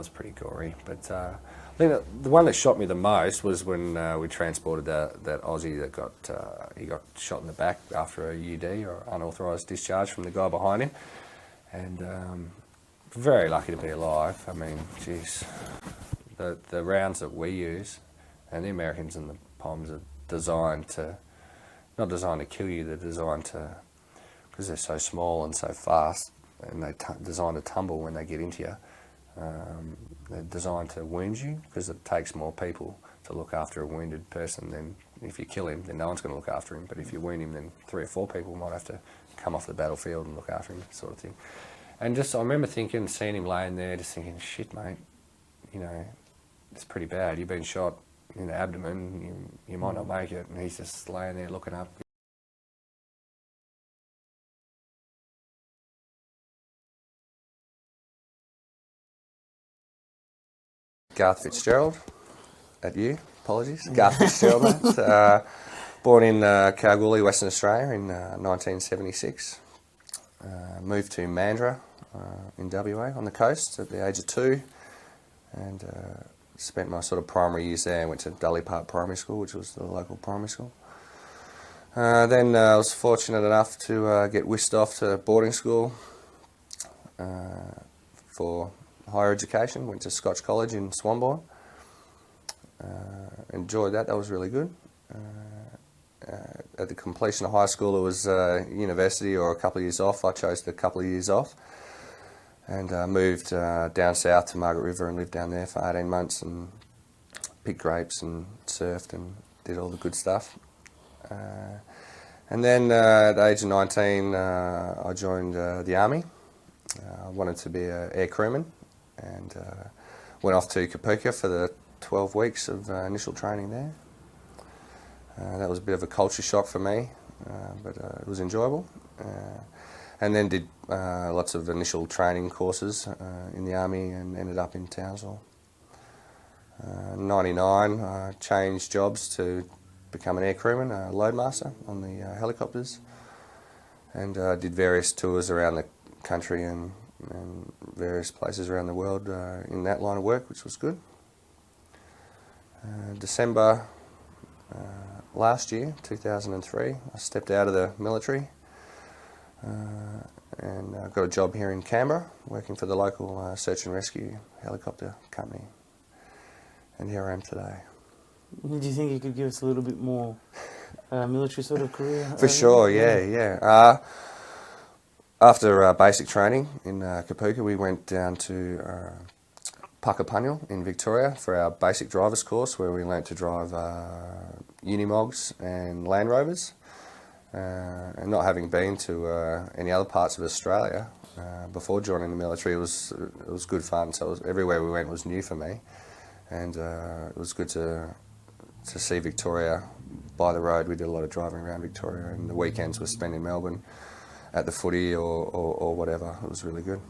pretty gory. But I think the one that shot me the most was when we transported that Aussie that got shot in the back after a UD, or unauthorised discharge, from the guy behind him, and very lucky to be alive. I mean, geez, the rounds that we use, and the Americans and the POMs are not designed to kill you, they're designed to, because they're so small and so fast, and they're designed to tumble when they get into you. They're designed to wound you, because it takes more people to look after a wounded person than if you kill him, then no one's going to look after him. But if you wound him, then 3 or 4 people might have to come off the battlefield and look after him, sort of thing. And just, I remember seeing him laying there, just thinking, shit, mate, you know, it's pretty bad. You've been shot in the abdomen, you might not make it. And he's just laying there looking up. Garth Fitzgerald, apologies. Garth Fitzgerald, mate. Born in Kalgoorlie, Western Australia in 1976. Moved to Mandurah in WA on the coast at the age of 2, and spent my sort of primary years there. Went to Dully Park Primary School, which was the local primary school. Then I was fortunate enough to get whisked off to boarding school for higher education. Went to Scotch College in Swanbourne. Enjoyed that. That was really good. At the completion of high school, it was university or a couple of years off. I chose the couple of years off, and moved down south to Margaret River and lived down there for 18 months and picked grapes and surfed and did all the good stuff. And then at the age of 19, I joined the Army. I wanted to be an air crewman, and went off to Kapooka for the 12 weeks of initial training there. That was a bit of a culture shock for me, but it was enjoyable. And then did lots of initial training courses in the Army and ended up in Townsville. 99, I changed jobs to become an air crewman, a loadmaster on the helicopters, and did various tours around the country and various places around the world in that line of work, which was good. December last year, 2003, I stepped out of the military and got a job here in Canberra, working for the local search and rescue helicopter company. And here I am today. Do you think you could give us a little bit more military sort of career? For sure, yeah. After basic training in Kapooka, we went down to Puckapunyal in Victoria for our basic driver's course, where we learnt to drive Unimogs and Land Rovers. And not having been to any other parts of Australia before joining the military, it was good fun. So everywhere we went was new for me, and it was good to see Victoria by the road. We did a lot of driving around Victoria, and the weekends were spent in Melbourne at the footy or whatever. It was really good.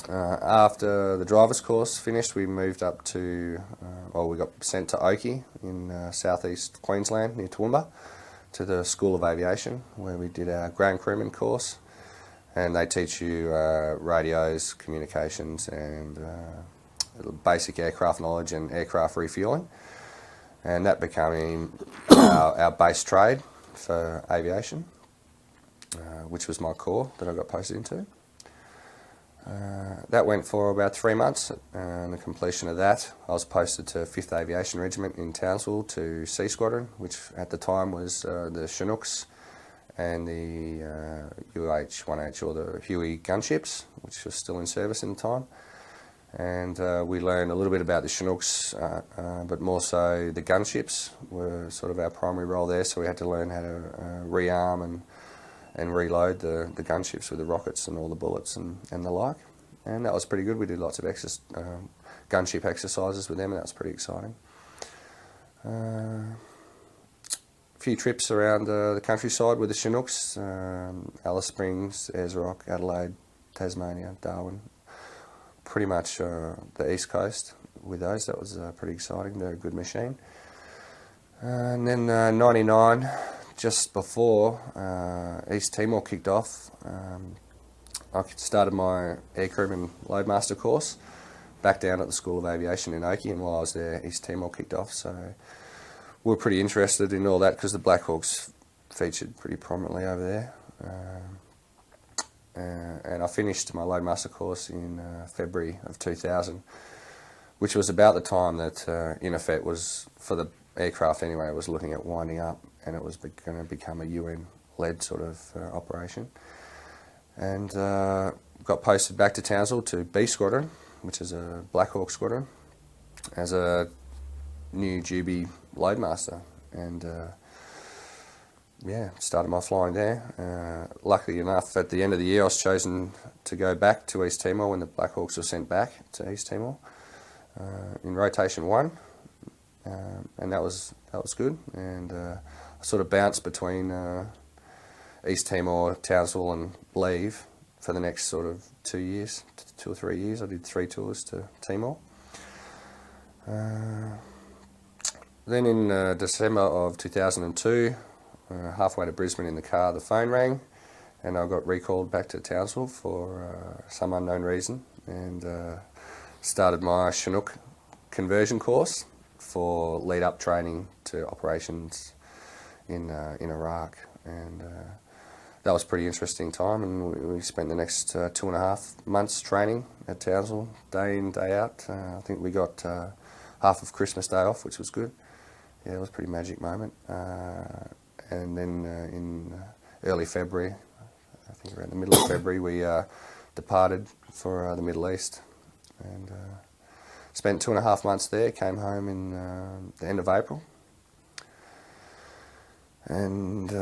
After the driver's course finished, we moved up to, we got sent to Oakey in southeast Queensland near Toowoomba to the School of Aviation, where we did our ground crewman course, and they teach you radios, communications, and basic aircraft knowledge and aircraft refuelling, and that became our base trade for aviation, which was my core that I got posted into. That went for about 3 months, and the completion of that, I was posted to 5th Aviation Regiment in Townsville to C Squadron, which at the time was the Chinooks and the UH-1H, or the Huey gunships, which was still in service in the time. And we learned a little bit about the Chinooks, but more so the gunships were sort of our primary role there, so we had to learn how to rearm and reload the gunships with the rockets and all the bullets and the like. And that was pretty good. We did lots of gunship exercises with them, and that was pretty exciting. A few trips around the countryside with the Chinooks, Alice Springs, Ayers Rock, Adelaide, Tasmania, Darwin, pretty much the east coast with those. That was pretty exciting. They're a good machine. And then 99, just before East Timor kicked off, I started my air crewman loadmaster course back down at the School of Aviation in Oki, and while I was there, East Timor kicked off. So we were pretty interested in all that because the Blackhawks featured pretty prominently over there. And I finished my Loadmaster course in February of 2000, which was about the time that UNTAET was, for the aircraft anyway, was looking at winding up, and it was going to become a UN-led sort of operation. And got posted back to Townsville to B Squadron, which is a Blackhawk squadron, as a new Juby Loadmaster. And yeah, started my flying there. Luckily enough, at the end of the year, I was chosen to go back to East Timor when the Blackhawks were sent back to East Timor in rotation 1, and that was good. And I sort of bounced between East Timor, Townsville, and leave for the next sort of 2 years, 2 or 3 years. I did 3 tours to Timor. Then in December of 2002, halfway to Brisbane in the car, the phone rang, and I got recalled back to Townsville for some unknown reason, and started my Chinook conversion course for lead-up training to operations in Iraq. And that was a pretty interesting time, and we spent the next 2.5 months training at Townsville, day in, day out. I think we got half of Christmas Day off, which was good. Yeah, it was a pretty magic moment. And then in early February, I think around the middle of February, we departed for the Middle East, and spent 2.5 months there, came home in the end of April, and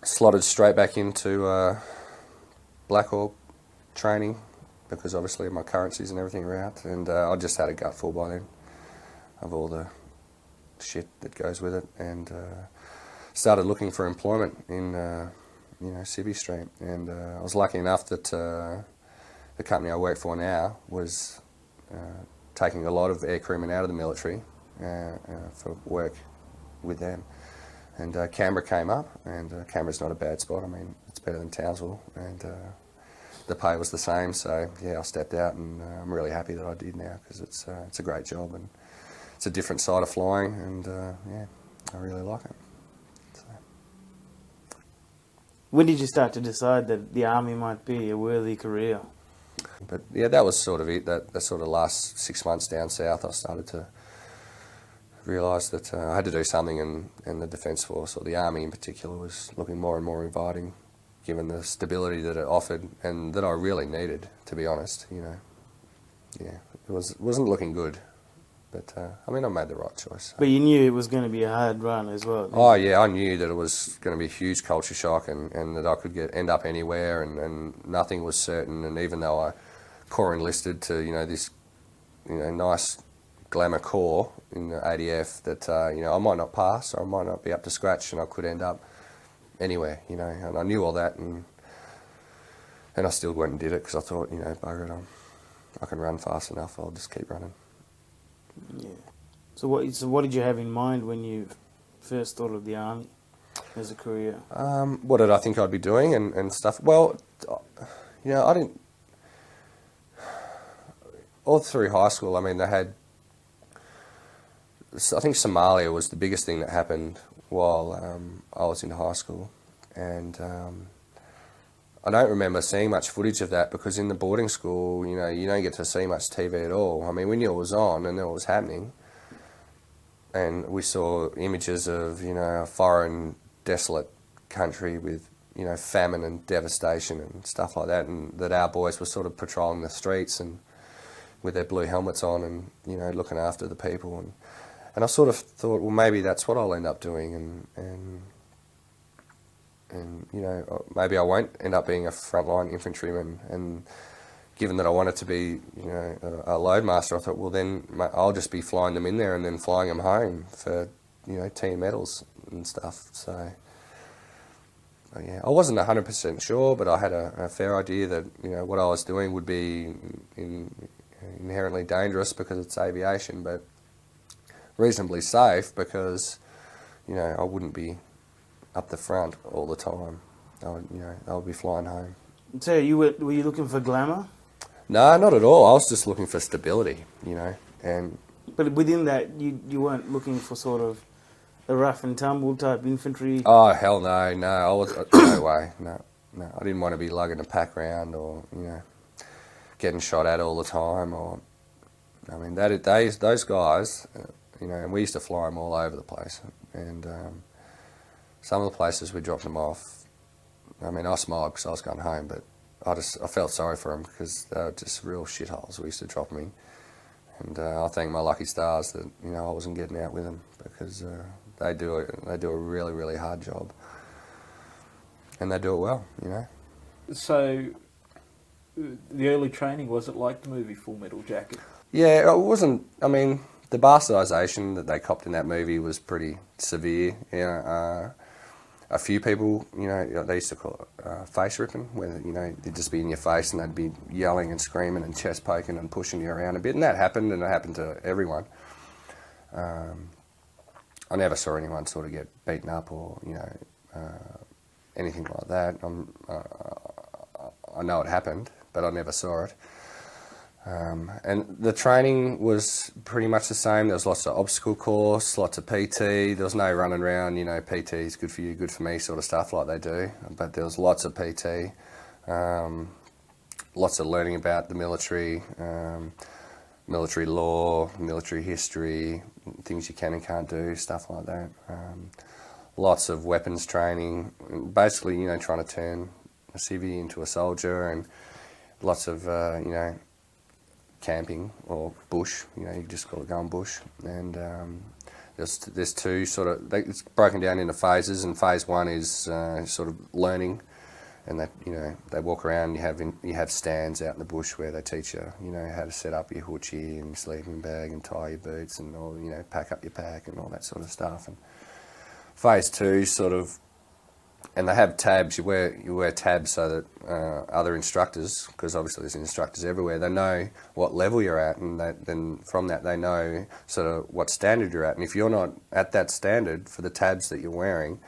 slotted straight back into Blackhawk training, because obviously my currencies and everything were out, and I just had a gutful by then of all the shit that goes with it, and started looking for employment in Civvy Street. And I was lucky enough that the company I work for now was taking a lot of air crewmen out of the military for work with them. And Canberra came up, and Canberra's not a bad spot. I mean, it's better than Townsville, and the pay was the same. So yeah, I stepped out, and I'm really happy that I did now, because it's a great job, and it's a different side of flying, and yeah, I really like it. So. When did you start to decide that the army might be a worthy career? But yeah, that was sort of it. That sort of last 6 months down south, I started to realise that I had to do something, and the Defence Force, or the Army in particular, was looking more and more inviting, given the stability that it offered, and that I really needed, to be honest. Yeah, it wasn't looking good, but I mean, I made the right choice. But you knew it was going to be a hard run as well. Oh yeah, I knew that it was going to be a huge culture shock, and that I could end up anywhere, and nothing was certain. And even though I core enlisted to this nice glamour corps in the ADF, that I might not pass, or I might not be up to scratch, and I could end up anywhere, and I knew all that, and I still went and did it, because I thought, bugger it, I can run fast enough, I'll just keep running. Yeah. So what did you have in mind when you first thought of the army as a career? What did I think I'd be doing and stuff? Well, I didn't. All through high school, I mean, they had. I think Somalia was the biggest thing that happened while I was in high school, and I don't remember seeing much footage of that, because in the boarding school, you don't get to see much TV at all. I mean, we knew it was on and knew it was happening, and we saw images of a foreign, desolate country with famine and devastation and stuff like that, and that our boys were sort of patrolling the streets and with their blue helmets on, and looking after the people, and I sort of thought, well, maybe that's what I'll end up doing, and maybe I won't end up being a frontline infantryman. And given that I wanted to be a loadmaster, I thought, well, then I'll just be flying them in there and then flying them home for team medals and stuff. So yeah, I wasn't 100% sure, but I had a fair idea that what I was doing would be inherently dangerous, because it's aviation, but reasonably safe, because I wouldn't be up the front all the time. I would be flying home. So were you looking for glamour? No, not at all. I was just looking for stability, you know, and But within that, you weren't looking for sort of a rough and tumble type infantry. oh hell no, no, I was no way, no, I didn't want to be lugging a pack around or you know getting shot at all the time or I mean those guys, you know, and we used to fly them all over the place, and some of the places we dropped them off. I mean, I smiled because I was going home, but I felt sorry for them because they were just real shitholes we used to drop them in. And I thank my lucky stars that you know I wasn't getting out with them because they do a really really hard job, and they do it well, you know. So, the early training, was it like the movie Full Metal Jacket? Yeah, it wasn't. I mean, the bastardisation that they copped in that movie was pretty severe. You know, a few people, you know, they used to call it face ripping, where you know they'd just be in your face and they'd be yelling and screaming and chest poking and pushing you around a bit, and that happened, and it happened to everyone. I never saw anyone sort of get beaten up or you know anything like that. I know it happened, but I never saw it. And the training was pretty much the same. There was lots of obstacle course, lots of PT. There was no running around, you know, PT is good for you, good for me sort of stuff like they do. But there was lots of PT, lots of learning about the military, military law, military history, things you can and can't do, stuff like that. Lots of weapons training, basically, you know, trying to turn a civvy into a soldier, and lots of, you know, camping or bush, you know, you just call it going bush. And there's two sort of, it's broken down into phases, and phase one is sort of learning, and that, you know, they walk around, you have stands out in the bush where they teach you, you know, how to set up your hoochie and your sleeping bag and tie your boots and all, you know, pack up your pack and all that sort of stuff. And phase two sort of, and they have tabs, you wear tabs so that other instructors, because obviously there's instructors everywhere, they know what level you're at, and then from that they know sort of what standard you're at. And if you're not at that standard for the tabs that you're wearing,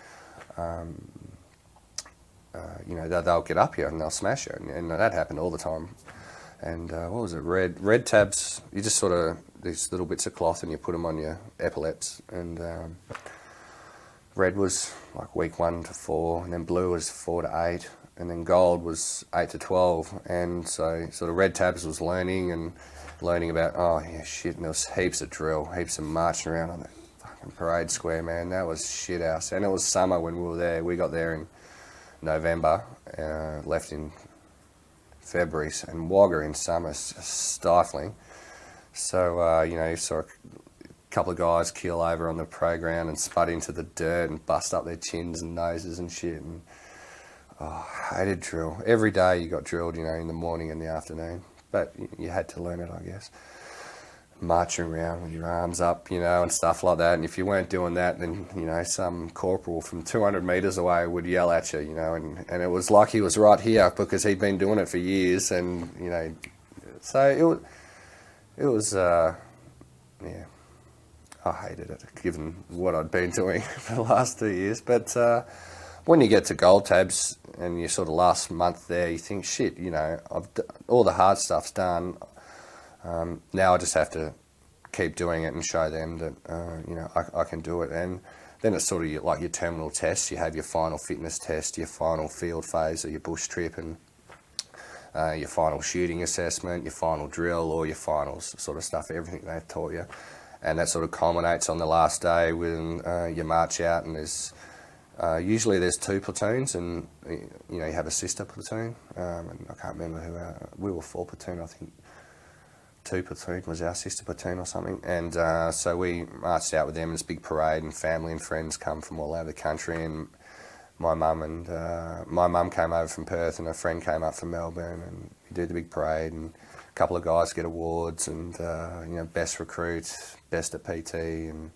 you know, they'll get up you and they'll smash you, and that happened all the time. And what was it, red tabs, you just sort of, these little bits of cloth and you put them on your epaulets, and red was like week 1 to 4, and then blue was 4 to 8, and then gold was 8 to 12. And so sort of red tabs was learning about, oh yeah, shit, and there was heaps of drill, heaps of marching around on the fucking parade square, man. That was shit house. And it was summer when we were there. We got there in November, left in February, and Wagga in summer is stifling. So, you know, you saw couple of guys keel over on the playground and spud into the dirt and bust up their chins and noses and shit. And oh, I hated drill. Every day you got drilled, you know, in the morning and the afternoon. But you had to learn it, I guess. Marching around with your arms up, you know, and stuff like that. And if you weren't doing that, then, you know, some corporal from 200 metres away would yell at you, you know, and it was like he was right here because he'd been doing it for years. And, you know, so it was yeah. I hated it, given what I'd been doing for the last 2 years. But when you get to gold tabs and you sort of last month there, you think, shit, you know, all the hard stuff's done. Now I just have to keep doing it and show them that, you know, I can do it. And then it's sort of like your terminal tests. You have your final fitness test, your final field phase of your bush trip, and your final shooting assessment, your final drill, or your finals sort of stuff, everything they've taught you. And that sort of culminates on the last day when you march out, and there's usually there's 2 platoons, and you know you have a sister platoon. And I can't remember who we were 4 platoon, I think. 2 platoon was our sister platoon or something. And so we marched out with them. It's a big parade, and family and friends come from all over the country. And my mum came over from Perth, and a friend came up from Melbourne, and we did the big parade. And a couple of guys get awards, and you know, best recruit, best at PT, and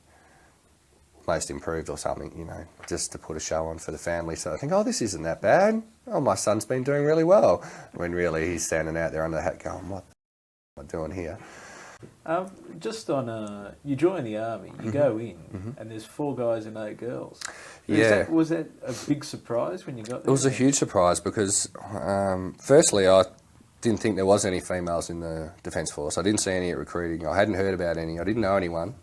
most improved or something, you know, just to put a show on for the family. So I think, oh, this isn't that bad. Oh, my son's been doing really well. When really he's standing out there under the hat going, what am I doing here? Just on, you join the army, you go in, and there's 4 guys and 8 girls. Yeah. Was that a big surprise when you got there? It was a huge surprise because, firstly, I didn't think there was any females in the Defence Force. I didn't see any at recruiting. I hadn't heard about any. I didn't know anyone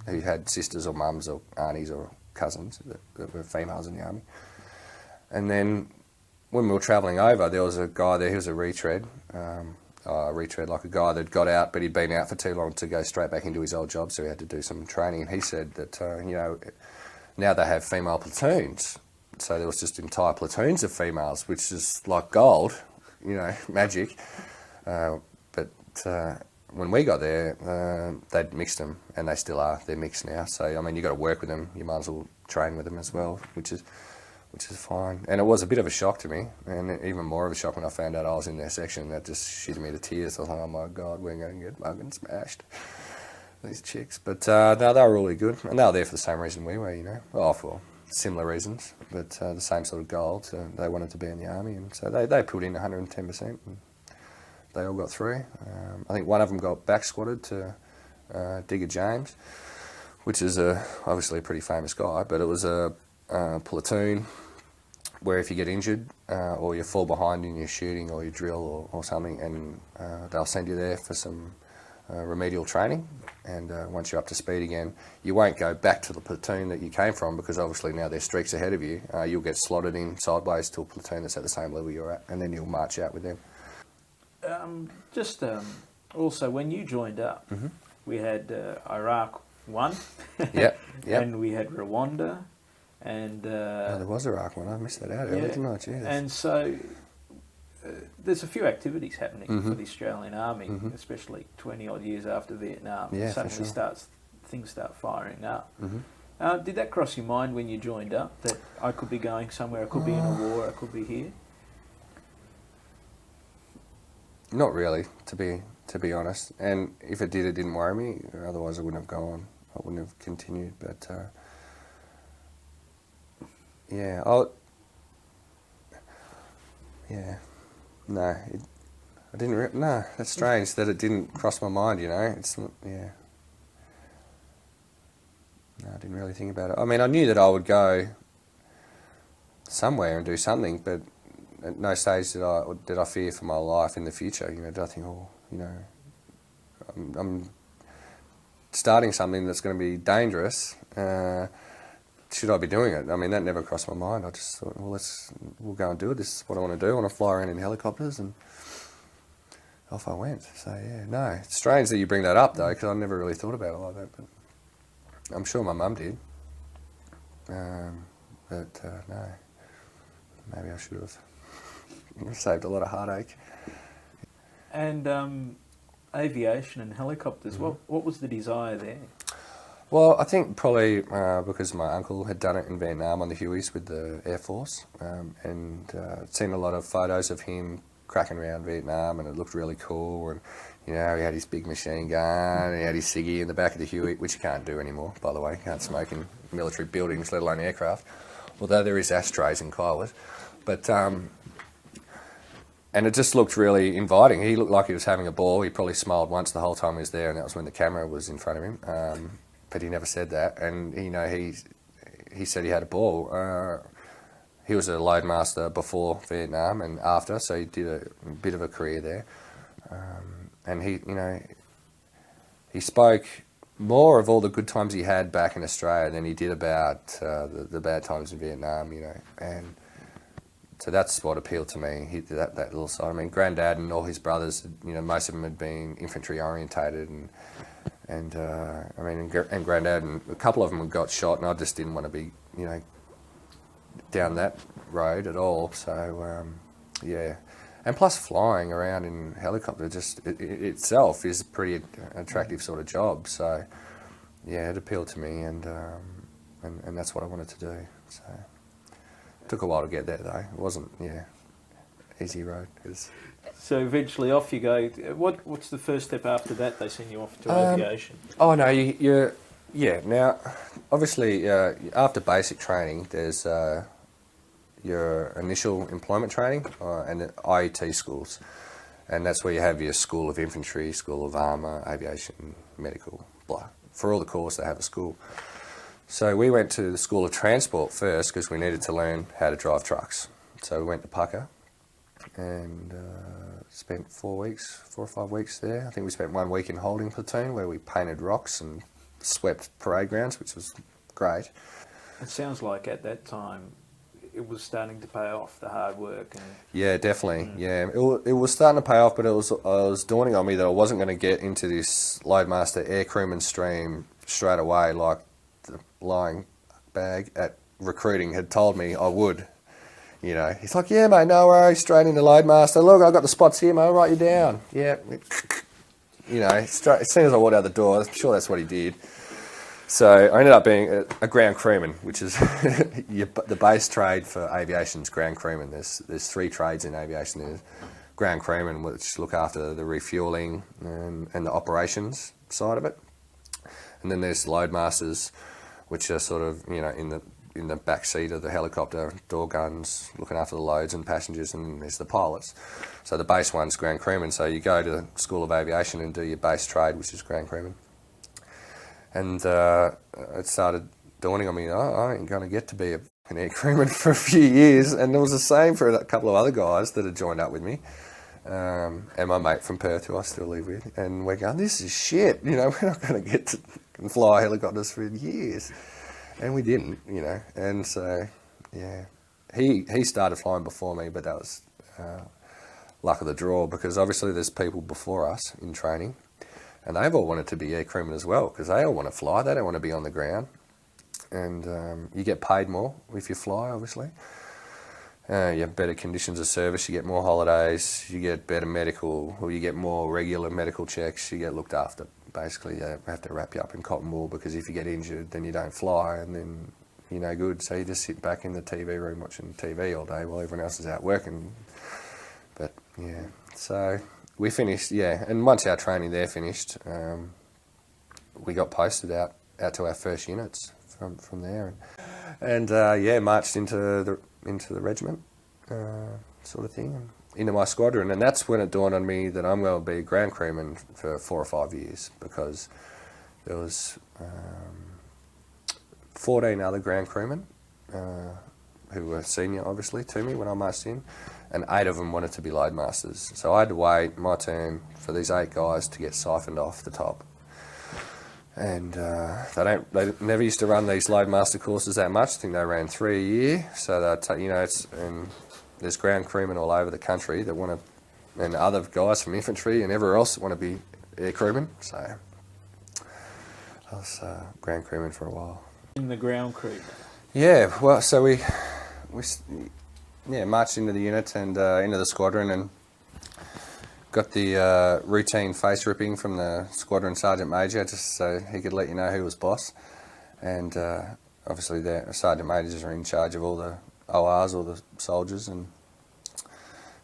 who had sisters or mums or aunties or cousins that were females in the Army. And then when we were travelling over, there was a guy there, he was a retread, like a guy that got out, but he'd been out for too long to go straight back into his old job, so he had to do some training. And he said that, now they have female platoons. So there was just entire platoons of females, which is like gold, magic. But when we got there, they'd mixed them, and they still are. They're mixed now. So, I mean, you've got to work with them. You might as well train with them as well, which is fine. And it was a bit of a shock to me, and even more of a shock when I found out I was in their section. That just shitted me to tears. I was like, oh my God, we're going to get mugged and smashed, these chicks. But no, they were really good, and they were there for the same reason we were, for similar reasons, but the same sort of goal. So they wanted to be in the Army, and so they put in 110%, and they all got through. I think one of them got back squatted to Digger James, which is obviously a pretty famous guy, but it was a platoon where if you get injured or you fall behind in your shooting or your drill or something, and they'll send you there for some remedial training, and once you're up to speed again, you won't go back to the platoon that you came from, because obviously now there's streaks ahead of you. You'll get slotted in sideways to a platoon that's at the same level you're at, and then you'll march out with them. Also, when you joined up, we had Iraq 1, Yep. and we had Rwanda, and there was Iraq 1. I missed that out earlier, didn't I? Jesus. And so there's a few activities happening for the Australian Army, especially 20 odd years after Vietnam. Yeah, Suddenly for sure. things start firing up. Did that cross your mind when you joined up, that I could be going somewhere, I could be in a war, I could be here? Not really, to be honest. And if it did, it didn't worry me. Otherwise, I wouldn't have gone. I wouldn't have continued. But no, I didn't. No, that's strange that it didn't cross my mind. It's not. Yeah. No, I didn't really think about it. I mean, I knew that I would go somewhere and do something, but at no stage did I fear for my life in the future. Did I think, I'm starting something that's going to be dangerous. Should I be doing it? I mean, that never crossed my mind. I just thought, well, we'll go and do it. This is what I want to do. I want to fly around in helicopters, and off I went. So yeah, no, it's strange that you bring that up though, because I never really thought about it like that. But I'm sure my mum did. But no, maybe I should have. Saved a lot of heartache. And aviation and helicopters, what was the desire there? Well, I think probably because my uncle had done it in Vietnam on the Hueys with the Air Force, and seen a lot of photos of him cracking around Vietnam, and it looked really cool. And he had his big machine gun, and he had his ciggy in the back of the Huey, which you can't do anymore, by the way. You can't smoke in military buildings, let alone aircraft. Although there is ashtrays in Kylers, but. And it just looked really inviting. He looked like he was having a ball. He probably smiled once the whole time he was there, and that was when the camera was in front of him. But he never said that. And he said he had a ball. He was a loadmaster before Vietnam and after, so he did a bit of a career there. And he spoke more of all the good times he had back in Australia than he did about the bad times in Vietnam. And. So that's what appealed to me, that little side. I mean, Granddad and all his brothers, most of them had been infantry orientated, and Granddad and a couple of them had got shot, and I just didn't want to be, down that road at all. So, yeah. And plus flying around in helicopter itself is a pretty attractive sort of job. So, yeah, it appealed to me, and that's what I wanted to do. So. Took a while to get there though. It wasn't, easy road. So eventually off you go. What's the first step after that? They send you off to aviation. Oh no, now, obviously after basic training, there's your initial employment training and the IET schools, and that's where you have your School of Infantry, School of Armour, Aviation, Medical, blah. For all the corps, they have a school. So we went to the School of Transport first because we needed to learn how to drive trucks. So we went to Pucker, and spent 4 or 5 weeks there. I think we spent 1 week in holding platoon where we painted rocks and swept parade grounds, which was great. It sounds like at that time it was starting to pay off, the hard work. And Yeah, definitely. Yeah, it was starting to pay off, but it was dawning on me that I wasn't going to get into this Loadmaster air crewman stream straight away, like the lying bag at recruiting had told me I would. You know, he's like, yeah, mate, no worries, straight into Loadmaster. Look, I've got the spots here, mate, I'll write you down. Yeah. You know, straight, as soon as I walked out the door, I'm sure that's what he did. So I ended up being a ground crewman, which is the base trade for aviation is ground crewman. There's 3 trades in aviation. There's ground crewman, which look after the refuelling and the operations side of it. And then there's loadmasters, which are sort of, you know, in the back seat of the helicopter, door guns, looking after the loads and passengers, and there's the pilots. So the base one's ground crewman. So you go to the School of Aviation and do your base trade, which is ground crewman. And it started dawning on me, oh, I ain't going to get to be an air crewman for a few years. And it was the same for a couple of other guys that had joined up with me. And my mate from Perth, who I still live with. And we're going, this is shit. You know, we're not going to get to fly helicopters for years. And we didn't, you know. And so, yeah, he started flying before me, but that was luck of the draw, because obviously there's people before us in training. And they've all wanted to be air crewmen as well, because they all want to fly. They don't want to be on the ground. And you get paid more if you fly, obviously. You have better conditions of service, you get more holidays, you get better medical, or you get more regular medical checks, you get looked after. Basically, they have to wrap you up in cotton wool, because if you get injured, then you don't fly, and then you're no good. So you just sit back in the TV room watching TV all day while everyone else is out working. But, yeah, so we finished, yeah, and once our training there finished, we got posted out to our first units from there, and yeah, marched into the regiment, sort of thing, and into my squadron. And that's when it dawned on me that I'm going to be a ground crewman for 4 or 5 years, because there was 14 other ground crewmen who were senior, obviously, to me when I marched in, and 8 of them wanted to be loadmasters. So I had to wait my turn for these 8 guys to get siphoned off the top. And they never used to run these loadmaster courses that much. I think they ran 3 a year. So you know, and there's ground crewmen all over the country that want to, and other guys from infantry and everywhere else that want to be air crewmen. So I was ground crewman for a while. in the ground crew. Yeah, well, so we marched into the unit and into the squadron, and got the routine face ripping from the squadron sergeant major, just so he could let you know who was boss. And obviously the sergeant majors are in charge of all the ORs, all the soldiers, and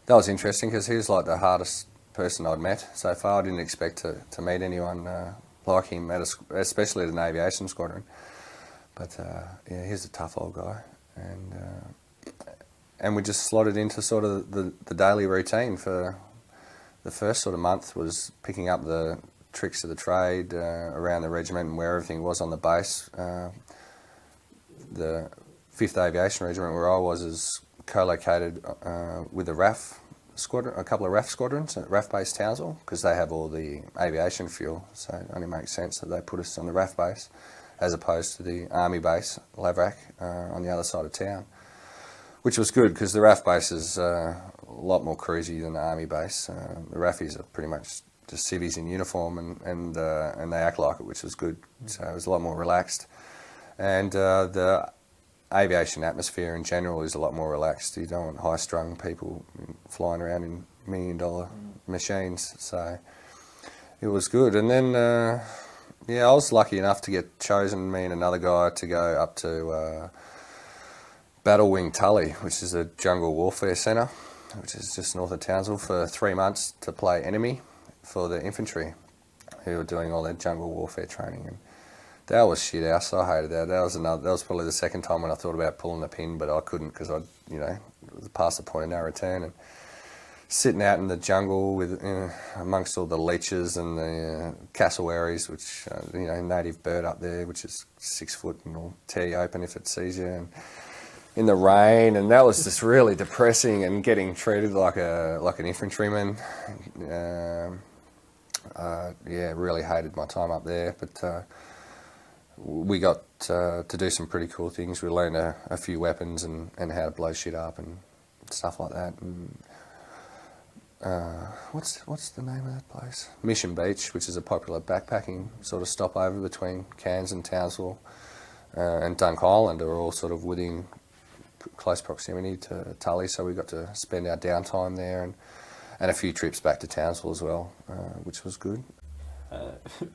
that was interesting because he was like the hardest person I'd met so far. I didn't expect to meet anyone like him, especially at an aviation squadron. But yeah, he's a tough old guy, and we just slotted into sort of the daily routine. For the first sort of month was picking up the tricks of the trade around the regiment and where everything was on the base. The 5th Aviation Regiment, where I was, is co-located with the RAF squadron, a couple of RAF squadrons at RAF Base Townsville, because they have all the aviation fuel, so it only makes sense that they put us on the RAF base as opposed to the Army base, Laverack, on the other side of town, which was good because the RAF base is a lot more cruisy than the Army base. The RAFies are pretty much just civvies in uniform, and they act like it, which was good, so it was a lot more relaxed. And the aviation atmosphere in general is a lot more relaxed. You don't want high-strung people flying around in million-dollar machines, so it was good. And then, yeah, I was lucky enough to get chosen, me and another guy, to go up to Battle Wing Tully, which is a jungle warfare centre, which is just north of Townsville, for 3 months to play enemy for the infantry who were doing all their jungle warfare training. And that was shit house. I hated that. That was probably the second time when I thought about pulling the pin, but I couldn't because it was past the point of no return. And sitting out in the jungle with amongst all the leeches and the cassowaries, which native bird up there, which is 6 foot and will tear you open if it sees you. And in the rain, and that was just really depressing. And getting treated like an infantryman. Yeah, really hated my time up there. But we got to do some pretty cool things. We learned a few weapons and how to blow shit up and stuff like that. And what's the name of that place? Mission Beach, which is a popular backpacking sort of stopover between Cairns and Townsville, and Dunk Island are all sort of within close proximity to Tully, so we got to spend our downtime there, and a few trips back to Townsville as well, which was good.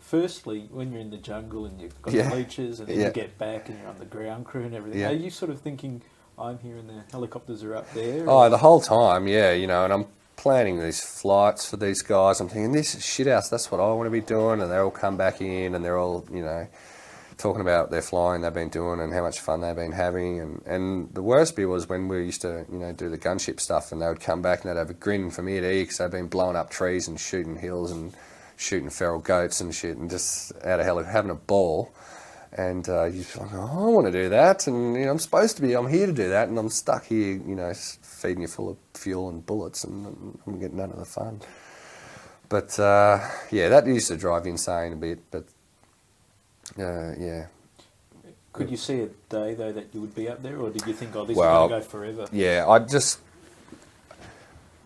Firstly, when you're in the jungle and you've got Yeah. the leeches and then Yeah. you get back and you're on the ground crew and everything, Yeah. are you sort of thinking, I'm here and the helicopters are up there? Oh, the whole time, yeah, you know, and I'm planning these flights for these guys. I'm thinking, this is shit house, that's what I want to be doing, and they all come back in and they're all, you know, talking about their flying they've been doing and how much fun they've been having. And the worst bit was when we used to, you know, do the gunship stuff, and they would come back and they'd have a grin from ear to ear because they'd been blowing up trees and shooting hills and shooting feral goats and shit, and just out of hell having a ball. And you're like, oh, I want to do that, and you know, I'm here to do that, and I'm stuck here, you know, feeding you full of fuel and bullets, and I'm getting none of the fun. But yeah, that used to drive you insane a bit. But yeah. Could you see a day, though, that you would be up there, or did you think, oh, this Well, is going to go forever? Yeah,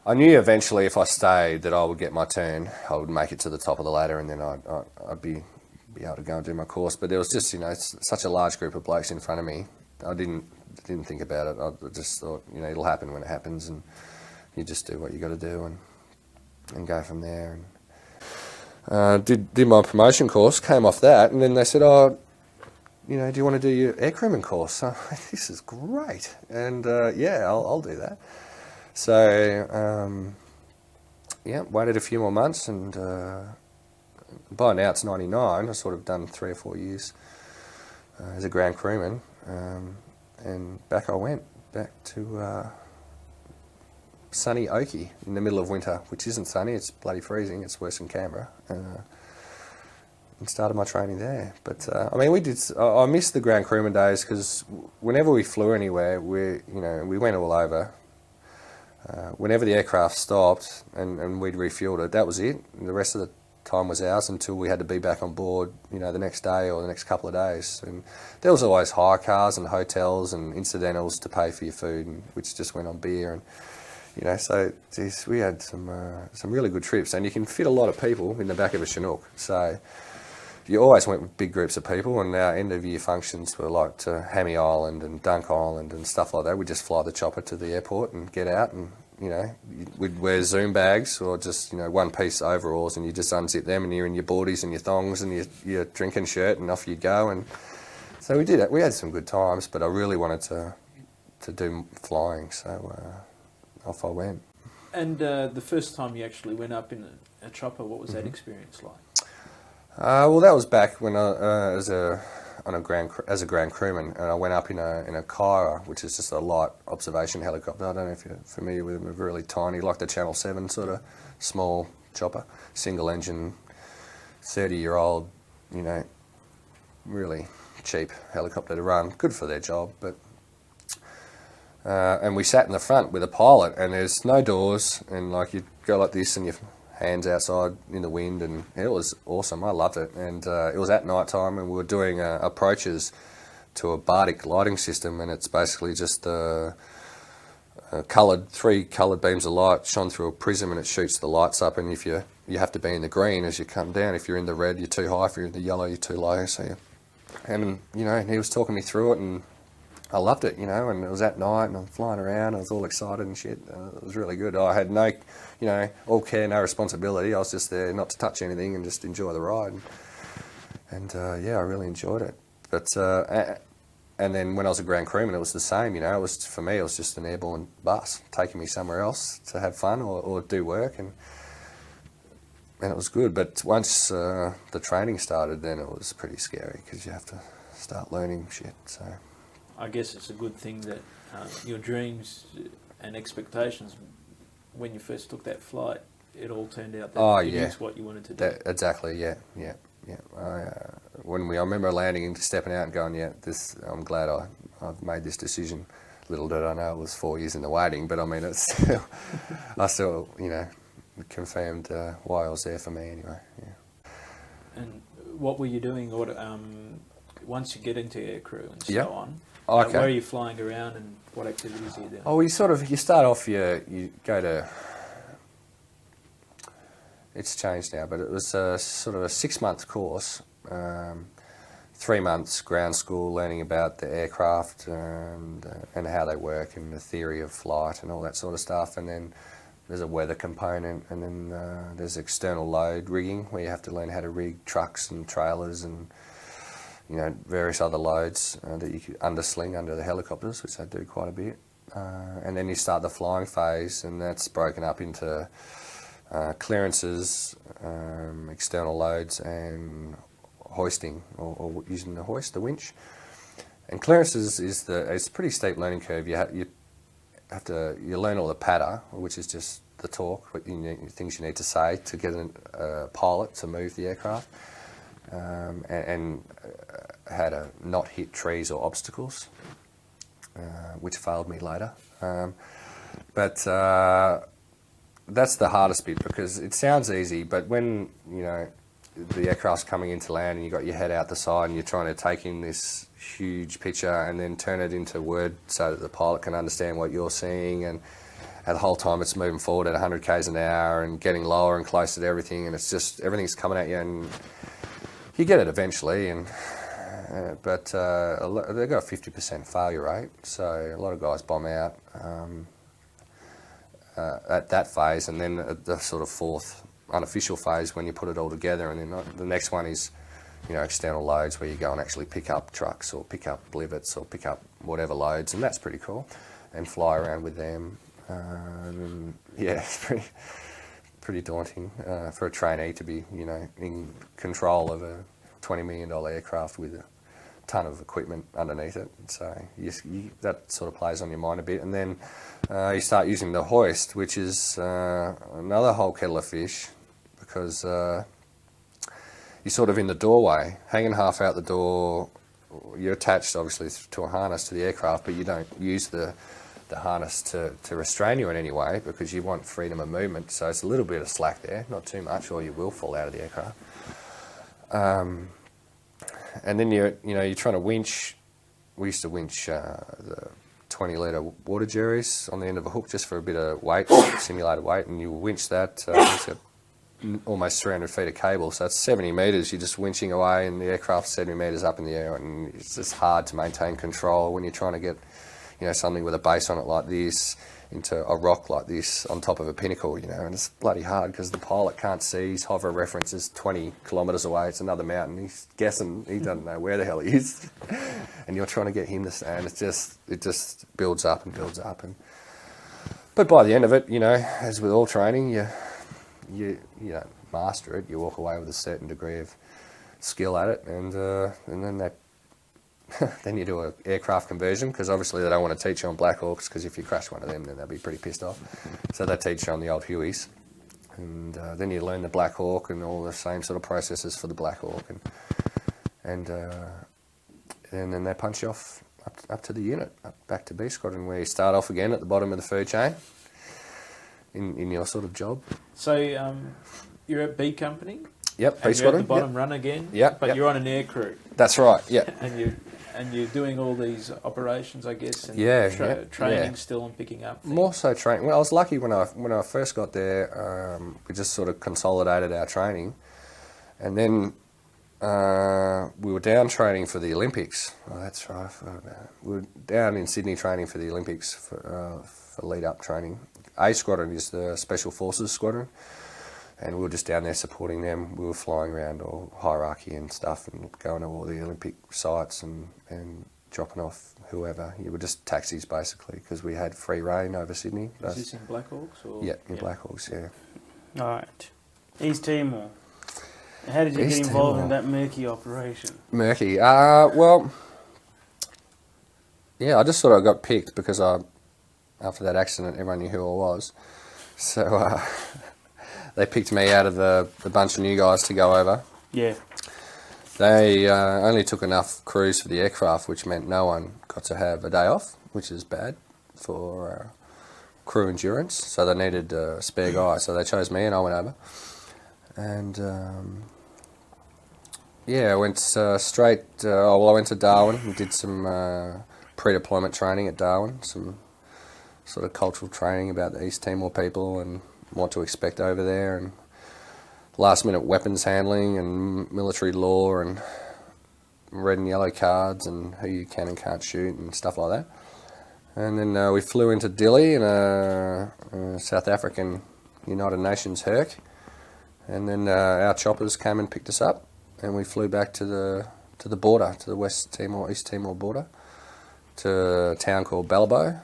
I knew eventually if I stayed that I would get my turn. I would make it to the top of the ladder, and then I'd be able to go and do my course. But there was just, you know, such a large group of blokes in front of me. I didn't think about it. I just thought, you know, it'll happen when it happens, and you just do what you got to do and go from there. And did my promotion course, came off that, and then they said, oh, you know, do you want to do your air crewman course? So, this is great, and yeah, I'll do that. So yeah, waited a few more months, and by now it's 99. I've sort of done 3 or 4 years as a ground crewman, and back I went, back to sunny Oakey in the middle of winter, which isn't sunny, it's bloody freezing, it's worse than Canberra, and started my training there. But I mean, I missed the ground crewman days, because whenever we flew anywhere, we went all over. Whenever the aircraft stopped and we'd refueled it, that was it. And the rest of the time was ours until we had to be back on board, you know, the next day or the next couple of days. And there was always hire cars and hotels and incidentals to pay for your food, which just went on beer. And you know, so geez, we had some really good trips, and you can fit a lot of people in the back of a Chinook. So you always went with big groups of people, and our end of year functions were like to Hammy Island and Dunk Island and stuff like that. We'd just fly the chopper to the airport and get out, and you know, we'd wear Zoom bags or just, you know, one-piece overalls, and you just unzip them, and you're in your boardies and your thongs and your drinking shirt, and off you'd go. And so we did it. We had some good times, but I really wanted to do flying, so off I went. And the first time you actually went up in a chopper, what was that experience like? Well, that was back when I as a ground crewman, and I went up in a Kyra, which is just a light observation helicopter. I don't know if you're familiar with them. They're really tiny, like the Channel 7 sort of small chopper, single engine, 30-year-old, you know, really cheap helicopter to run. Good for their job, but and we sat in the front with a pilot, and there's no doors, and like you go like this, and your hands outside in the wind, and it was awesome. I loved it. And it was at night time, and we were doing approaches to a Bardic lighting system, and it's basically just three coloured beams of light shone through a prism, and it shoots the lights up. And if you have to be in the green as you come down. If you're in the red, you're too high. If you're in the yellow, you're too low. So, and you know, he was talking me through it, and I loved it, you know, and it was at night, and I'm flying around, I was all excited and shit. It was really good. I had no, you know, all care, no responsibility. I was just there not to touch anything and just enjoy the ride. And yeah, I really enjoyed it. But and then when I was a ground crewman, it was the same, you know. It was, for me, it was just an airborne bus taking me somewhere else to have fun or do work, and it was good. But once the training started, then it was pretty scary, because you have to start learning shit. So I guess it's a good thing that your dreams and expectations, when you first took that flight, it all turned out that it is what you wanted to do. Exactly, yeah. I remember landing and stepping out and going, yeah, I'm glad I've made this decision. little did I know it was 4 years in the waiting, but I mean, it's still, I still, it confirmed why I was there for me anyway. Yeah. And what were you doing? Once you get into aircrew and so Yep. on, Okay. where are you flying around and what activities are you doing? Oh, you start off, you go to, it's changed now, but it was sort of a 6-month course, 3 months ground school, learning about the aircraft and how they work and the theory of flight and all that sort of stuff. And then there's a weather component, and then there's external load rigging, where you have to learn how to rig trucks and trailers and various other loads that you could undersling under the helicopters, which they do quite a bit. And then you start the flying phase, and that's broken up into clearances, external loads, and hoisting, or using the hoist, the winch. And clearances it's a pretty steep learning curve. You learn all the patter, which is just the talk, things you need to say to get a pilot to move the aircraft, and how to not hit trees or obstacles, which failed me later. But that's the hardest bit, because it sounds easy, but when the aircraft's coming into land and you've got your head out the side and you're trying to take in this huge picture and then turn it into word so that the pilot can understand what you're seeing, and the whole time it's moving forward at 100 k's an hour and getting lower and closer to everything, and it's just everything's coming at you, and you get it eventually, but they've got a 50% failure rate, so a lot of guys bomb out at that phase, and then at the sort of fourth unofficial phase, when you put it all together, and then the next one is external loads, where you go and actually pick up trucks or pick up blivets or pick up whatever loads, and that's pretty cool, and fly around with them. And yeah, it's pretty daunting for a trainee to be in control of a $20 million aircraft with a ton of equipment underneath it. So that sort of plays on your mind a bit, and then you start using the hoist, which is another whole kettle of fish, because you're sort of in the doorway, hanging half out the door. You're attached, obviously, to a harness to the aircraft, but you don't use the harness to restrain you in any way, because you want freedom of movement. So it's a little bit of slack there, not too much, or you will fall out of the aircraft. And then you're trying to winch. We used to winch the 20-litre water jerrys on the end of a hook just for a bit of weight, simulated weight, and you winch that. It's got almost 300 feet of cable, so it's 70 metres. You're just winching away, and the aircraft's 70 metres up in the air, and it's just hard to maintain control when you're trying to get something with a base on it like this into a rock like this on top of a pinnacle, and it's bloody hard because the pilot can't see. His hover reference is 20 kilometres away. It's another mountain. He's guessing. He doesn't know where the hell he is. And you're trying to get him to stand. It just builds up and builds up. But by the end of it, as with all training, you don't master it. You walk away with a certain degree of skill at it, and then then you do an aircraft conversion, because obviously they don't want to teach you on Blackhawks, because if you crash one of them, then they'll be pretty pissed off. So they teach you on the old Hueys, and then you learn the Blackhawk and all the same sort of processes for the Blackhawk, and then they punch you off up to the unit, back to B Squadron, where you start off again at the bottom of the food chain in your sort of job. So you're at B Company? Yep, B and Squadron. You're at the bottom run again? Yep. But you're on an air crew? That's right, yeah. And you're doing all these operations, I guess, and training still and picking up things. More so training. Well, I was lucky when I first got there. We just sort of consolidated our training, and then we were down training for the Olympics. Oh, that's right. I forgot about it. We were down in Sydney training for the Olympics for lead-up training. A Squadron is the Special Forces Squadron, and we were just down there supporting them. We were flying around all hierarchy and stuff, and going to all the Olympic sites and dropping off whoever. You were just taxis, basically, because we had free reign over Sydney. Is this in Blackhawks? Or? Yeah, in Blackhawks, yeah. All right. East Timor. How did you get involved in that murky operation? Murky? Well, yeah, I just sort of got picked because after that accident, everyone knew who I was. So they picked me out of the bunch of new guys to go over. Yeah. They only took enough crews for the aircraft, which meant no one got to have a day off, which is bad. for crew endurance, so they needed a spare guy, so they chose me and I went over. And yeah, I went straight, I went to Darwin and did some pre-deployment training at Darwin, some sort of cultural training about the East Timor people and what to expect over there, and last minute weapons handling and military law and red and yellow cards and who you can and can't shoot and stuff like that. And then we flew into Dili in a South African United Nations Herc, and then our choppers came and picked us up, and we flew back to the border, to the West Timor, East Timor border, to a town called Balbo,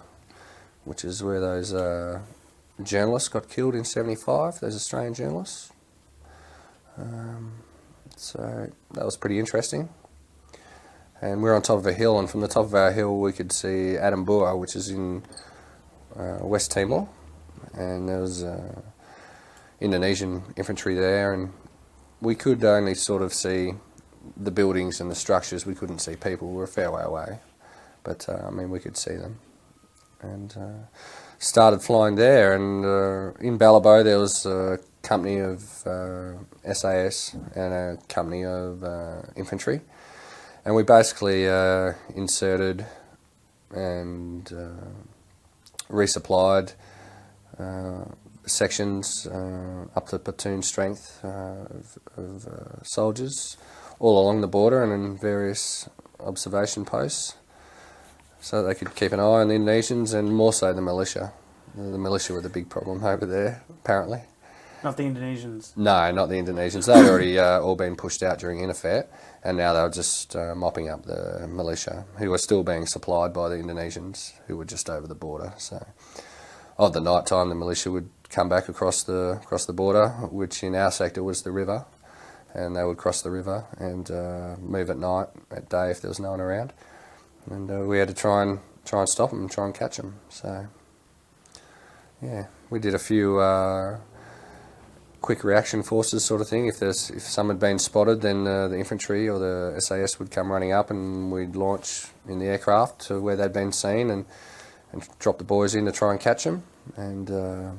which is where those journalists got killed in '75, those Australian journalists. So that was pretty interesting. And we're on top of a hill, and from the top of our hill we could see Adambua, which is in West Timor, and there was Indonesian infantry there, and we could only sort of see the buildings and the structures. We couldn't see people. We were a fair way away, but I mean, we could see them. And started flying there, and in Balabo there was a company of SAS and a company of infantry, and we basically inserted and resupplied sections up to platoon strength of soldiers all along the border and in various observation posts, so that they could keep an eye on the Indonesians, and more so the militia. The militia were the big problem over there, apparently. Not the Indonesians? No, not the Indonesians. They'd already all been pushed out during UNTAET, and now they were just mopping up the militia, who were still being supplied by the Indonesians, who were just over the border. So, of the night time, the militia would come back across the border, which in our sector was the river, and they would cross the river and move at night, at day if there was no one around. And we had to try and stop them and try and catch them. So, yeah, we did a few quick reaction forces sort of thing. If some had been spotted, then the infantry or the SAS would come running up, and we'd launch in the aircraft to where they'd been seen and drop the boys in to try and catch them. And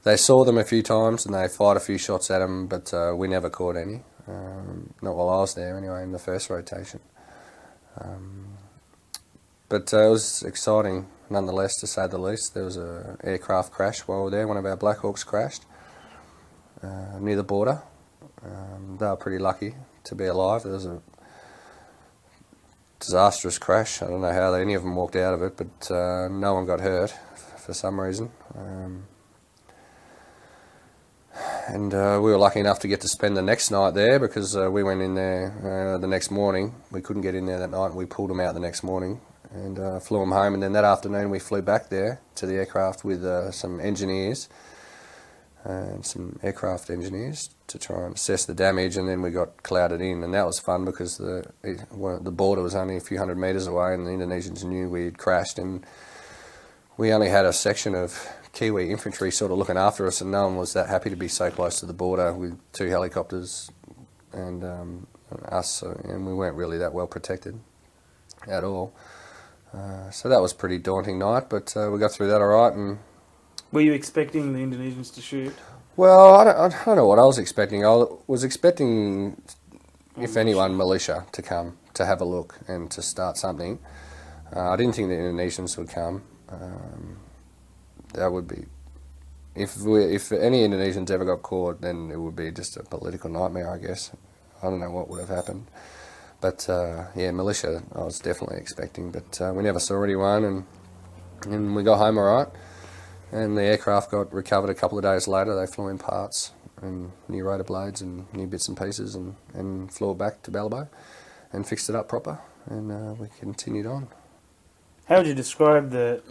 they saw them a few times and they fired a few shots at them, but we never caught any. Not while I was there anyway, in the first rotation. But it was exciting nonetheless, to say the least. There was an aircraft crash while we were there. One of our Blackhawks crashed near the border. They were pretty lucky to be alive. There was a disastrous crash. I don't know how any of them walked out of it, but no one got hurt for some reason. And we were lucky enough to get to spend the next night there, because we went in there the next morning. We couldn't get in there that night, and we pulled them out the next morning and flew them home. And then that afternoon we flew back there to the aircraft with some engineers and some aircraft engineers to try and assess the damage, and then we got clouded in, and that was fun because the border was only a few hundred metres away, and the Indonesians knew we had crashed, and we only had a section of Kiwi infantry sort of looking after us, and no one was that happy to be so close to the border with 2 helicopters and us, and we weren't really that well protected at all. So that was a pretty daunting night, but we got through that all right. And were you expecting the Indonesians to shoot? well, I don't know what I was expecting. I was expecting, if anyone, militia to come to have a look and to start something. I didn't think the Indonesians would come. That would be, if any Indonesians ever got caught, then it would be just a political nightmare, I guess. I don't know what would have happened. But yeah, militia I was definitely expecting, but we never saw anyone, and we got home all right. And the aircraft got recovered a couple of days later. They flew in parts and new rotor blades and new bits and pieces, and flew it back to Balabo and fixed it up proper, and we continued on. How would you describe the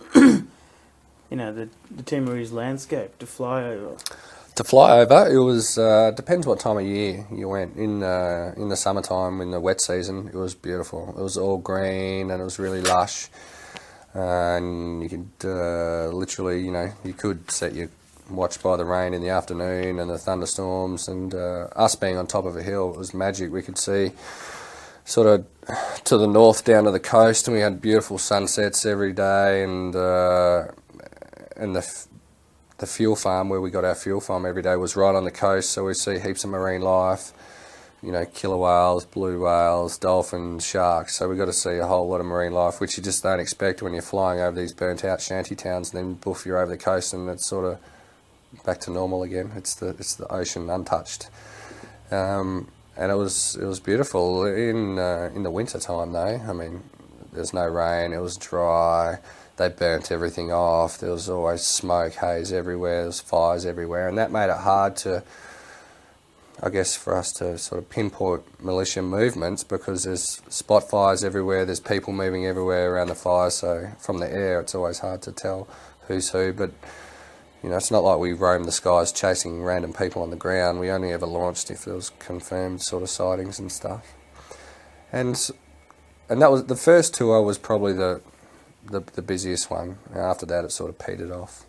the Timorese landscape to fly over? To fly over, it was depends what time of year you went. In the summertime, in the wet season, it was beautiful. It was all green and it was really lush, and you could literally, you could set your watch by the rain in the afternoon and the thunderstorms. And us being on top of a hill, it was magic. We could see sort of to the north down to the coast, and we had beautiful sunsets every day, and the fuel farm where we got our fuel from every day was right on the coast, so we see heaps of marine life, you know, killer whales, blue whales, dolphins, sharks. So we got to see a whole lot of marine life, which you just don't expect when you're flying over these burnt out shanty towns, and then boof, you're over the coast and it's sort of back to normal again. It's the ocean untouched. And it was beautiful in the winter time though. I mean, there's no rain, it was dry, they burnt everything off, there was always smoke, haze everywhere, there was fires everywhere, and that made it hard to, I guess, for us to sort of pinpoint militia movements, because there's spot fires everywhere, there's people moving everywhere around the fire, so from the air it's always hard to tell who's who. But you know, it's not like we roamed the skies chasing random people on the ground. We only ever launched if there was confirmed sort of sightings and stuff. And that was the first tour was probably the busiest one. After that, it sort of petered off.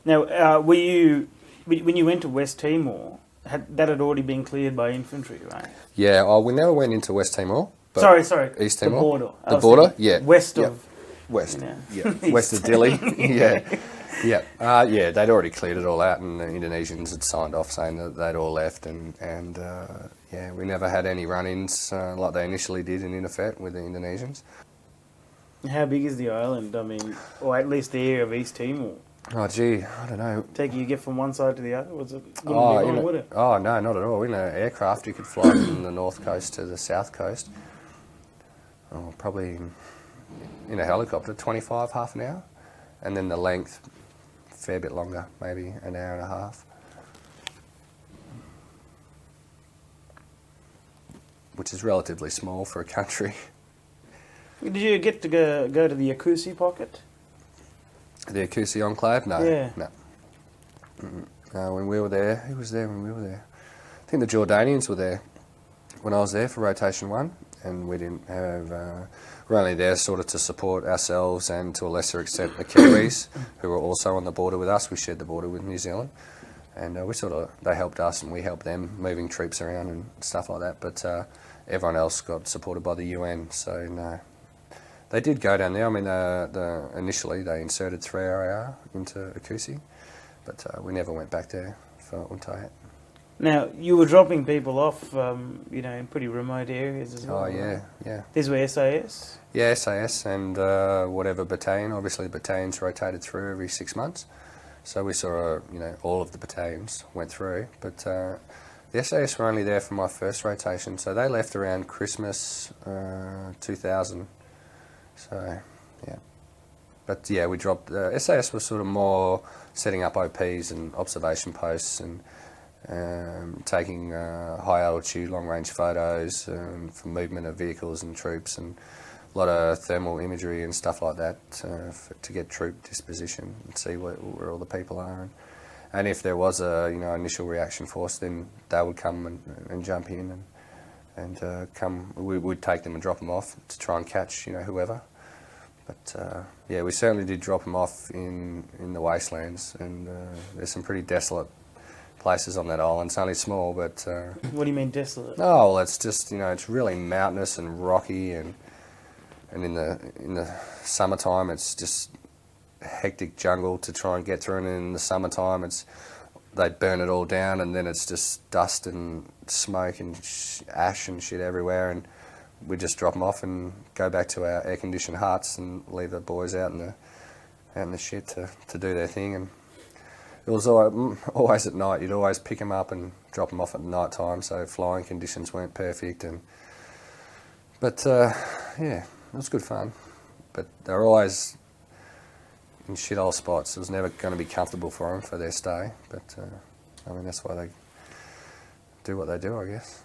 Now, were you when you went to West Timor? That had already been cleared by infantry, right? Yeah, we never went into West Timor. But Sorry, East Timor. The border. The border, yeah. West yeah. of. West, You know. yeah, west of Dili, yeah. Yeah, they'd already cleared it all out, and the Indonesians had signed off saying that they'd all left, and yeah, we never had any run-ins like they initially did in UNTAET with the Indonesians. How big is the island? I mean, or at least the area of East Timor? Oh gee, I don't know. You get from one side to the other? Would it be long, would it? Oh no, not at all. In an aircraft, you could fly from the north coast to the south coast. Oh, probably in a helicopter, 25, half an hour, and then the length, a fair bit longer, maybe an hour and a half. Which is relatively small for a country. Did you get to go to the Akusi pocket? The Akusi Enclave? No. Yeah. No. When we were there, who was there when we were there? I think the Jordanians were there when I was there for rotation 1, and we didn't have. We're only there sort of to support ourselves and to a lesser extent the Kiwis, who were also on the border with us. We shared the border with New Zealand, and they helped us and we helped them, moving troops around and stuff like that. But everyone else got supported by the UN, so no. They did go down there. I mean, initially they inserted 3RAR into Akusi, but we never went back there for UNTAET. Now, you were dropping people off, in pretty remote areas as well. Oh, yeah, right? yeah. These were SAS? Yeah, SAS and whatever battalion. Obviously, battalions rotated through every 6 months. So we saw, all of the battalions went through. But the SAS were only there for my first rotation, so they left around Christmas 2000. So, yeah. But, yeah, we dropped... SAS was sort of more setting up OPs and observation posts and taking high-altitude, long-range photos for movement of vehicles and troops, and a lot of thermal imagery and stuff like that to get troop disposition and see where all the people are. And if there was a initial reaction force, then they would come and jump in and come. We would take them and drop them off to try and catch whoever. But yeah, we certainly did drop them off in the wastelands, and there's some pretty desolate places on that island. It's only small, but What do you mean desolate? oh, well, it's just it's really mountainous and rocky, and in the summertime it's just hectic jungle to try and get through, and in the summertime they burn it all down, and then it's just dust and smoke and ash and shit everywhere, and we just drop them off and go back to our air-conditioned huts and leave the boys out in the shit to do their thing. And it was always at night. You'd always pick them up and drop them off at night time, so flying conditions weren't perfect. But yeah, it was good fun. But they were always in shithole spots. It was never going to be comfortable for them for their stay. But I mean, that's why they do what they do, I guess.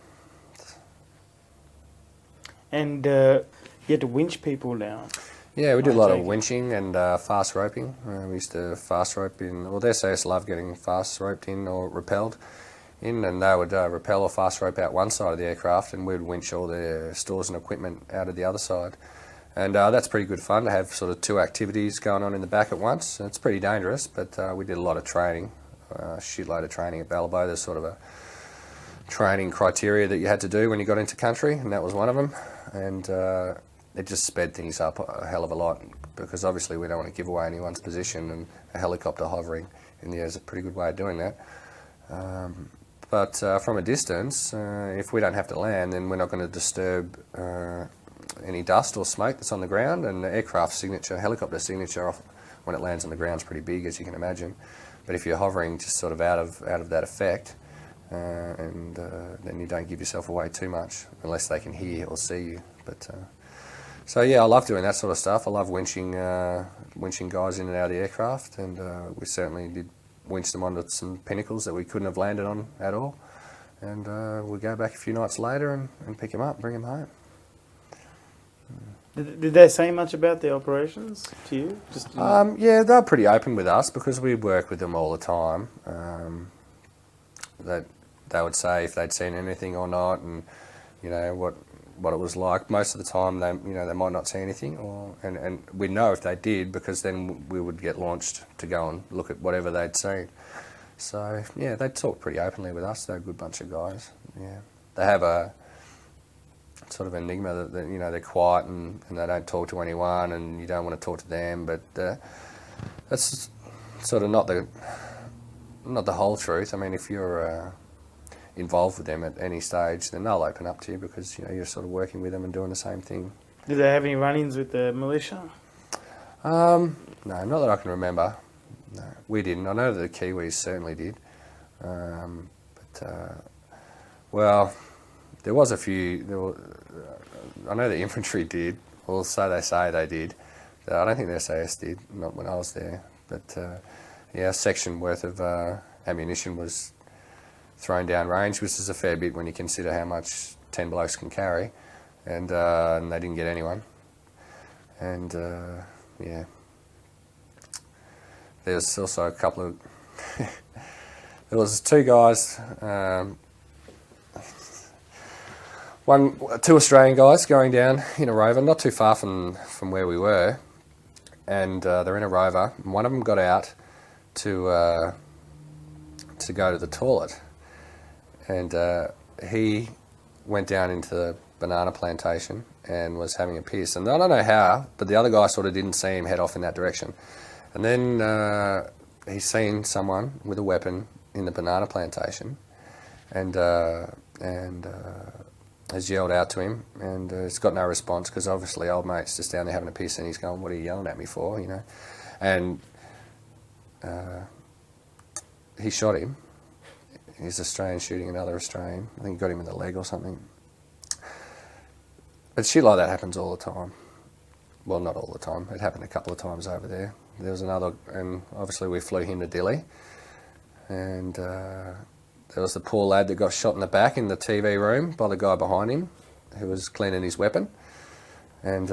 And you had to winch people down. Yeah, we did a lot of winching and fast roping. We used to fast rope in. Well, the SAS loved getting fast roped in or rappelled in, and they would rappel or fast rope out one side of the aircraft, and we'd winch all their stores and equipment out of the other side. And that's pretty good fun to have sort of two activities going on in the back at once. It's pretty dangerous, but we did a lot of training, a shitload of training at Ballabo. There's sort of a training criteria that you had to do when you got into country, and that was one of them. And it just sped things up a hell of a lot, because obviously we don't want to give away anyone's position, and a helicopter hovering in the air is a pretty good way of doing that. But from a distance, if we don't have to land, then we're not going to disturb any dust or smoke that's on the ground, and the aircraft signature, helicopter signature, when it lands on the ground is pretty big, as you can imagine. But if you're hovering just sort of out of that effect, then you don't give yourself away too much, unless they can hear or see you. But so yeah, I love doing that sort of stuff. I love winching guys in and out of the aircraft, and we certainly did winch them onto some pinnacles that we couldn't have landed on at all. And we'll go back a few nights later and pick them up and bring them home. Did they say much about the operations to you? Yeah, they're pretty open with us, because we work with them all the time. That they would say if they'd seen anything or not, and you know what it was like. Most of the time, they might not see anything, and we'd know if they did, because then we would get launched to go and look at whatever they'd seen. So yeah, they talk pretty openly with us. They're a good bunch of guys. Yeah, they have a sort of enigma that they're quiet and they don't talk to anyone, and you don't want to talk to them. But that's sort of not the whole truth. I mean, if you're involved with them at any stage, then they'll open up to you, because you're sort of working with them and doing the same thing. Did they have any run-ins with the militia? No, not that I can remember. No, we didn't. I know that the Kiwis certainly did. Well, there was a few. I know the infantry did, or so they say they did. I don't think the SAS did, not when I was there. But yeah, a section worth of ammunition was thrown down range, which is a fair bit when you consider how much 10 blokes can carry, and they didn't get anyone. And yeah, there's also a couple of there was two guys, two Australian guys going down in a rover, not too far from where we were, and they're in a rover. And one of them got out to go to the toilet, and he went down into the banana plantation and was having a piss. And I don't know how, but the other guy sort of didn't see him head off in that direction. And then he's seen someone with a weapon in the banana plantation, and has yelled out to him, and he's got no response, because obviously old mate's just down there having a piss, and he's going, "What are you yelling at me for?" And he shot him. He's Australian shooting another Australian. I think he got him in the leg or something. But shit like that happens all the time. Well, not all the time. It happened a couple of times over there. There was another, and obviously we flew him to Dili. And there was the poor lad that got shot in the back in the TV room by the guy behind him, who was cleaning his weapon. And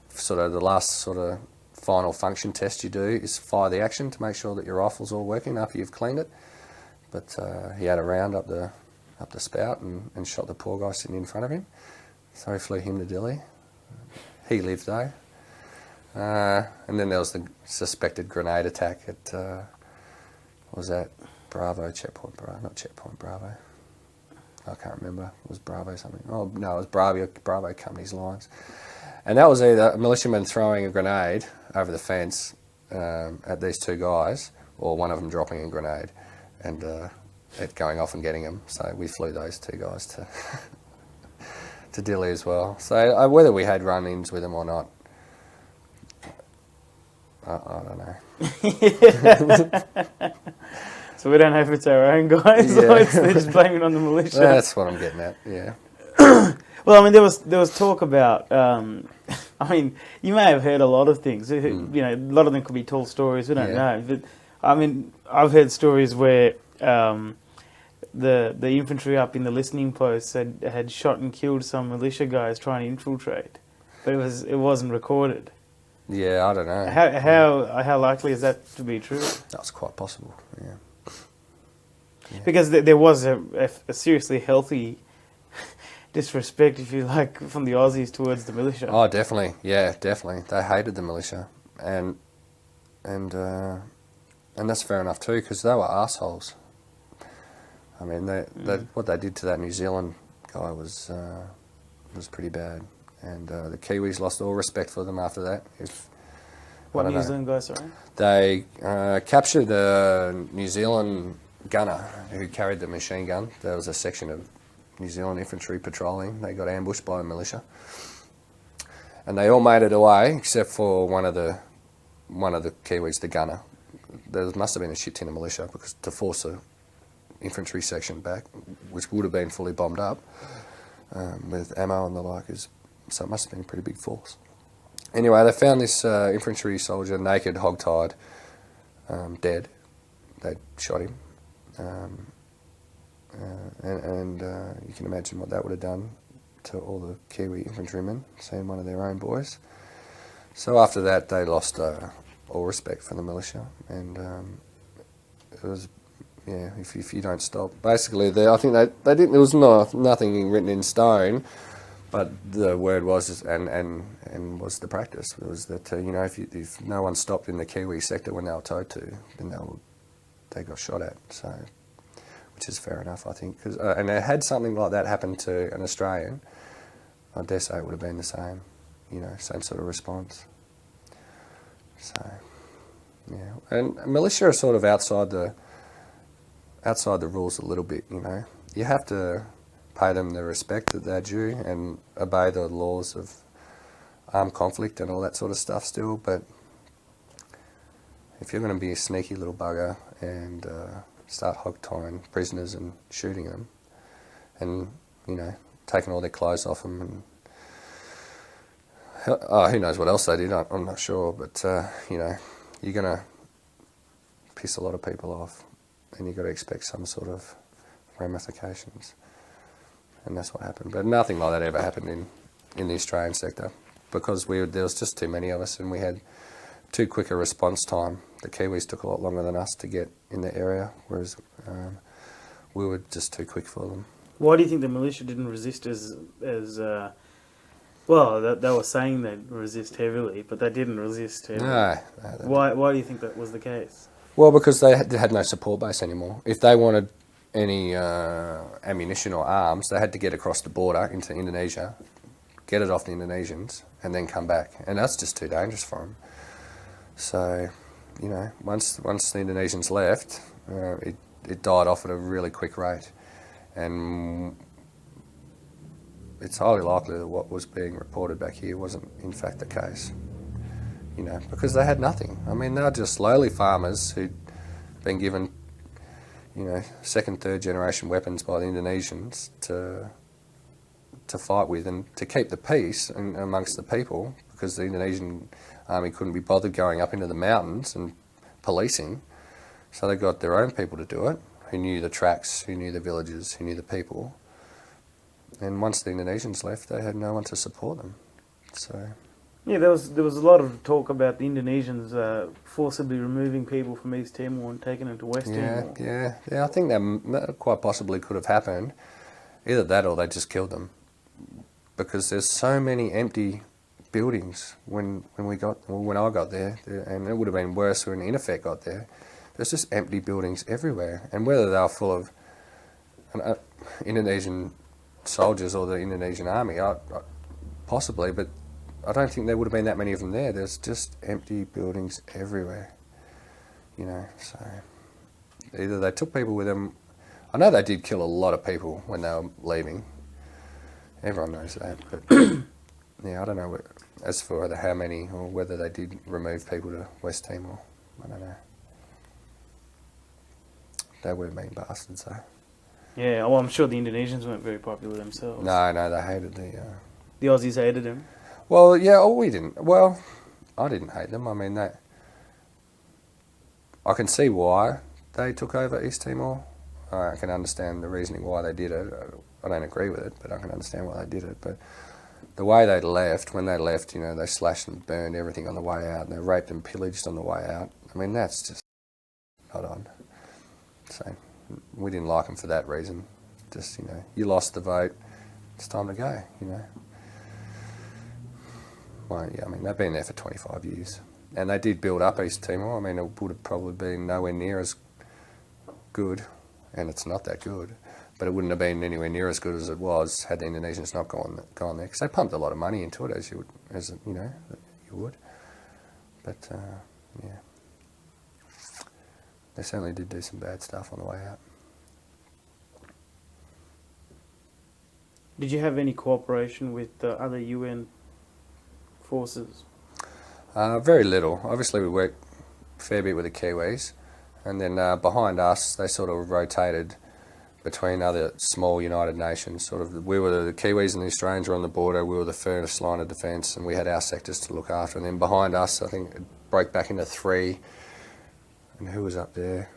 sort of the last sort of final function test you do is fire the action to make sure that your rifle's all working after you've cleaned it. But he had a round up the spout and shot the poor guy sitting in front of him. So we flew him to Dili. He lived though. And then there was the suspected grenade attack at, what was that? Bravo, Checkpoint Bravo, not Checkpoint Bravo. I can't remember. It was Bravo something. Oh no, it was Bravo Company's lines. And that was either a militiaman throwing a grenade over the fence at these two guys, or one of them dropping a grenade and it going off and getting them. So we flew those two guys to to Dili as well. So whether we had run-ins with them or not, I don't know. So we don't know if it's our own guys, or they're just blaming it on the militia. That's what I'm getting at, yeah. Well, I mean, there was talk about. I mean, you may have heard a lot of things. You know, a lot of them could be tall stories. We don't know. But I mean, I've heard stories where the infantry up in the listening posts had shot and killed some militia guys trying to infiltrate, but it wasn't recorded. Yeah, I don't know. How likely is that to be true? That's quite possible. Yeah. Because there was a seriously healthy disrespect, if you like, from the Aussies towards the militia. Oh, definitely. Yeah, definitely. They hated the militia, and that's fair enough too, because they were arseholes. I mean, what they did to that New Zealand guy was pretty bad, and the Kiwis lost all respect for them after that. What New Zealand guy, sorry? They captured a New Zealand gunner who carried the machine gun. There was a section of New Zealand infantry patrolling. They got ambushed by the militia, and they all made it away except for one of the Kiwis, the gunner. There must have been a shit ton of militia because to force the infantry section back, which would have been fully bombed up with ammo and the like, so it must have been a pretty big force. Anyway, they found this infantry soldier naked, hog-tied, dead. They shot him, and you can imagine what that would have done to all the Kiwi infantrymen, seeing one of their own boys. So after that, they lost all respect for the militia, and it was, yeah, if you don't stop. Basically, I think they didn't. There was nothing written in stone, but the word was and was the practice was that if no one stopped in the Kiwi sector when they were told to, then they got shot at. So, which is fair enough, I think. And had something like that happened to an Australian, I dare say it would have been the same, same sort of response. So, yeah, and militia are sort of outside the rules a little bit. You have to pay them the respect that they're due and obey the laws of armed conflict and all that sort of stuff still. But if you're going to be a sneaky little bugger and start hog-tying prisoners and shooting them, and taking all their clothes off them, and who knows what else they did, I'm not sure, but you're going to piss a lot of people off, and you've got to expect some sort of ramifications. And that's what happened. But nothing like that ever happened in the Australian sector, because there was just too many of us, and we had too quick a response time. The Kiwis took a lot longer than us to get in the area, whereas we were just too quick for them. Why do you think the militia didn't resist as well? They were saying they'd resist heavily, but they didn't resist heavily. No. Why do you think that was the case? Well, because they had no support base anymore. If they wanted any ammunition or arms, they had to get across the border into Indonesia, get it off the Indonesians, and then come back. And that's just too dangerous for them. So, once the Indonesians left, it died off at a really quick rate. And it's highly likely that what was being reported back here wasn't in fact the case. Because they had nothing. I mean, they were just lowly farmers who'd been given, second, third generation weapons by the Indonesians to fight with and to keep the peace amongst the people, because the Indonesian army couldn't be bothered going up into the mountains and policing. So they got their own people to do it, who knew the tracks, who knew the villages, who knew the people. And once the Indonesians left, they had no one to support them. So, yeah, there was a lot of talk about the Indonesians forcibly removing people from East Timor and taking them to West Timor. Yeah. I think that quite possibly could have happened. Either that or they just killed them, because there's so many empty buildings when I got there, and it would have been worse when In Effect got there. There's just empty buildings everywhere, and whether they were full of Indonesian soldiers or the Indonesian army, possibly, but I don't think there would have been that many of them there. There's just empty buildings everywhere, so either they took people with them. I know they did kill a lot of people when they were leaving. Everyone knows that, but yeah, I don't know as for how many or whether they did remove people to West Timor. I don't know. They were mean bastards, though. Yeah, well, I'm sure the Indonesians weren't very popular themselves. No, they hated the Aussies hated them. Well, yeah, we didn't. Well, I didn't hate them. I mean, I can see why they took over East Timor. I can understand the reasoning why they did it. I don't agree with it, but I can understand why they did it. But the way they left, when they left, they slashed and burned everything on the way out, and they raped and pillaged on the way out. I mean, that's just not on. So we didn't like them for that reason. Just, you lost the vote, it's time to go, Well, yeah, I mean, they've been there for 25 years. And they did build up East Timor. I mean, it would have probably been nowhere near as good and it's not that good. But it wouldn't have been anywhere near as good as it was had the Indonesians not gone there, because they pumped a lot of money into it, as you would. But yeah, they certainly did do some bad stuff on the way out. Did you have any cooperation with other UN forces? Very little. Obviously, we worked a fair bit with the Kiwis, and then behind us, they sort of rotated between other small United Nations. Sort of, we were the Kiwis and the Australians were on the border. We were the first line of defence, and we had our sectors to look after. And then behind us, I think it broke back into 3. And who was up there?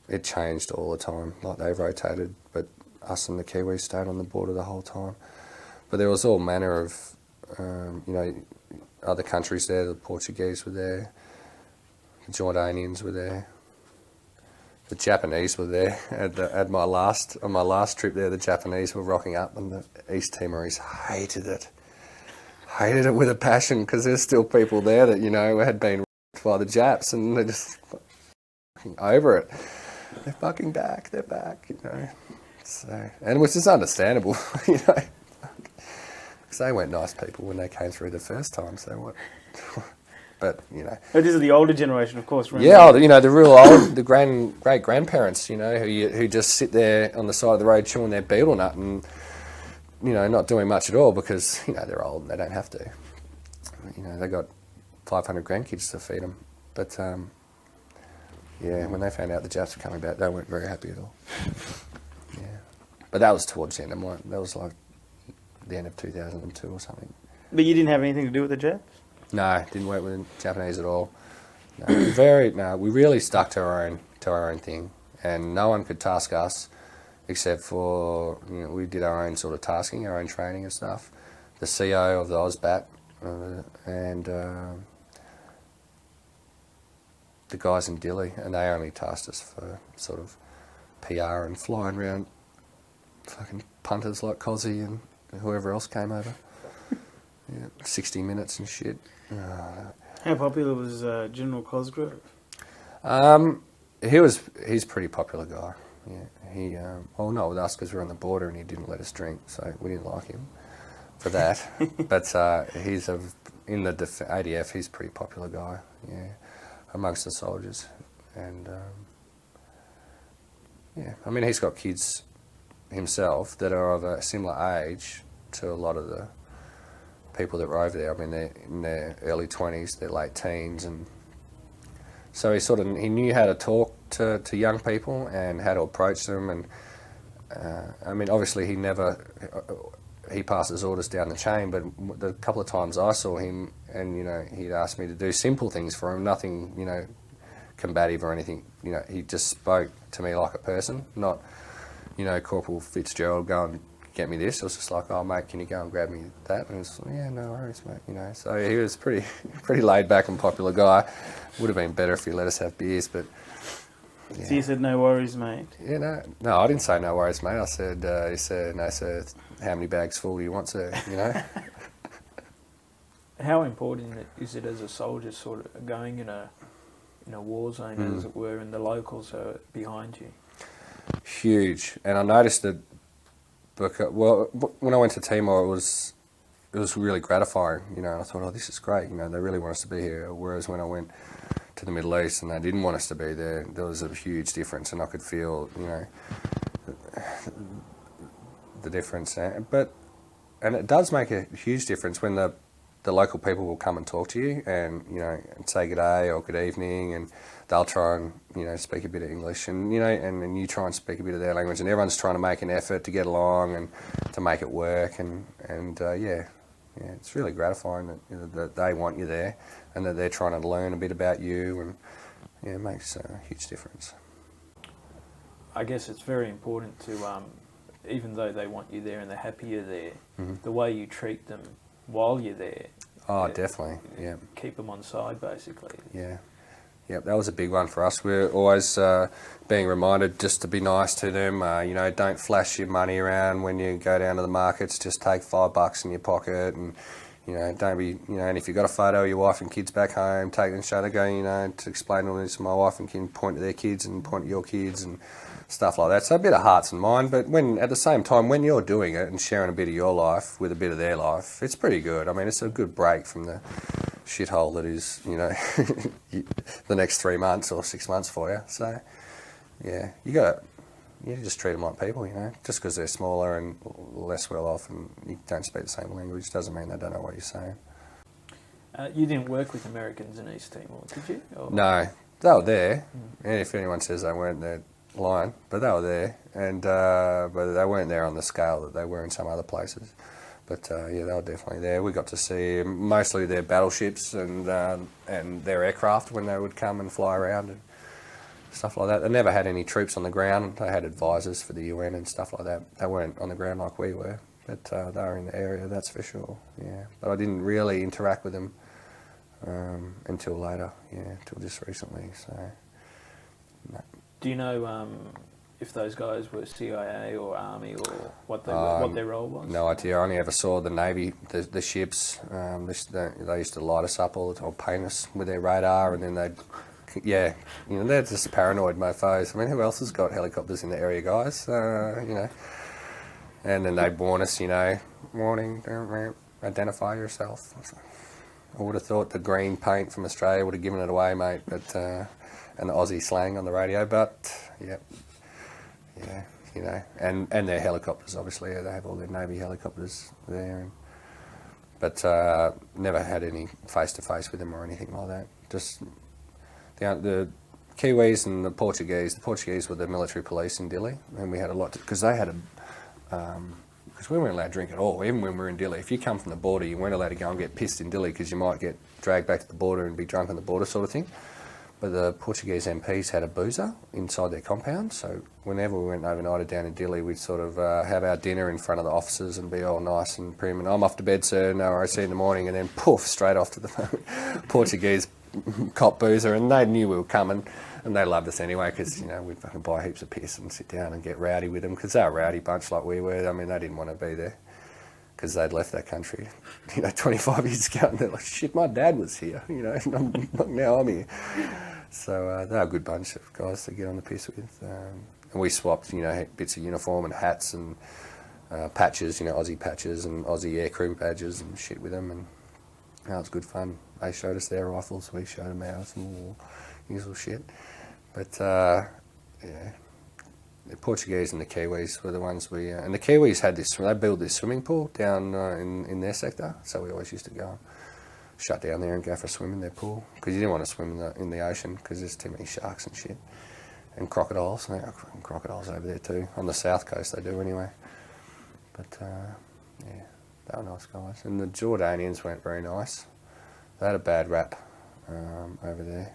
It changed all the time. Like, they rotated, but us and the Kiwis stayed on the border the whole time. But there was all manner of, other countries there. The Portuguese were there, the Jordanians were there, the Japanese were there. On my last trip there, the Japanese were rocking up, and the East Timorese hated it with a passion, because there's still people there that had been raped by the Japs, and they're just fucking over it. They're fucking back. They're back. So, and which is understandable, because they weren't nice people when they came through the first time. So what? But Oh, this is the older generation, of course. Remember? Yeah, the real old, the great grandparents, who just sit there on the side of the road chewing their betel nut and not doing much at all, because they're old and they don't have to. They got 500 grandkids to feed them. But yeah, when they found out the Japs were coming back, they weren't very happy at all. Yeah, but that was towards the end of that was like the end of 2002 or something. But you didn't have anything to do with the Japs? No, didn't work with the Japanese at all. No, we really stuck to our own thing, and no one could task us except for we did our own sort of tasking, our own training and stuff. The CO of the AusBat and the guys in Dili, and they only tasked us for sort of PR and flying around fucking punters like Cozzy and whoever else came over. 60 minutes and shit. How popular was General Cosgrove? He's a pretty popular guy. Yeah, he not with us, because we were on the border and he didn't let us drink, so we didn't like him for that. But he's in the ADF. He's a pretty popular guy. Yeah, amongst the soldiers, and yeah, I mean, he's got kids himself that are of a similar age to a lot of the people that were over there. I mean, they're in their early 20s, their late teens, and so he knew how to talk to young people and how to approach them. And I mean, obviously he passes orders down the chain, but the couple of times I saw him, and he'd asked me to do simple things for him, nothing combative or anything. He just spoke to me like a person, not Corporal Fitzgerald, go and get me this. It was just like, oh mate, can you go and grab me that? And it was, yeah, no worries, mate. So he was pretty laid back and popular guy. Would have been better if he let us have beers, but yeah. So you said no worries, mate. Yeah, no, I didn't say no worries, mate. I said, he said, no sir, how many bags full do you want, sir? How important is it as a soldier, sort of going in a war zone, as it were, and the locals are behind you? Huge. And I noticed that. Because, well, when I went to Timor, it was really gratifying, and I thought, oh, this is great, they really want us to be here. Whereas when I went to the Middle East and they didn't want us to be there, there was a huge difference, and I could feel, the difference. And it does make a huge difference when the local people will come and talk to you and, and say good day or good evening, and they'll try and, speak a bit of English, and, and you try and speak a bit of their language, and everyone's trying to make an effort to get along and to make it work, and it's really gratifying that they want you there and that they're trying to learn a bit about you, and it makes a huge difference. I guess it's very important to, even though they want you there and they're happy you're there, the way you treat them while you're there. Oh, definitely, yeah. Keep them on side, basically. Yeah. Yep, that was a big one for us. We're always being reminded just to be nice to them. Don't flash your money around when you go down to the markets. Just take $5 in your pocket, and You know, don't be, you know, and if you've got a photo of your wife and kids back home, take them and show them, go, you know, to explain all this to my wife and can point to their kids and point at your kids and stuff like that. So a bit of hearts and mind, but when at the same time, when you're doing it and sharing a bit of your life with a bit of their life, it's pretty good. I mean, it's a good break from the shithole that is, you know, the next 3 months or 6 months for you. So, yeah, you just treat them like people, you know. Just because they're smaller and less well off and you don't speak the same language doesn't mean they don't know what you're saying. You didn't work with Americans in East Timor, did you? Or? No, they were there. And if anyone says they weren't, they're lying. But they were there, and but they weren't there on the scale that they were in some other places. But yeah, they were definitely there. We got to see mostly their battleships and their aircraft when they would come and fly around and stuff like that. They never had any troops on the ground. They had advisors for the UN and stuff like that. They weren't on the ground like we were, but they were in the area, that's for sure. Yeah, but I didn't really interact with them until later. Yeah, until just recently. So. No. Do you know if those guys were CIA or Army or what their role was? No idea. I only ever saw the Navy, the ships. They used to light us up all the time, or paint us with their radar, and then they'd, yeah, you know, they're just paranoid mofos. I mean, who else has got helicopters in the area, guys? You know, and then they'd warn us, you know, warning, identify yourself. I would have thought the green paint from Australia would have given it away, mate, but and the Aussie slang on the radio, but yeah, you know, and their helicopters, obviously, they have all their Navy helicopters there, but never had any face-to-face with them or anything like that. Just the Kiwis and the Portuguese. The Portuguese were the military police in Dili, and we had a lot because they had because we weren't allowed to drink at all, even when we were in Dili. If you come from the border, you weren't allowed to go and get pissed in Dili because you might get dragged back to the border and be drunk on the border sort of thing. But the Portuguese MPs had a boozer inside their compound, so whenever we went overnighted down in Dili, we'd sort of have our dinner in front of the officers and be all nice and prim, and I'm off to bed, sir, no worries, see you in the morning, and then poof, straight off to the Portuguese cop boozer, and they knew we were coming, and they loved us anyway, because, you know, we'd fucking buy heaps of piss and sit down and get rowdy with them, because they were a rowdy bunch like we were. I mean, they didn't want to be there, because they'd left that country, you know, 25 years ago, and they're like, shit, my dad was here, you know, and now I'm here. So they're a good bunch of guys to get on the piss with. And we swapped, you know, bits of uniform and hats and patches, you know, Aussie patches and Aussie aircrew badges and shit with them, and it was good fun. They showed us their rifles, we showed them ours and all usual shit. But yeah, the Portuguese and the Kiwis were the ones we... and the Kiwis had this, they built this swimming pool down in their sector, so we always used to go shut down there and go for a swim in their pool, because you didn't want to swim in the ocean because there's too many sharks and shit. And crocodiles, they got fucking crocodiles over there too. On the south coast they do anyway. But yeah, they were nice guys. And the Jordanians weren't very nice. They had a bad rap over there.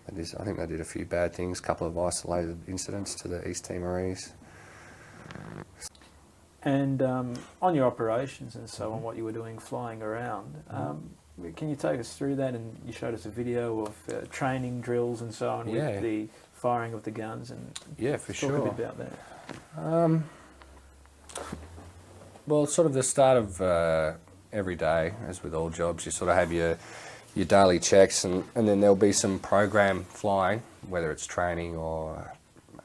I think they did a few bad things, a couple of isolated incidents to the East Timorese. And on your operations and so on, what you were doing flying around, can you take us through that? And you showed us a video of training drills and so on with the firing of the guns. And yeah, for sure. Talk a bit about that. Well, sort of the start of every day, as with all jobs, you sort of have your daily checks, and then there'll be some program flying, whether it's training or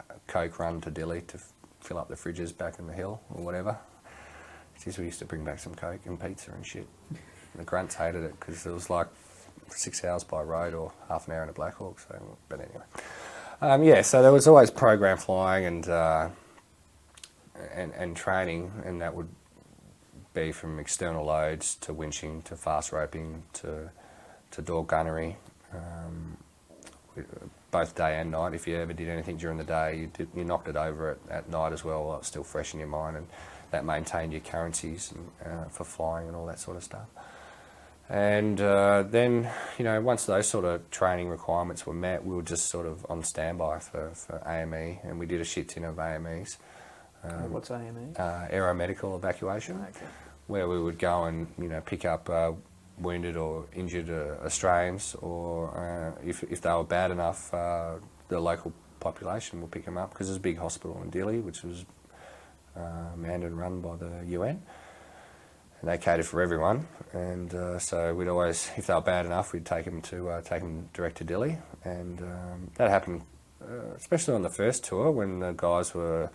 a coke run to Dili to fill up the fridges back in the hill or whatever. Geez, we used to bring back some coke and pizza and shit. The grunts hated it because it was like 6 hours by road or half an hour in a Blackhawk. So, but anyway, yeah. So there was always program flying and training, and that would be from external loads to winching to fast roping to door gunnery, both day and night. If you ever did anything during the day, you knocked it over at night as well while it's still fresh in your mind, and that maintained your currencies and, for flying and all that sort of stuff. And then, you know, once those sort of training requirements were met, we were just sort of on standby for AME, and we did a shit ton of AMEs. What's AME? Aeromedical evacuation, Okay. Where we would go and, you know, pick up wounded or injured Australians, or if they were bad enough, the local population will pick them up, because there's a big hospital in Dili, which was manned and run by the UN. and they catered for everyone. And so we'd always, if they were bad enough, we'd take them direct to Dili, and that happened especially on the first tour when the guys were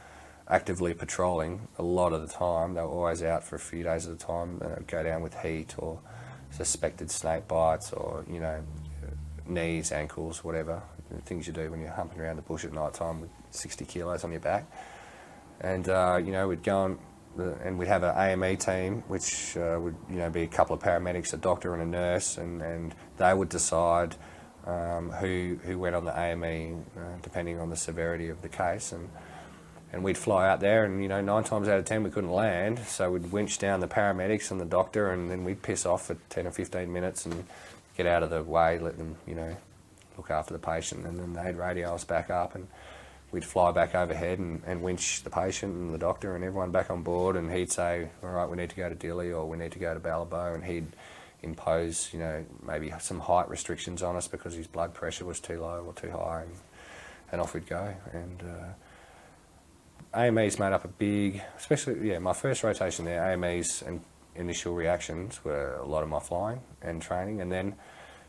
actively patrolling. A lot of the time they were always out for a few days at a time. Go down with heat or suspected snake bites, or knees, ankles, whatever, things you do when you're humping around the bush at night time with 60 kilos on your back. And we'd go on, and we'd have an AME team, which would be a couple of paramedics, a doctor and a nurse, and they would decide who went on the AME depending on the severity of the case. And we'd fly out there, and 9 times out of 10 we couldn't land, so we'd winch down the paramedics and the doctor, and then we'd piss off for 10 or 15 minutes and get out of the way, let them look after the patient, and then they'd radio us back up, and we'd fly back overhead and winch the patient and the doctor and everyone back on board, and he'd say, all right, we need to go to Dili, or we need to go to Ballabo, and he'd impose maybe some height restrictions on us because his blood pressure was too low or too high, and off we'd go. And AMEs made up a big, especially, my first rotation there, AMEs and initial reactions were a lot of my flying and training, and then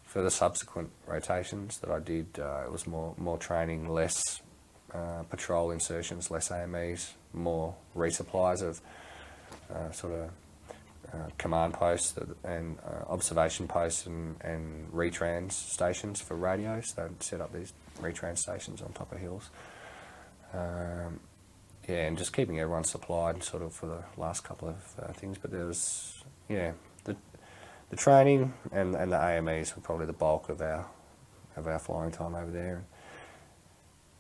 for the subsequent rotations that I did, it was more training, less patrol insertions, less AMEs, more resupplies of command posts and observation posts and retrans stations for radios. They'd set up these retrans stations on top of hills. And just keeping everyone supplied sort of for the last couple of things. But there was, the training and the AMEs were probably the bulk of our flying time over there.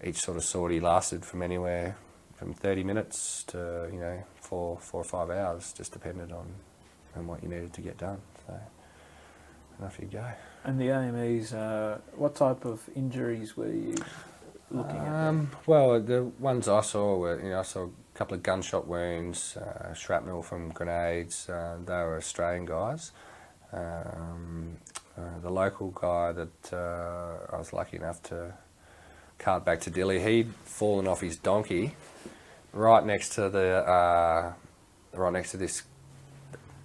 Each sort of sortie lasted from anywhere from 30 minutes to 4 or 5 hours, just depended on what you needed to get done. So off you go. And the AMEs, what type of injuries were you looking at? Well, the ones I saw were, I saw a couple of gunshot wounds, shrapnel from grenades. They were Australian guys. The local guy that I was lucky enough to cart back to Dili, he'd fallen off his donkey right next to this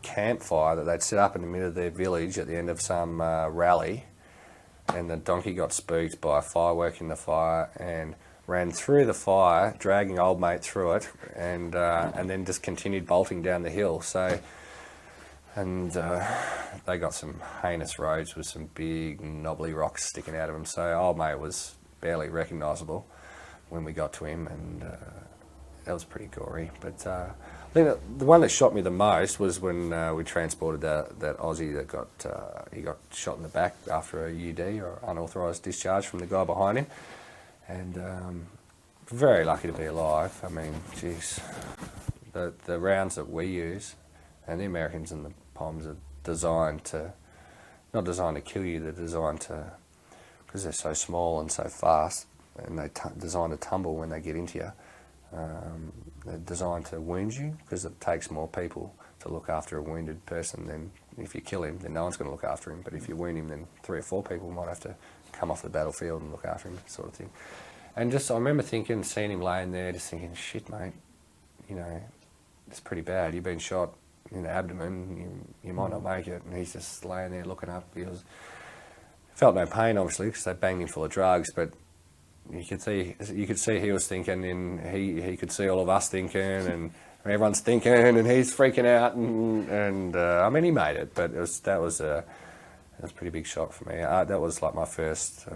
campfire that they'd set up in the middle of their village at the end of some rally, and the donkey got spooked by a firework in the fire and ran through the fire, dragging old mate through it, and then just continued bolting down the hill. So, and they got some heinous roads with some big knobbly rocks sticking out of them. So old mate was barely recognisable when we got to him, and that was pretty gory. But I think that the one that shot me the most was when we transported that Aussie that got shot in the back after a UD, or unauthorised discharge, from the guy behind him, and very lucky to be alive. I mean, geez, the rounds that we use, and the Americans and the POMs are not designed to kill you, they're designed to, because they're so small and so fast, and they're designed to tumble when they get into you. They're designed to wound you, because it takes more people to look after a wounded person than if you kill him, then no one's going to look after him. But if you wound him, then 3 or 4 people might have to come off the battlefield and look after him, sort of thing. And just, I remember seeing him laying there, just thinking, shit, mate, it's pretty bad. You've been shot in the abdomen, you might not make it. And he's just laying there looking up. Felt no pain, obviously, because they banged him full of drugs, but you could see he was thinking, and he could see all of us thinking, and everyone's thinking, and he's freaking out, and I mean, he made it, but that was a pretty big shock for me. That was like my first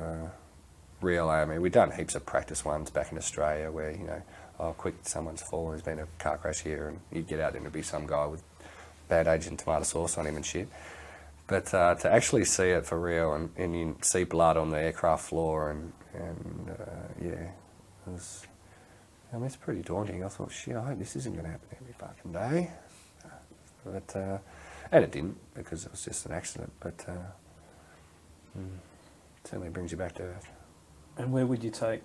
real AME. We'd done heaps of practice ones back in Australia where, oh, quick, someone's fallen, there's been a car crash here, and you'd get out there and there'd be some guy with bad agent tomato sauce on him and shit. But to actually see it for real, and you see blood on the aircraft floor, and it was, it's pretty daunting. I thought, shit, I hope this isn't going to happen every fucking day. But and it didn't, because it was just an accident. But it certainly brings you back to earth. And where would you take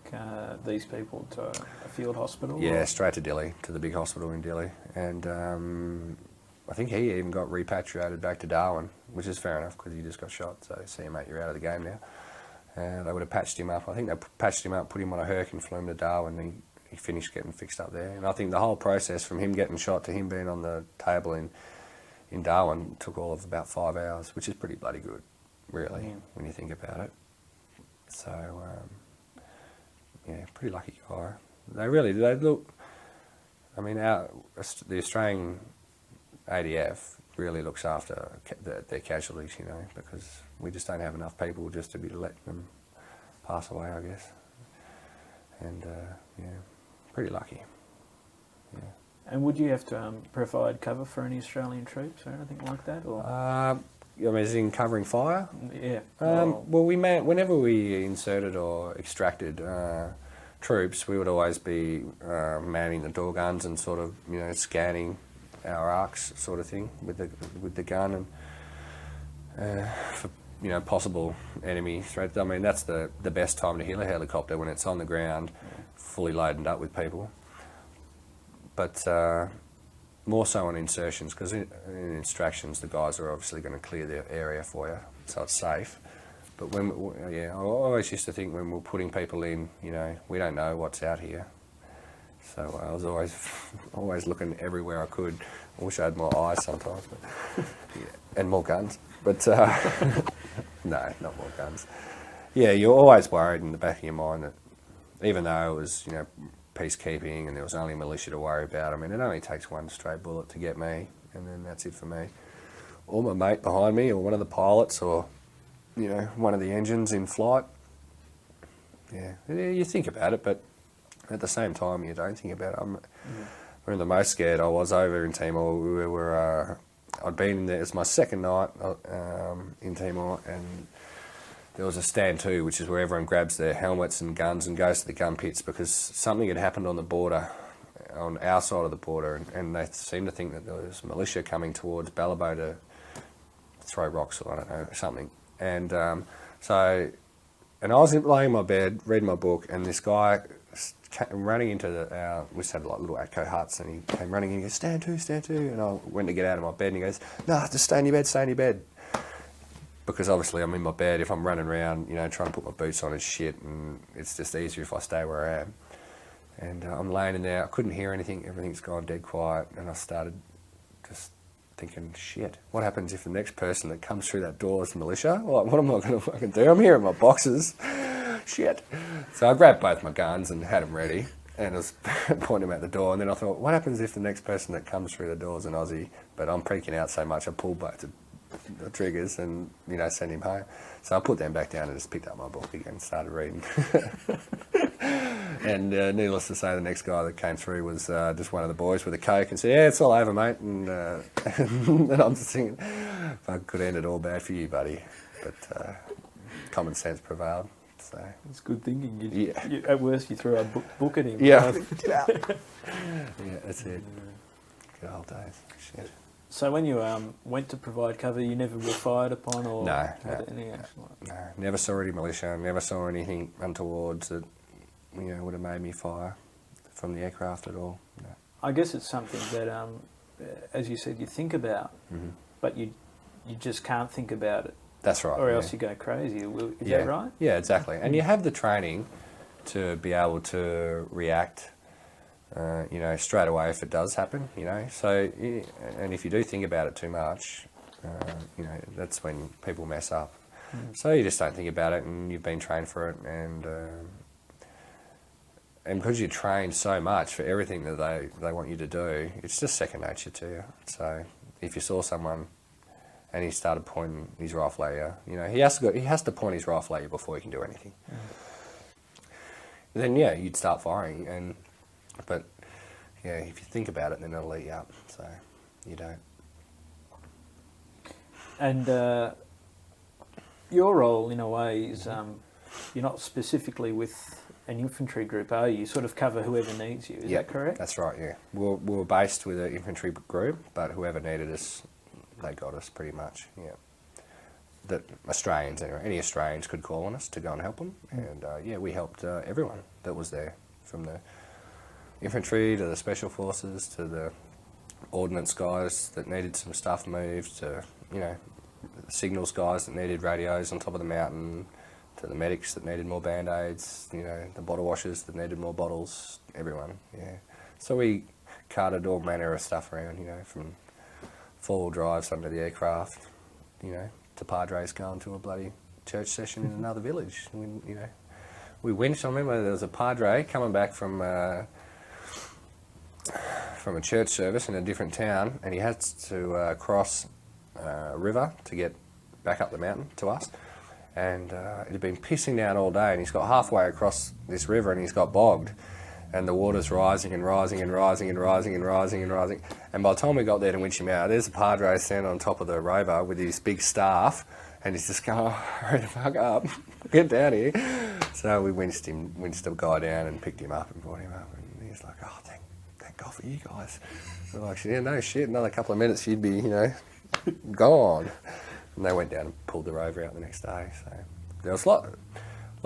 these people to? A field hospital? Yeah, straight to Dili, to the big hospital in Dili. And I think he even got repatriated back to Darwin, which is fair enough because he just got shot. So, see you, mate, you're out of the game now. They would have patched him up. I think they patched him up, put him on a Herc and flew him to Darwin, and he finished getting fixed up there. And I think the whole process from him getting shot to him being on the table in in Darwin took all of about 5 hours, which is pretty bloody good, really, when you think about it. So, yeah, pretty lucky guy. They look, I mean, the Australian ADF really looks after their casualties, you know, because we just don't have enough people just to be letting them pass away, I guess. And, yeah, pretty lucky. Yeah. And would you have to provide cover for any Australian troops or anything like that? Or? I mean, as in covering fire? Yeah. Well, whenever we inserted or extracted troops, we would always be manning the door guns and sort of, you know, scanning our arcs, sort of thing, with the gun, and for, you know, possible enemy threats. I mean, that's the best time to heal a helicopter, when it's on the ground, fully loaded up with people. But more so on insertions, because in extractions, the guys are obviously going to clear the area for you, so it's safe. But I always used to think when we're putting people in, you know, we don't know what's out here. So I was always looking everywhere I could. I wish I had more eyes sometimes, but, yeah, and more guns. But no, not more guns. Yeah, you're always worried in the back of your mind that even though it was, you know, peacekeeping and there was only militia to worry about, I mean, it only takes one stray bullet to get me, and then that's it for me. Or my mate behind me, or one of the pilots, or, you know, one of the engines in flight. Yeah, you think about it, but at the same time, you don't think about it. We're the most scared I was over in Timor. We were, I'd been in there, it's my second night in Timor, and there was a stand to, which is where everyone grabs their helmets and guns and goes to the gun pits, because something had happened on the border, on our side of the border, and they seemed to think that there was militia coming towards Ballabo to throw rocks, or I don't know, something. And and I was laying in my bed, reading my book, and this guy came running into we just had like little ATCO huts, and he came running in, and he goes, stand to, and I went to get out of my bed, and he goes, no, just stay in your bed. Because obviously I'm in my bed, if I'm running around, you know, trying to put my boots on and shit, and it's just easier if I stay where I am. And I'm laying in there, I couldn't hear anything, everything's gone dead quiet, and I started just thinking, shit, what happens if the next person that comes through that door is militia? Like, what am I going to fucking do? I'm here in my boxes. Shit. So I grabbed both my guns and had them ready, and I was pointing them at the door, and then I thought, what happens if the next person that comes through the door is an Aussie? But I'm freaking out so much, I pulled both the triggers and, you know, send him home. So I put them back down and just picked up my book again and started reading. And needless to say, the next guy that came through was just one of the boys with a Coke, and said, yeah, it's all over, mate. And, and I'm just thinking, fuck, could end it all bad for you, buddy. But common sense prevailed. So it's good thinking. You, at worst, you threw a book at him. Yeah. Get out. Yeah, that's it. Good old days. Shit. So when you went to provide cover, you never were fired upon, or had any action like that? No, never saw any militia, never saw anything untowards that, you know, would have made me fire from the aircraft at all. No. I guess it's something that, as you said, you think about, but you just can't think about it. That's right. Or else you go crazy. Is that right? Yeah, exactly. And you have the training to be able to react, you know, straight away if it does happen, you know. So, and if you do think about it too much, you know, that's when people mess up. So you just don't think about it, and you've been trained for it, and because you train so much for everything that they want you to do, it's just second nature to you. So if you saw someone and he started pointing his rifle at you, you know, he has to point his rifle at you before he can do anything. Then yeah, you'd start firing, but yeah, if you think about it, then it'll eat you up. So you don't. And your role, in a way, is you're not specifically with an infantry group, are you? You sort of cover whoever needs you. Is that correct? That's right. Yeah, we were based with an infantry group, but whoever needed us, they got us pretty much. Yeah. That Australians, anyway, any Australians could call on us to go and help them, and yeah, we helped everyone that was there, from the infantry to the special forces to the ordnance guys that needed some stuff moved, to, you know, signals guys that needed radios on top of the mountain, to the medics that needed more band-aids, you know, the bottle washers that needed more bottles, everyone, yeah. So we carted all manner of stuff around, you know, from 4-wheel drives under the aircraft, you know, to padres going to a bloody church session in another village. We winched. I remember there was a padre coming back from a church service in a different town, and he had to cross a river to get back up the mountain to us. And it had been pissing down all day, and he's got halfway across this river and he's got bogged. And the water's rising and rising and rising and rising and rising and rising. And by the time we got there to winch him out, there's a padre standing on top of the rover with his big staff, and he's just going, oh, hurry the fuck up, get down here. So we winched the guy down and picked him up and brought him up. And he's like, oh, thank God for you guys. We're like, yeah, no shit, another couple of minutes you'd be, gone. And they went down and pulled the rover out the next day. So there was a lot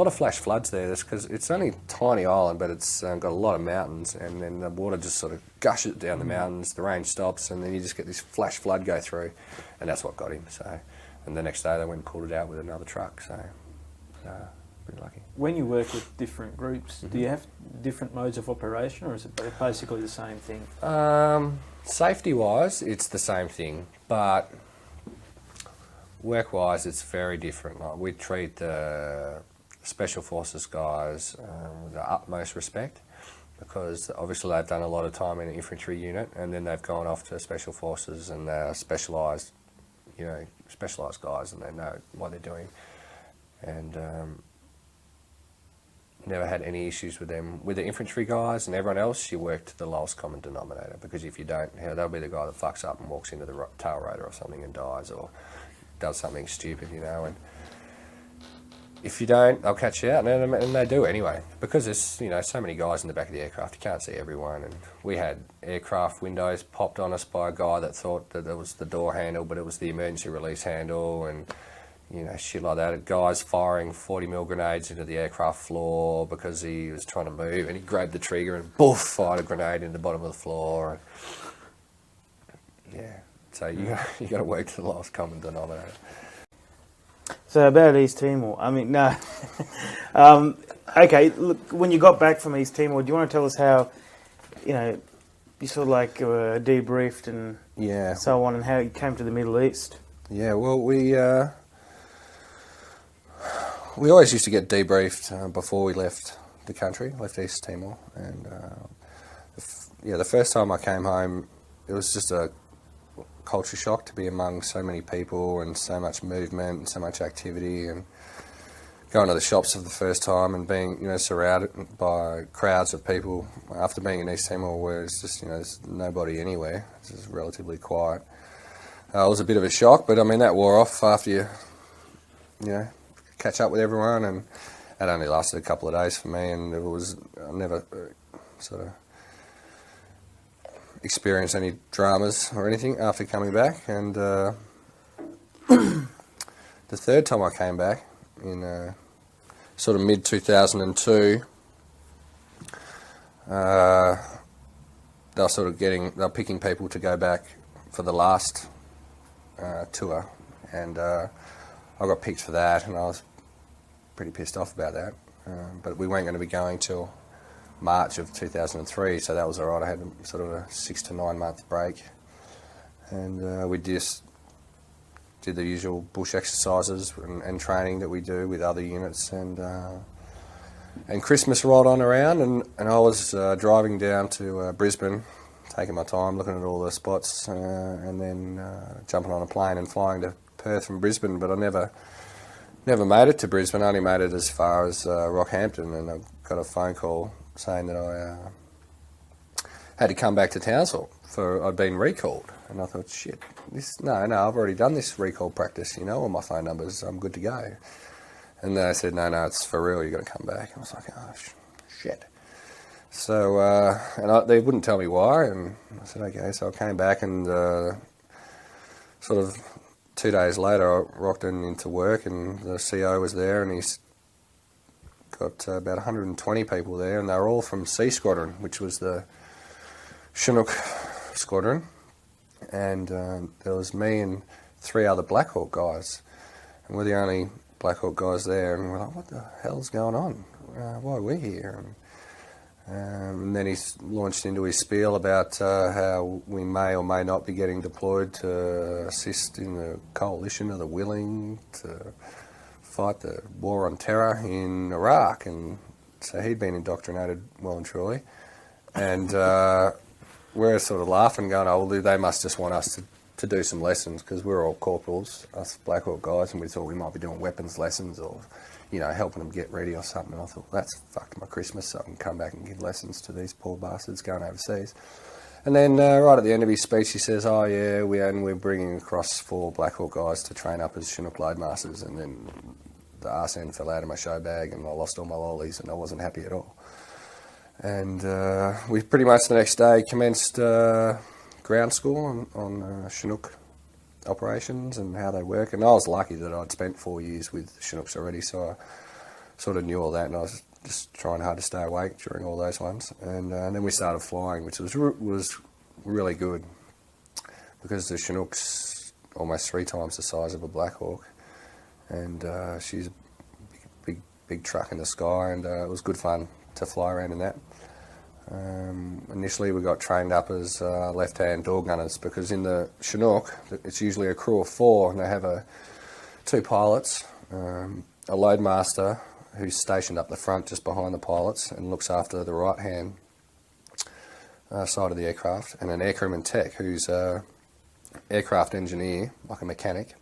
of flash floods there, because it's only a tiny island, but it's got a lot of mountains, and then the water just sort of gushes down the mountains, the rain stops, and then you just get this flash flood go through, and that's what got him. So, and the next day they went and pulled it out with another truck, so pretty lucky. When you work with different groups, do you have different modes of operation, or is it basically the same thing? Safety-wise, it's the same thing, but work-wise, it's very different. Like, we treat the Special Forces guys with the utmost respect, because obviously they've done a lot of time in an infantry unit, and then they've gone off to Special Forces, and they're specialised guys, and they know what they're doing. And never had any issues with them. With the infantry guys and everyone else, you work to the lowest common denominator, because if you don't, they'll be the guy that fucks up and walks into the tail rotor or something and dies, or does something stupid, and if you don't, they'll catch you out, and they do anyway, because there's so many guys in the back of the aircraft, you can't see everyone. And we had aircraft windows popped on us by a guy that thought that it was the door handle, but it was the emergency release handle, and shit like that. Guys firing 40mm grenades into the aircraft floor because he was trying to move, and he grabbed the trigger and boof, fired a grenade in the bottom of the floor. And, yeah. So you got to work to the lowest common denominator. So about East Timor, I mean, no. Okay, look, when you got back from East Timor, do you want to tell us how, you sort of like debriefed and so on, and how you came to the Middle East? Yeah, well, we always used to get debriefed before we left the country, left East Timor, and the first time I came home, it was just a culture shock to be among so many people and so much movement and so much activity, and going to the shops for the first time and being surrounded by crowds of people after being in East Timor, where it's just there's nobody anywhere. It's just relatively quiet. It was a bit of a shock, but I mean that wore off after you catch up with everyone, and it only lasted a couple of days for me, and I never sort of experienced any dramas or anything after coming back. And the third time I came back in sort of mid-2002, they're picking people to go back for the last tour, and I got picked for that, and I was pretty pissed off about that. But we weren't going to be going till March of 2003, so that was alright. I had sort of a 6 to 9 month break, and we just did the usual bush exercises and training that we do with other units, and Christmas rolled on around, and I was driving down to Brisbane, taking my time, looking at all the spots, and then jumping on a plane and flying to Perth from Brisbane. But I never made it to Brisbane. I only made it as far as Rockhampton, and I got a phone call saying that I had to come back to Townsville I'd been recalled. And I thought, shit, no, I've already done this recall practice, all my phone numbers, I'm good to go. And they said, no, it's for real, you got to come back. I was like, oh, shit. So, they wouldn't tell me why, and I said, okay. So I came back, and sort of 2 days later, I rocked into work, and the CO was there, and he's got about 120 people there, and they were all from C Squadron, which was the Chinook squadron, and there was me and 3 other Blackhawk guys, and we're the only Blackhawk guys there, and we're like, what the hell's going on? Why are we here? And then he's launched into his spiel about how we may or may not be getting deployed to assist in the coalition of the willing to fight the war on terror in Iraq. And so he'd been indoctrinated well and truly. And we're sort of laughing, going, oh, well, they must just want us to do some lessons, because we're all corporals, us Blackhawk guys, and we thought we might be doing weapons lessons or, you know, helping them get ready or something. And I thought, that's fucked my Christmas, so I can come back and give lessons to these poor bastards going overseas. And then right at the end of his speech, he says, oh yeah, we're bringing across 4 Blackhawk guys to train up as Chinook Loadmasters. And then the arse end fell out of my show bag and I lost all my lollies and I wasn't happy at all. And we pretty much the next day commenced ground school on Chinook operations and how they work. And I was lucky that I'd spent 4 years with Chinooks already, so I sort of knew all that, and I was just trying hard to stay awake during all those ones. And then we started flying, which was really good, because the Chinook's almost 3 times the size of a Blackhawk, and she's a big truck in the sky, and it was good fun to fly around in that. Initially we got trained up as left-hand door gunners, because in the Chinook it's usually a crew of 4 and they have 2 pilots, a loadmaster who's stationed up the front just behind the pilots and looks after the right-hand side of the aircraft, and an aircrewman tech who's an aircraft engineer, like a mechanic,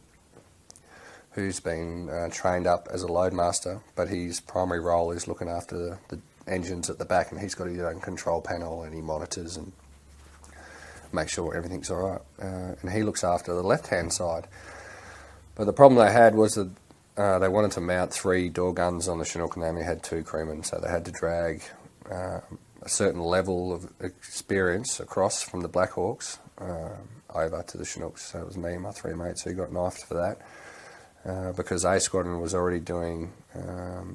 who's been trained up as a loadmaster, but his primary role is looking after the engines at the back, and he's got his own control panel and he monitors and makes sure everything's all right. And he looks after the left-hand side. But the problem they had was that they wanted to mount 3 door guns on the Chinook and they only had 2 crewmen, so they had to drag a certain level of experience across from the Blackhawks over to the Chinooks. So it was me and my 3 mates who got knifed for that. Because A Squadron was already doing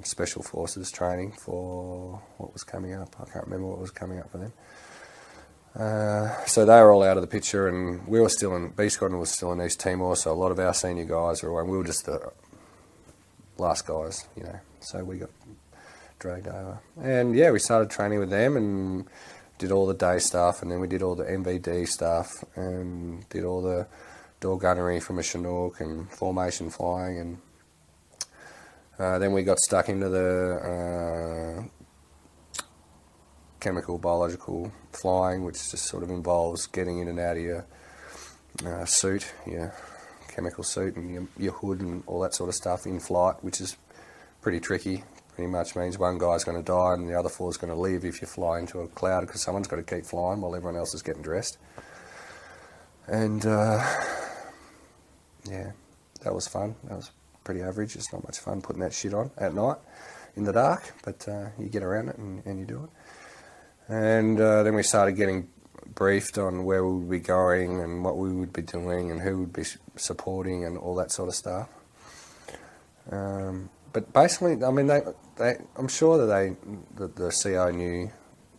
special forces training for what was coming up. I can't remember what was coming up for them. So they were all out of the picture, and we were still in, B Squadron was still in East Timor, so a lot of our senior guys were away, and we were just the last guys, you know, so we got dragged over. And yeah, we started training with them and did all the day stuff, and then we did all the MVD stuff and did all the door gunnery from a Chinook and formation flying, and then we got stuck into the chemical biological flying, which just sort of involves getting in and out of your suit, your chemical suit and your hood and all that sort of stuff in flight, which is pretty tricky. Pretty much means one guy's going to die and the other 4's going to live if you fly into a cloud, because someone's got to keep flying while everyone else is getting dressed. And yeah, that was fun. That was pretty average. It's not much fun putting that shit on at night in the dark, but you get around it and you do it. And then we started getting briefed on where we would be going and what we would be doing and who would be supporting and all that sort of stuff. But basically, I mean, I'm sure that the CO knew,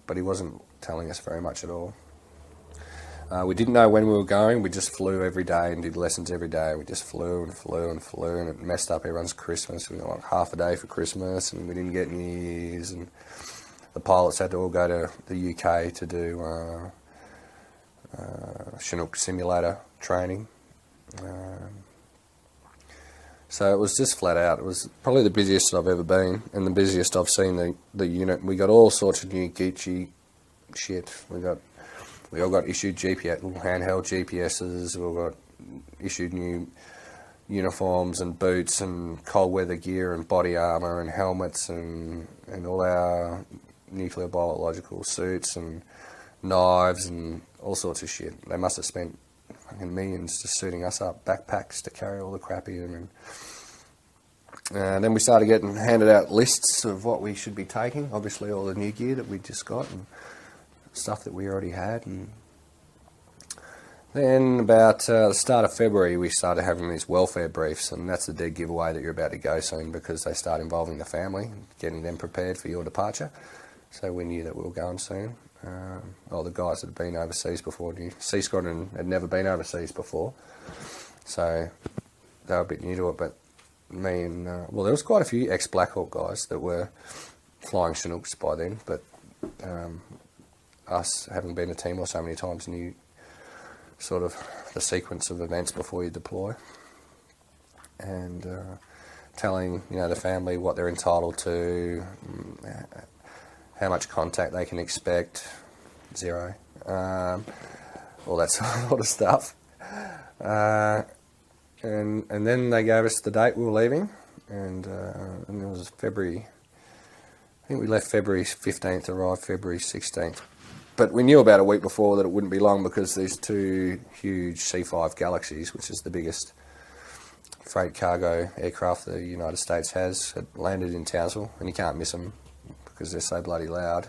but he wasn't telling us very much at all. We didn't know when we were going. We just flew every day and did lessons every day. We just flew and flew and flew, and it messed up everyone's Christmas. We got like half a day for Christmas, and we didn't get New Year's, and the pilots had to all go to the UK to do Chinook simulator training. So it was just flat out. It was probably the busiest I've ever been, and the busiest I've seen the unit. We got all sorts of new Geechee shit. We all got issued GPS, little handheld GPSs. We all got issued new uniforms and boots and cold weather gear and body armour and helmets and all our nuclear biological suits and knives and all sorts of shit. They must have spent fucking millions just suiting us up, backpacks to carry all the crap in. And then we started getting handed out lists of what we should be taking. Obviously all the new gear that we just got and stuff that we already had. And then about the start of February we started having these welfare briefs, and that's the dead giveaway that you're about to go soon, because they start involving the family, getting them prepared for your departure. So we knew that we were going soon. The guys that had been overseas before knew. C Squadron had never been overseas before, so they were a bit new to it. But me and there was quite a few ex-Blackhawk guys that were flying Chinooks by then, but us having been to Timor so many times knew sort of the sequence of events before you deploy, and telling the family what they're entitled to, how much contact they can expect, 0, all that sort of stuff, and then they gave us the date we were leaving, and it was February. I think we left February 15th, arrived February 16th. But we knew about a week before that it wouldn't be long because these 2 huge C-5 Galaxies, which is the biggest freight cargo aircraft the United States has, had landed in Townsville, and you can't miss them because they're so bloody loud.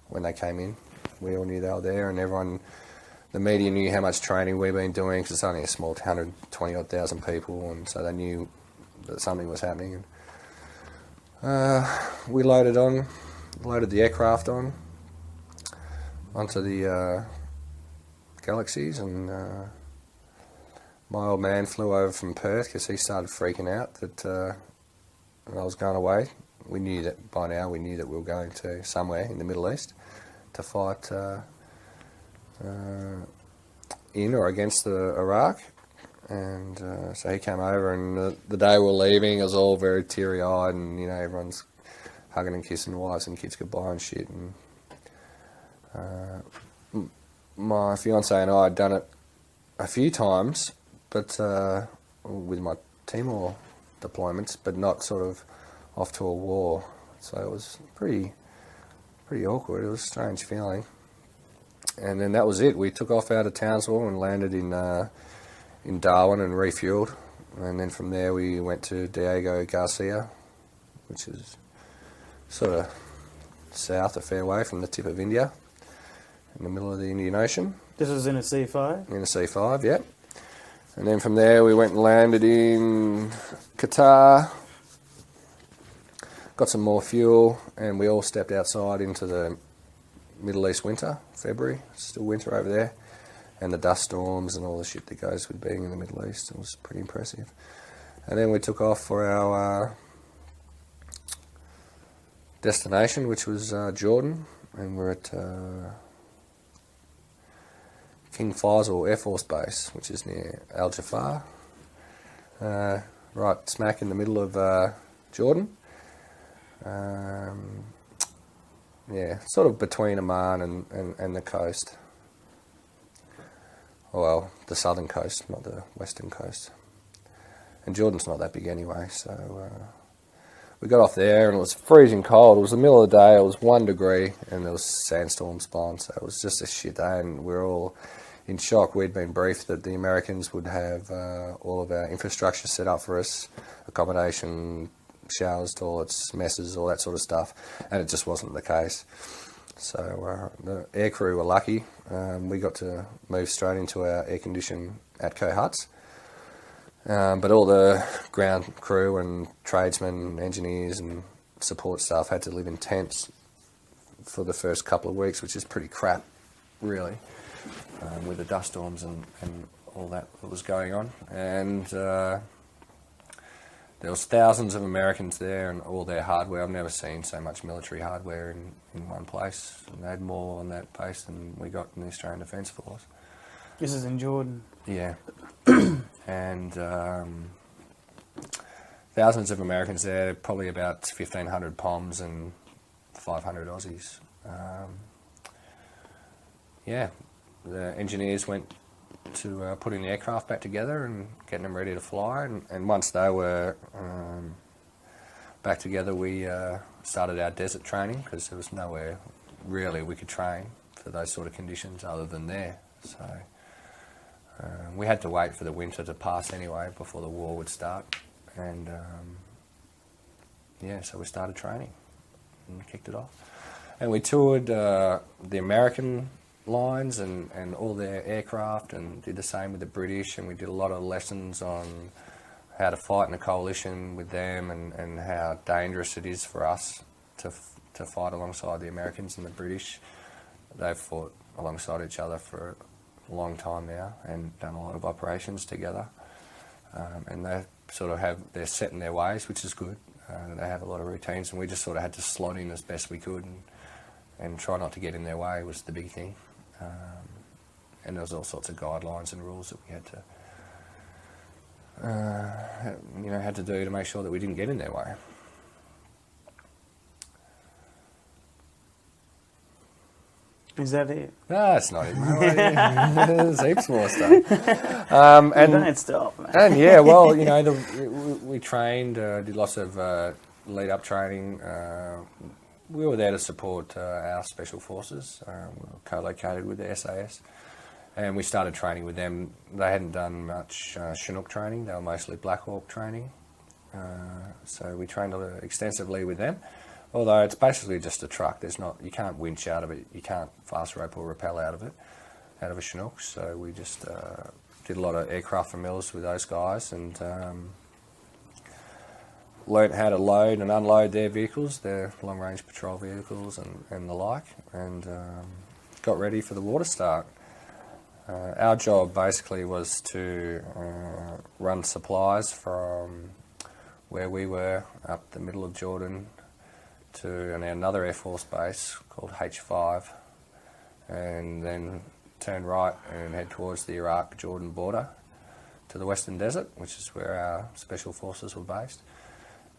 When they came in, we all knew they were there, and everyone, the media knew how much training we've been doing because it's only a small 120,000 people, and so they knew that something was happening. And we loaded the aircraft onto the Galaxies, and my old man flew over from Perth because he started freaking out that I was going away. We knew that by now. We knew that we were going to somewhere in the Middle East to fight in or against Iraq, and so he came over, and the day we were leaving, it was all very teary-eyed, and everyone's hugging and kissing wives and kids goodbye and shit, and my fiancée and I had done it a few times, but with my Timor deployments, but not sort of off to a war. So it was pretty awkward. It was a strange feeling. And then that was it. We took off out of Townsville and landed in Darwin and refueled. And then from there we went to Diego Garcia, which is sort of south a fair way from the tip of India, in the middle of the Indian Ocean. This was in a C5? In a C5, yeah. And then from there we went and landed in Qatar, got some more fuel, and we all stepped outside into the Middle East winter, February, still winter over there, and the dust storms and all the shit that goes with being in the Middle East. It was pretty impressive. And then we took off for our destination, which was Jordan, and we're at King Faisal Air Force Base, which is near Al Jafar, right smack in the middle of Jordan. Yeah, sort of between Amman and the coast. Well, the southern coast, not the western coast. And Jordan's not that big anyway, so we got off there and it was freezing cold. It was the middle of the day, it was 1 degree, and there was sandstorms blowing, so it was just a shit day, and we were all in shock. We'd been briefed that the Americans would have all of our infrastructure set up for us, accommodation, showers, toilets, messes, all that sort of stuff, and it just wasn't the case. So the aircrew were lucky. We got to move straight into our air-conditioned ATCO huts, but all the ground crew and tradesmen, engineers and support staff had to live in tents for the first couple of weeks, which is pretty crap, really, with the dust storms and all that was going on. And there was thousands of Americans there and all their hardware. I've never seen so much military hardware in one place. And they had more on that base than we got in the Australian Defence Force. This is in Jordan. Yeah. And thousands of Americans there, probably about 1,500 POMs and 500 Aussies. Yeah, the engineers went to putting the aircraft back together and getting them ready to fly, and once they were back together, we started our desert training, because there was nowhere really we could train for those sort of conditions other than there. So we had to wait for the winter to pass anyway before the war would start, and yeah, so we started training and kicked it off, and we toured the American lines and all their aircraft, and did the same with the British, and we did a lot of lessons on how to fight in a coalition with them, and how dangerous it is for us to fight alongside the Americans and the British. They've fought alongside each other for a long time now and done a lot of operations together, and they sort of they're set in their ways, which is good. They have a lot of routines, and we just sort of had to slot in as best we could, and and try not to get in their way was the big thing. And there was all sorts of guidelines and rules that we had to, had to do to make sure that we didn't get in their way. Is that it? No, it's not it. There's heaps more stuff. And don't stop, man. And yeah, well, we trained, did lots of lead-up training. We were there to support our special forces. We were co-located with the SAS, and we started training with them. They hadn't done much Chinook training. They were mostly Blackhawk training. So we trained extensively with them. Although it's basically just a truck. You can't winch out of it. You can't fast rope or rappel out of a Chinook. So we just did a lot of aircraft familiars with those guys, and learnt how to load and unload their vehicles, their long-range patrol vehicles and the like, and got ready for the water start. Our job basically was to run supplies from where we were up the middle of Jordan to another Air Force base called H5, and then turn right and head towards the Iraq-Jordan border to the Western Desert, which is where our special forces were based.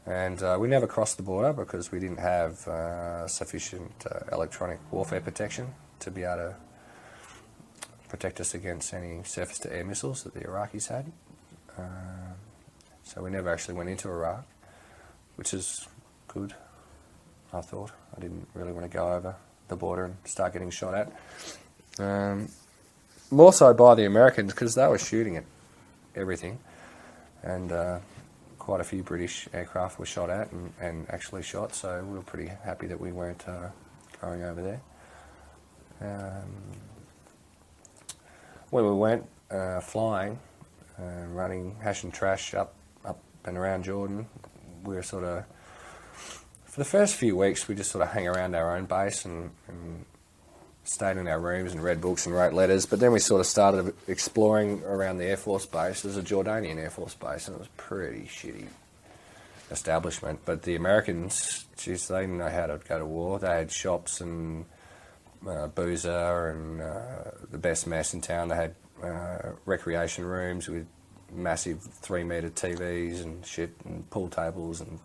And we never crossed the border because we didn't have sufficient electronic warfare protection to be able to protect us against any surface-to-air missiles that the Iraqis had. So we never actually went into Iraq, which is good, I thought. I didn't really want to go over the border and start getting shot at. More so by the Americans, because they were shooting at everything. And quite a few British aircraft were shot at and actually shot, so we were pretty happy that we weren't going over there. When we went flying, running hash and trash up and around Jordan, we were sort of, for the first few weeks, we just sort of hang around our own base and stayed in our rooms and read books and wrote letters. But then we sort of started exploring around the Air Force base. There's a Jordanian Air Force base, and it was a pretty shitty establishment. But the Americans, geez, they didn't know how to go to war. They had shops and boozer and the best mess in town. They had recreation rooms with massive 3-metre TVs and shit, and pool tables and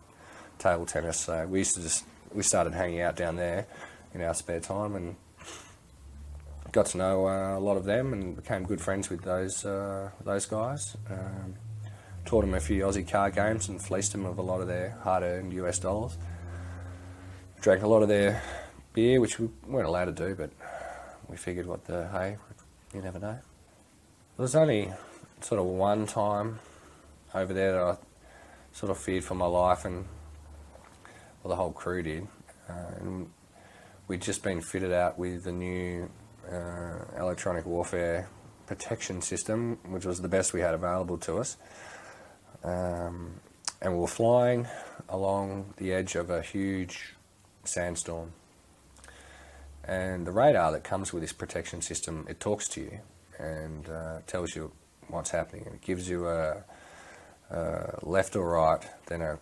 table tennis. So we started hanging out down there in our spare time and got to know a lot of them and became good friends with those guys. Taught them a few Aussie card games and fleeced them of a lot of their hard-earned US dollars. Drank a lot of their beer, which we weren't allowed to do, but we figured hey, you never know. There was only sort of one time over there that I sort of feared for my life, and well, the whole crew did. And we'd just been fitted out with the new electronic warfare protection system, which was the best we had available to us. And we were flying along the edge of a huge sandstorm. And the radar that comes with this protection system, it talks to you and tells you what's happening. And it gives you a left or right, then a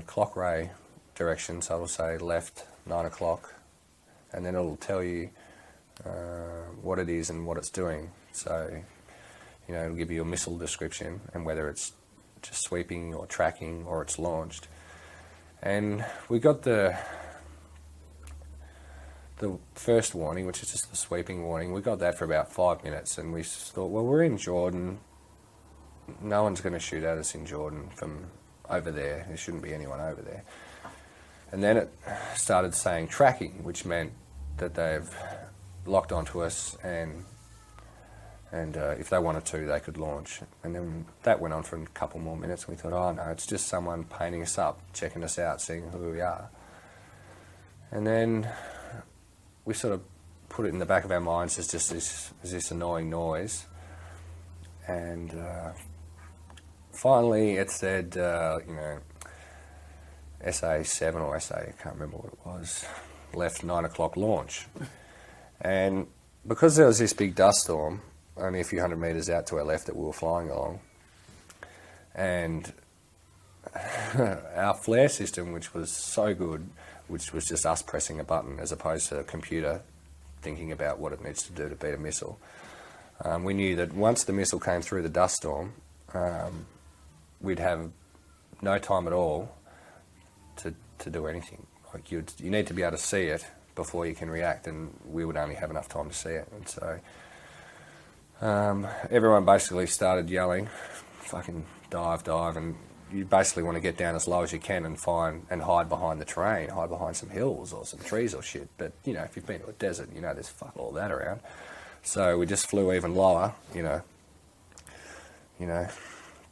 clock ray direction. So it'll say left, 9 o'clock, and then it'll tell you what it is and what it's doing. So, it'll give you a missile description and whether it's just sweeping or tracking or it's launched. And we got the first warning, which is just the sweeping warning. We got that for about 5 minutes, and we thought, well, we're in Jordan. No one's going to shoot at us in Jordan from over there. There shouldn't be anyone over there. And then it started saying tracking, which meant that they've locked onto us, and if they wanted to, they could launch. And then that went on for a couple more minutes, and we thought, oh no, it's just someone painting us up, checking us out, seeing who we are. And then we sort of put it in the back of our minds as just this annoying noise. And finally it said, SA7 or SA, I can't remember what it was, left 9 o'clock launch. And because there was this big dust storm, only a few hundred metres out to our left that we were flying along, and our flare system, which was so good, which was just us pressing a button as opposed to a computer thinking about what it needs to do to beat a missile. We knew that once the missile came through the dust storm, we'd have no time at all to do anything. Like you need to be able to see it before you can react, and we would only have enough time to see it. And so everyone basically started yelling, fucking dive, and you basically want to get down as low as you can and hide behind the terrain, hide behind some hills or some trees or shit. But, you know, if you've been to a desert, you know there's fuck all that around. So we just flew even lower, you know,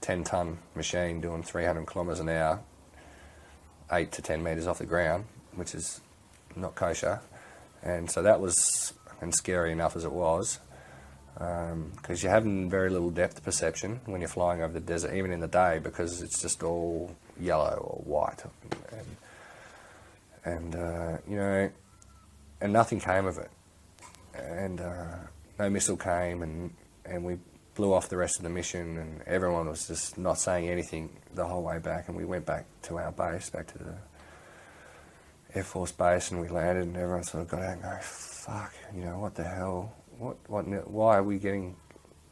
10-ton machine doing 300 kilometres an hour, 8 to 10 metres off the ground, which is not kosher. And so that was, and scary enough as it was, because you're having very little depth perception when you're flying over the desert, even in the day, because it's just all yellow or white, and you know, and nothing came of it, and no missile came, and we blew off the rest of the mission, and everyone was just not saying anything the whole way back, and we went back to our base, back to the Air Force base, and we landed, and everyone sort of got out and go, fuck, you know, what the hell? Why are we getting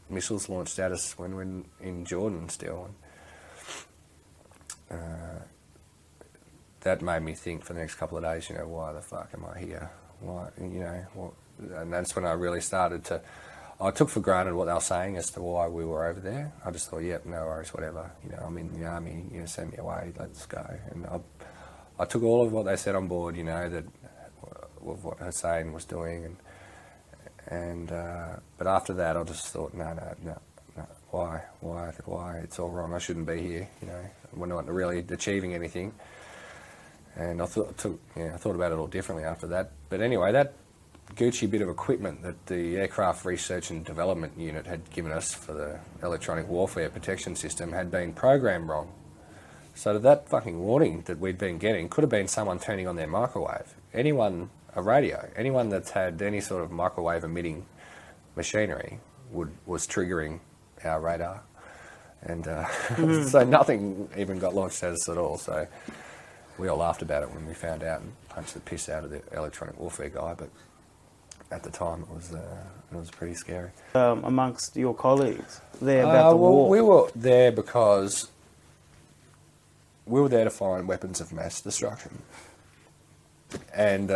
missiles launched at us when we're in Jordan still? That made me think for the next couple of days, you know, why the fuck am I here? Why, you know, and that's when I really started to, I took for granted what they were saying as to why we were over there. I just thought, yep, no worries, whatever. You know, I'm in the army, you know, send me away, let's go. And I took all of what they said on board, you know, that what Hussein was doing, but after that, I just thought, no, why? It's all wrong. I shouldn't be here. You know, we're not really achieving anything. And I thought about it all differently after that. But anyway, that Gucci bit of equipment that the Aircraft Research and Development Unit had given us for the electronic warfare protection system had been programmed wrong. So that fucking warning that we'd been getting could have been someone turning on their microwave. A radio, anyone that's had any sort of microwave emitting machinery was triggering our radar. And so nothing even got launched at us at all. So we all laughed about it when we found out and punched the piss out of the electronic warfare guy. But at the time, it was pretty scary. Amongst your colleagues there about the war? We were there because we were there to find weapons of mass destruction. And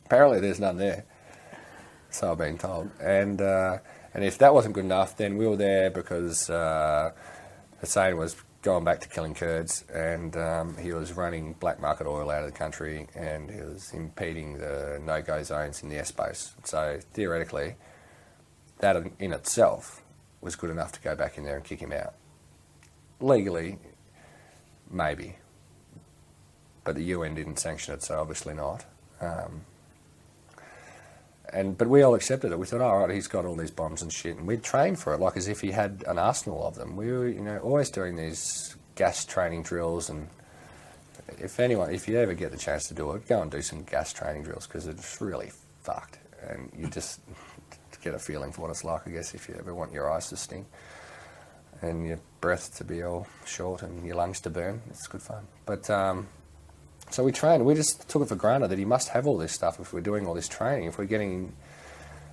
apparently there's none there, so I've been told. And if that wasn't good enough, then we were there because Hussein was going back to killing Kurds, and he was running black market oil out of the country, and he was impeding the no-go zones in the airspace. So theoretically, that in itself was good enough to go back in there and kick him out. Legally, maybe. But the UN didn't sanction it, so obviously not. But we all accepted it. We thought, all right, he's got all these bombs and shit, and we'd train for it like as if he had an arsenal of them. We were, you know, always doing these gas training drills, and if you ever get the chance to do it, go and do some gas training drills, because it's really fucked, and you just get a feeling for what it's like, I guess, if you ever want your eyes to sting and your breath to be all short and your lungs to burn. It's good fun. But so we trained. We just took it for granted that he must have all this stuff if we're doing all this training. If we're getting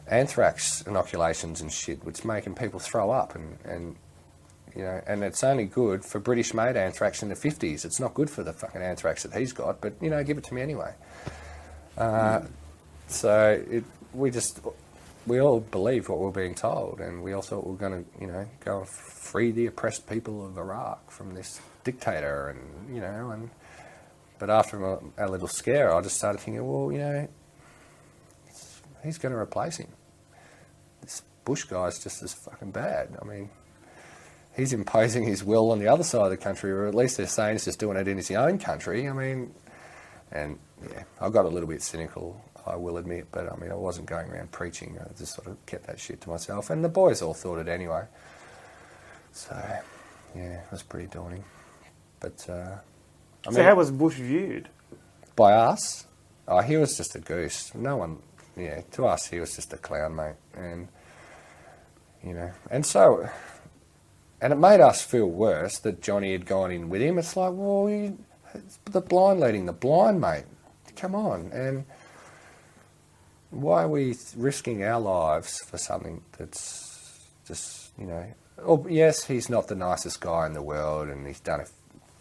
anthrax inoculations and shit, which making people throw up, and you know, and it's only good for British-made anthrax in the 50s. It's not good for the fucking anthrax that he's got. But you know, give it to me anyway. We all believed what we were being told, and we all thought we were going to, you know, go and free the oppressed people of Iraq from this dictator, and you know, But after a little scare, I just started thinking, well, you know, he's going to replace him. This Bush guy's just as fucking bad. I mean, he's imposing his will on the other side of the country, or at least they're saying he's just doing it in his own country. I mean, and yeah, I got a little bit cynical, I will admit, but I mean, I wasn't going around preaching. I just sort of kept that shit to myself, and the boys all thought it anyway. So, yeah, it was pretty daunting. But, I mean, so how was Bush viewed? By us? Oh, he was just a goose. No one, yeah, to us he was just a clown, mate. And, you know, and it made us feel worse that Johnny had gone in with him. It's like, well, it's the blind leading the blind, mate. come on, and why are we risking our lives for something that's just, you know... Oh, yes, he's not the nicest guy in the world, and he's done a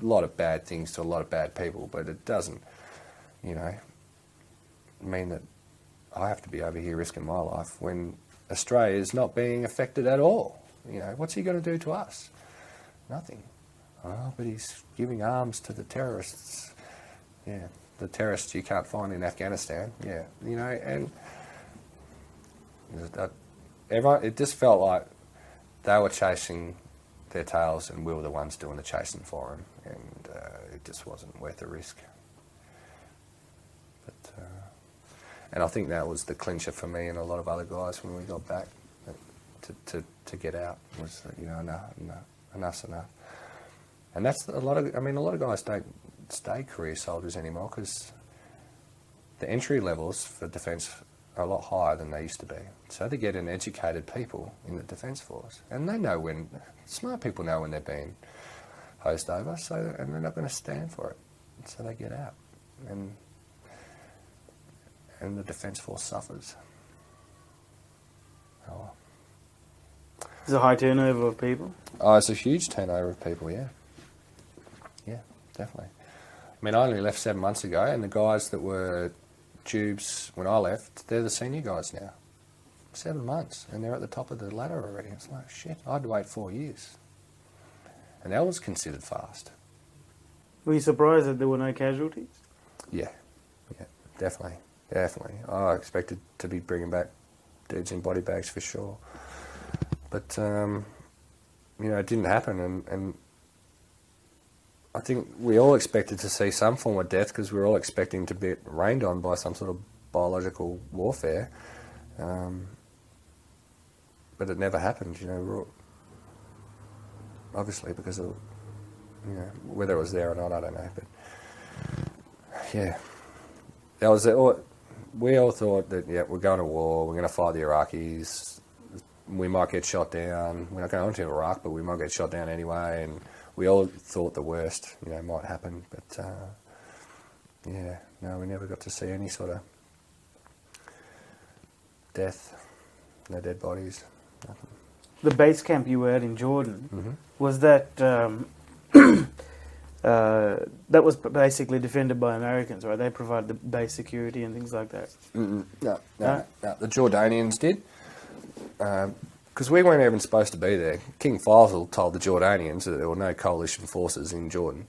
lot of bad things to a lot of bad people, but it doesn't, you know, mean that I have to be over here risking my life when Australia is not being affected at all. You know, what's he going to do to us? Nothing. Oh, but he's giving arms to the terrorists. Yeah, the terrorists you can't find in Afghanistan. Yeah, you know, and everyone, it just felt like they were chasing their tails and we were the ones doing the chasing for them, and it just wasn't worth the risk. But and I think that was the clincher for me and a lot of other guys when we got back to get out, was that, you know, enough's enough. And that's a lot of guys don't stay career soldiers anymore because the entry levels for defence are a lot higher than they used to be. So they get in educated people in the Defence Force, and they know when, smart people know when they're being hosed over, so, and they're not going to stand for it. So they get out, and the Defence Force suffers. Oh. There's a high turnover of people? Oh, it's a huge turnover of people, yeah. Yeah, definitely. I mean, I only left 7 months ago, and the guys that were tubes when I left, they're the senior guys now. 7 months, and they're at the top of the ladder already. It's like, shit, I had to wait 4 years. And that was considered fast. Were you surprised that there were no casualties? Yeah, definitely. I expected to be bringing back dudes in body bags for sure. But, you know, it didn't happen, and I think we all expected to see some form of death because we were all expecting to be rained on by some sort of biological warfare. But it never happened, you know, we're all, obviously because of, you know, whether it was there or not, I don't know, but yeah, that was it. We all thought that, yeah, we're going to war, we're going to fight the Iraqis, we might get shot down, we're not going to Iraq, but we might get shot down anyway, and we all thought the worst, you know, might happen, but yeah, no, we never got to see any sort of death, no dead bodies, nothing. The base camp you were at in Jordan, Mm-hmm. was that that was basically defended by Americans, right? They provided the base security and things like that. No. The Jordanians did, because we weren't even supposed to be there. King Faisal told the Jordanians that there were no coalition forces in Jordan,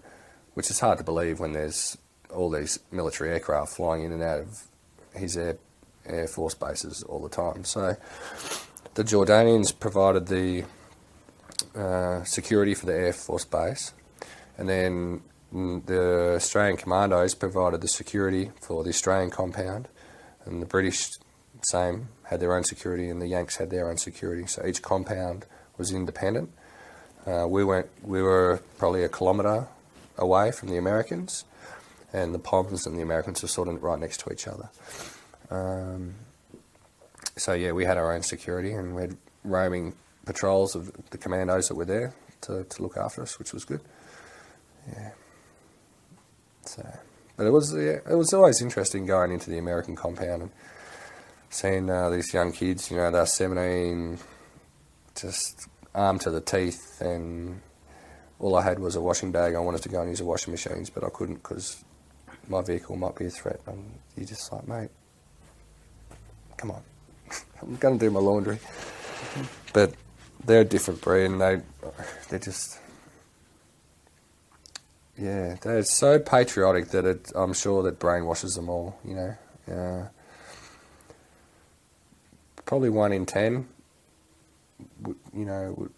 which is hard to believe when there's all these military aircraft flying in and out of his air force bases all the time. So the Jordanians provided the security for the Air Force base, and then the Australian commandos provided the security for the Australian compound, and the British, same, had their own security, and the Yanks had their own security. So each compound was independent. We were probably a kilometre away from the Americans, and the Poms and the Americans were sort of right next to each other. So yeah, we had our own security, and we had roaming patrols of the commandos that were there to look after us, which was good. Yeah. So, but it was always interesting going into the American compound and seeing these young kids. You know, they're 17, just armed to the teeth, and all I had was a washing bag. I wanted to go and use the washing machines, but I couldn't because my vehicle might be a threat. And you're just like, mate, come on. I'm going to do my laundry. But they're a different breed, and they're just, yeah, they're so patriotic that I'm sure that brainwashes them all, you know. Probably 1 in 10, you know,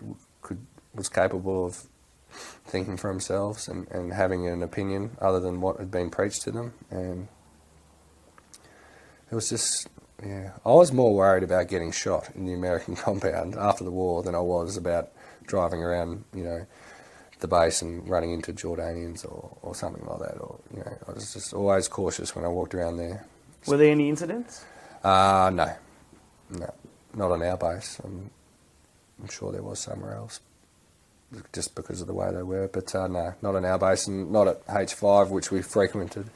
was capable of thinking for themselves and having an opinion other than what had been preached to them. And it was just, yeah, I was more worried about getting shot in the American compound after the war than I was about driving around, you know, the base and running into Jordanians or something like that. Or, you know, I was just always cautious when I walked around there. Were there any incidents? No, not on our base. I'm sure there was somewhere else, just because of the way they were. But no, not on our base, and not at H5, which we frequented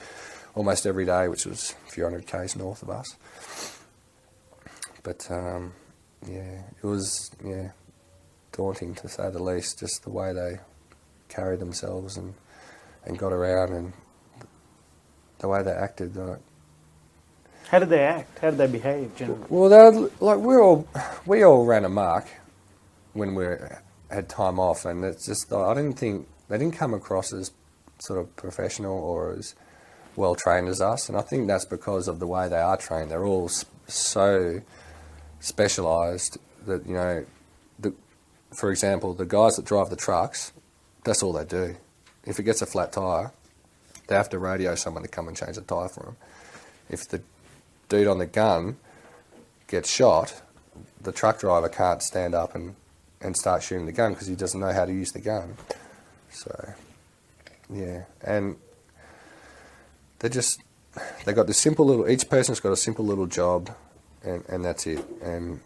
almost every day, which was a few hundred k's north of us. But it was daunting to say the least, just the way they carried themselves and got around and the way they acted. How did they act? How did they behave generally? Well, they like we all ran amok when we had time off, and it's just I didn't think they didn't come across as sort of professional or as well trained as us, and I think that's because of the way they are trained. They're all so specialised that, you know, for example, the guys that drive the trucks, that's all they do. If it gets a flat tyre, they have to radio someone to come and change the tyre for them. If the dude on the gun gets shot, the truck driver can't stand up and start shooting the gun because he doesn't know how to use the gun. So, yeah, and they got this simple little, each person's got a simple little job, and that's it. And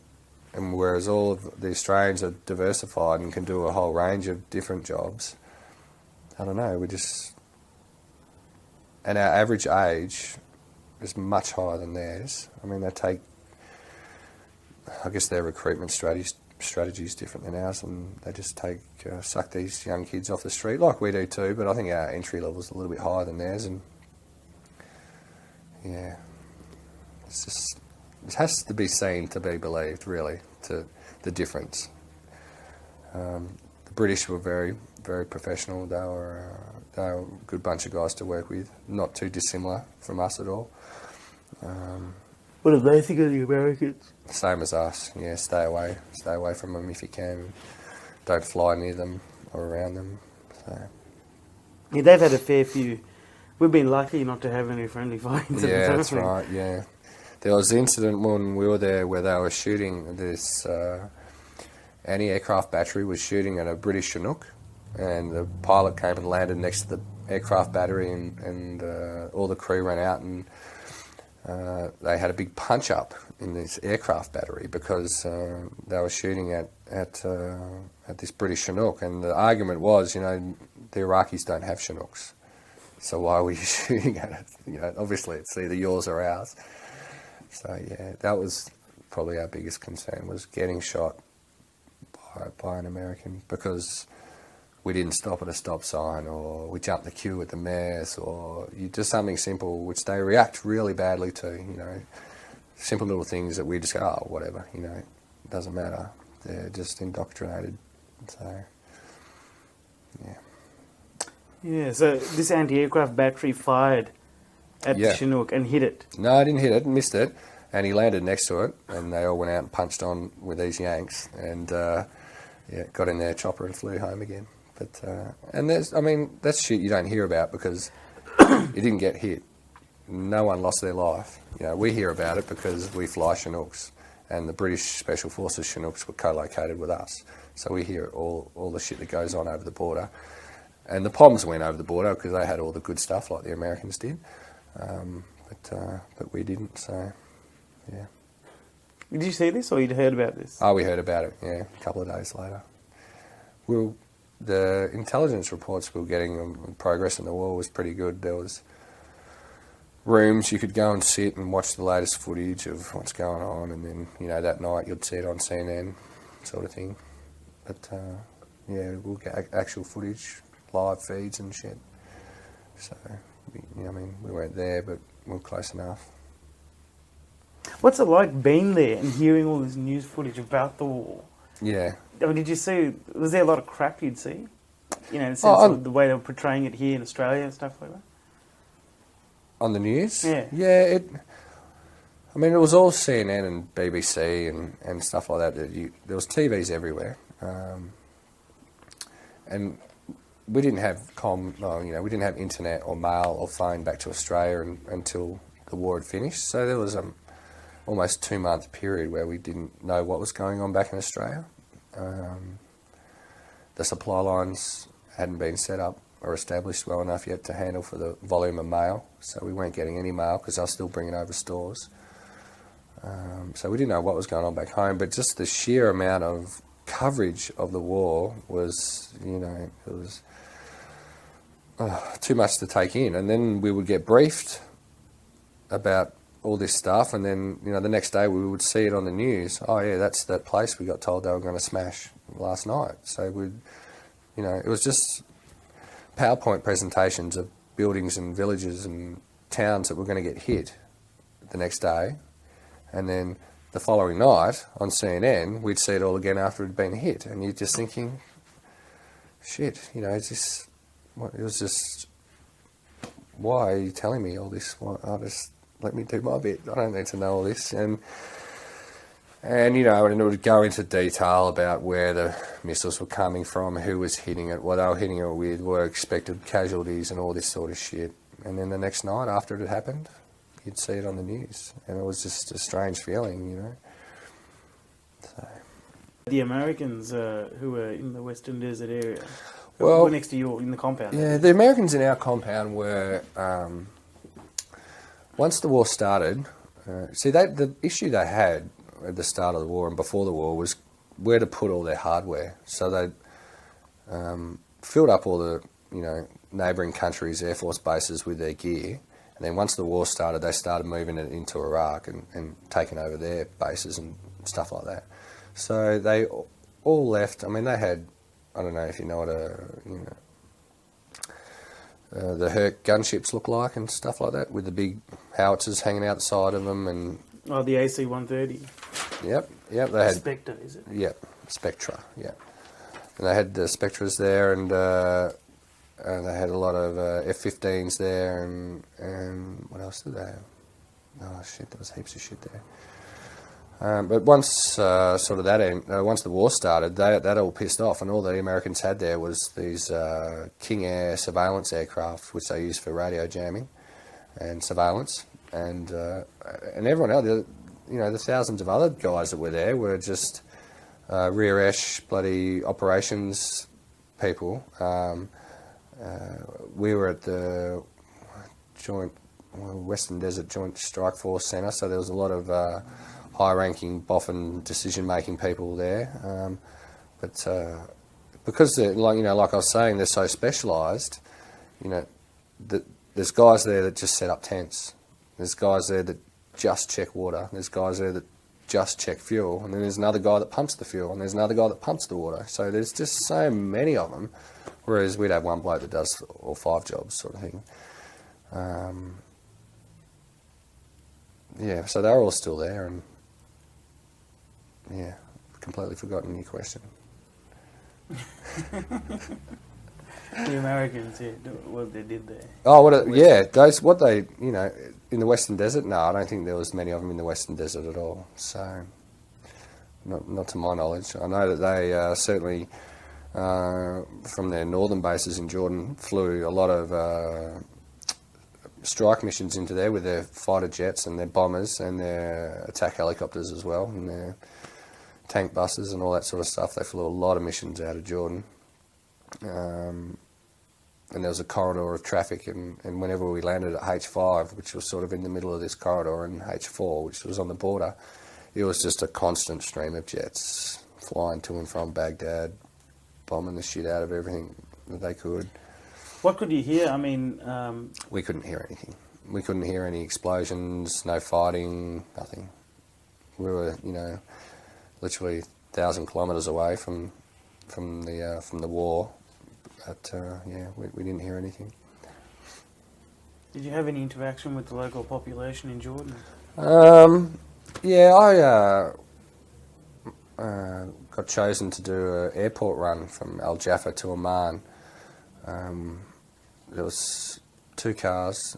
whereas all of the Australians are diversified and can do a whole range of different jobs, I don't know, and our average age is much higher than theirs. I mean, I guess their recruitment strategy is different than ours, and they just suck these young kids off the street, like we do too, but I think our entry level is a little bit higher than theirs, and yeah, it has to be seen to be believed, really, to the difference. The British were very, very professional. They were a good bunch of guys to work with, not too dissimilar from us at all. What do they think of the Americans? Same as us, yeah, stay away from them if you can. Don't fly near them or around them. So. Yeah, they've had a fair few. We've been lucky not to have any friendly fire incidents. Yeah, that's right, yeah. There was an incident when we were there where they were shooting this anti-aircraft battery was shooting at a British Chinook, and the pilot came and landed next to the aircraft battery, and all the crew ran out, and they had a big punch-up in this aircraft battery because they were shooting at this British Chinook, and the argument was, you know, the Iraqis don't have Chinooks, so why were you shooting at it? You know, obviously it's either yours or ours. So yeah, that was probably our biggest concern, was getting shot by an American because we didn't stop at a stop sign, or we jumped the queue at the mess, or just something simple which they react really badly to, you know. Simple little things that we just go, oh, whatever, you know, it doesn't matter. They're just indoctrinated. So, yeah. Yeah, so this anti-aircraft battery fired at the Chinook and hit it. No, I didn't hit it, missed it, and he landed next to it, and they all went out and punched on with these Yanks, and got in their chopper and flew home again. But and that's shit you don't hear about because it didn't get hit. No one lost their life. You know, we hear about it because we fly Chinooks, and the British Special Forces Chinooks were co-located with us, so we hear all the shit that goes on over the border. And the Poms went over the border because they had all the good stuff like the Americans did, but we didn't. So, yeah. Did you see this, or you'd heard about this? Oh, we heard about it. Yeah, a couple of days later. The intelligence reports we were getting on progress in the war was pretty good. There was rooms you could go and sit and watch the latest footage of what's going on, and then, you know, that night you'd see it on CNN, sort of thing. But we'll get actual footage, live feeds and shit. So, we weren't there, but we were close enough. What's it like being there and hearing all this news footage about the war? Yeah. I mean, was there a lot of crap you'd see? You know, in the sense of the way they were portraying it here in Australia and stuff like that? On the news? Yeah. Yeah, it was all CNN and BBC and stuff like that. There was TVs everywhere. And we didn't have we didn't have internet or mail or phone back to Australia until the war had finished. So there was almost 2-month period where we didn't know what was going on back in Australia. The supply lines hadn't been set up or established well enough yet to handle for the volume of mail, so we weren't getting any mail because I was still bringing over stores. So we didn't know what was going on back home, but just the sheer amount of coverage of the war was, it was too much to take in. And then we would get briefed about all this stuff, and then the next day we would see it on the news. Oh yeah, that's that place we got told they were going to smash last night. So it was just PowerPoint presentations of buildings and villages and towns that were going to get hit the next day, and then the following night on CNN we'd see it all again after it had been hit, and you're just thinking, shit, it's just it was just, why are you telling me all this? Just let me do my bit. I don't need to know all this. And and it would go into detail about where the missiles were coming from, who was hitting it, what they were hitting it with, what expected casualties and all this sort of shit. And then the next night after it had happened, you'd see it on the news. And it was just a strange feeling, So. The Americans who were in the Western Desert area, well, were next to you in the compound. Yeah, the Americans in our compound were, once the war started, the issue they had at the start of the war and before the war was where to put all their hardware. So they filled up all the, neighbouring countries' Air Force bases with their gear. And then once the war started, they started moving it into Iraq and taking over their bases and stuff like that. So they all left. I mean, they had, I don't know if you know what the Herc gunships look like and stuff like that, with the big howitzers hanging out the side of them. And the AC-130. Yep, they had Spectre, is it? Yep, Spectra. Yeah, and they had the Spectras there, and they had a lot of F-15s there, and what else did they have? Oh shit, there was heaps of shit there. But once sort of once the war started, that all pissed off, and all the Americans had there was these King Air surveillance aircraft, which they used for radio jamming and surveillance, and everyone else, the thousands of other guys that were there were just rear esh bloody operations people. We were at the Western Desert Joint Strike Force Centre, so there was a lot of high-ranking boffin decision-making people there, but because they're like I was saying, they're so specialised. There's guys there that just set up tents. There's guys there that just check water. There's guys there that just check fuel, and then there's another guy that pumps the fuel, and there's another guy that pumps the water. So there's just so many of them, whereas we'd have one bloke that does all 5 jobs, sort of thing. Yeah, so they're all still there, and yeah, completely forgotten your question. The Americans, what they did there. Oh, in the Western Desert? No, I don't think there was many of them in the Western Desert at all. So, not to my knowledge. I know that they certainly, from their northern bases in Jordan, flew a lot of strike missions into there with their fighter jets and their bombers and their attack helicopters as well, and their tank buses and all that sort of stuff. They flew a lot of missions out of Jordan. And there was a corridor of traffic, and whenever we landed at H5, which was sort of in the middle of this corridor, and H4, which was on the border, it was just a constant stream of jets flying to and from Baghdad, bombing the shit out of everything that they could. What could you hear? I mean... We couldn't hear anything. We couldn't hear any explosions, no fighting, nothing. We were, literally 1,000 kilometres away from the war. But we didn't hear anything. Did you have any interaction with the local population in Jordan? I got chosen to do an airport run from Al Jaffa to Amman. There was 2 cars,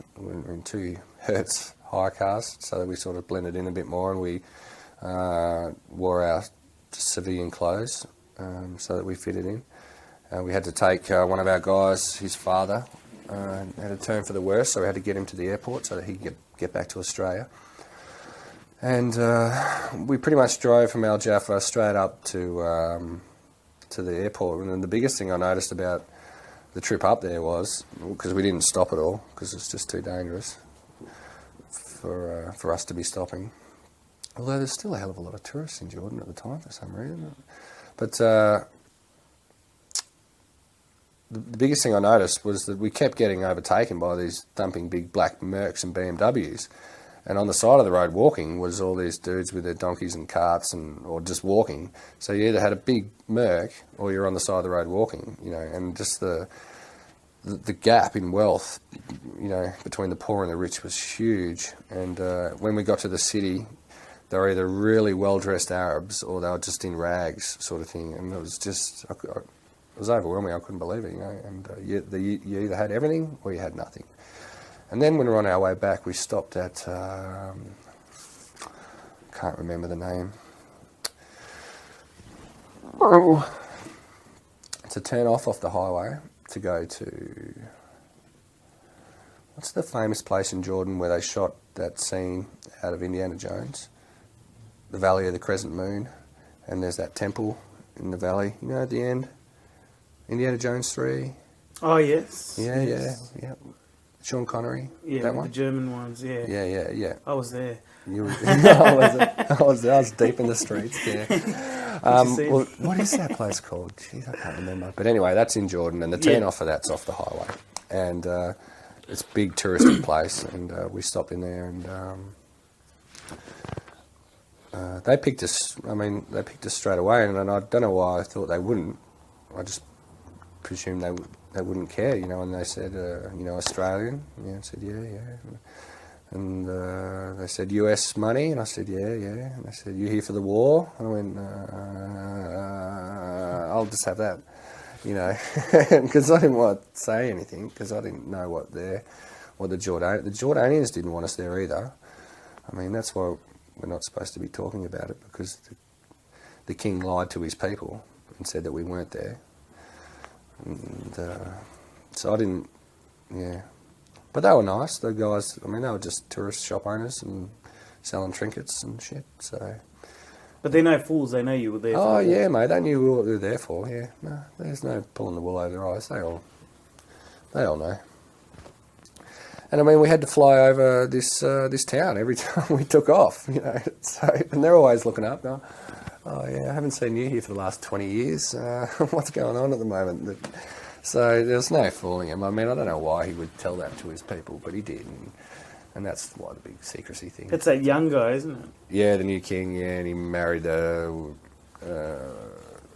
2 Hertz hire cars, so that we sort of blended in a bit more, and we wore our civilian clothes so that we fitted in. We had to take one of our guys, his father, had a turn for the worse, so we had to get him to the airport so that he could get back to Australia. And we pretty much drove from Al Jaffa straight up to the airport. And then the biggest thing I noticed about the trip up there was, because we didn't stop at all, because it's just too dangerous for us to be stopping. Although there's still a hell of a lot of tourists in Jordan at the time for some reason. But the biggest thing I noticed was that we kept getting overtaken by these thumping big black Mercs and BMWs. And on the side of the road walking was all these dudes with their donkeys and carts or just walking. So you either had a big Merc or you're on the side of the road walking, you know, and just the gap in wealth, you know, between the poor and the rich was huge. And when we got to the city, they were either really well-dressed Arabs or they were just in rags sort of thing. And it was just, it was overwhelming. I couldn't believe it, you know. And you either had everything or you had nothing. And then when we were on our way back, we stopped at, can't remember the name. It's a turn off the highway to go to, what's the famous place in Jordan where they shot that scene out of Indiana Jones? The Valley of the Crescent Moon, and there's that temple in the valley, you know, at the end. Indiana Jones 3. Oh, yes. Yeah, yes. yeah. Sean Connery. Yeah, that one? the German ones, yeah. Yeah. I was there. You were, I was deep in the streets, yeah. Well, what is that place called? Jeez, I can't remember. But anyway, that's in Jordan, and the turn off of that's off the highway. And it's a big touristy place, and we stopped in there, and they picked us, they picked us straight away, and I don't know why I thought they wouldn't. I just presumed they wouldn't care, you know, and they said, you know, Australian? Yeah, I said, yeah. And they said, US money? And I said, yeah. And they said, you here for the war? And I went, I'll just have that, you know, because I didn't want to say anything, because I didn't know what the Jordanians didn't want us there either. I mean, that's why we're not supposed to be talking about it, because the king lied to his people and said that we weren't there. And so I didn't, yeah. But they were nice, the guys. I mean, they were just tourist shop owners and selling trinkets and shit, so. But they're no fools, they know you were there for. Oh, yeah, mate, they knew what they were there for, yeah. No, there's no pulling the wool over their eyes, they all know. And I mean, we had to fly over this town every time we took off, you know. So, and they're always looking up, going, oh yeah, I haven't seen you here for the last 20 years. What's going on at the moment? So there's no fooling him. I mean, I don't know why he would tell that to his people, but he did. And that's why the big secrecy thing. It's that young guy, isn't it? Yeah, the new king, yeah, and he married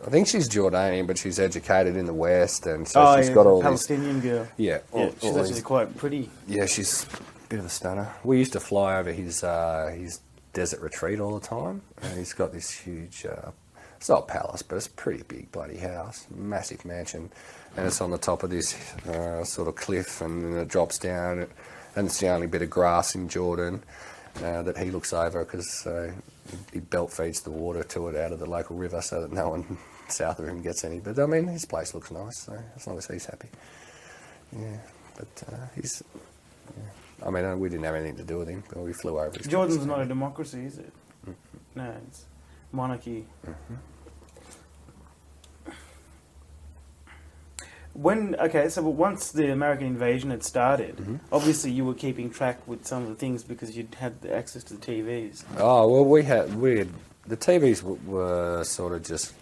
I think she's Jordanian, but she's educated in the West, and so she's got all Palestinian girl. Yeah. She's actually quite pretty. Yeah, she's a bit of a stunner. We used to fly over his desert retreat all the time, and he's got this huge, it's not a palace, but it's a pretty big bloody house, massive mansion, and it's on the top of this sort of cliff, and then it drops down, and it's the only bit of grass in Jordan that he looks over, because he belt feeds the water to it out of the local river so that no one south of him gets any. But I mean, his place looks nice, so as long as he's happy. Yeah, but he's... Yeah. I mean, we didn't have anything to do with him, but we flew over. Jordan's not a democracy, is it? Mm-hmm. No, it's monarchy. Mm-hmm. So once the American invasion had started, obviously you were keeping track with some of the things because you'd had the access to the TVs. Oh, well, we had the TVs were sort of just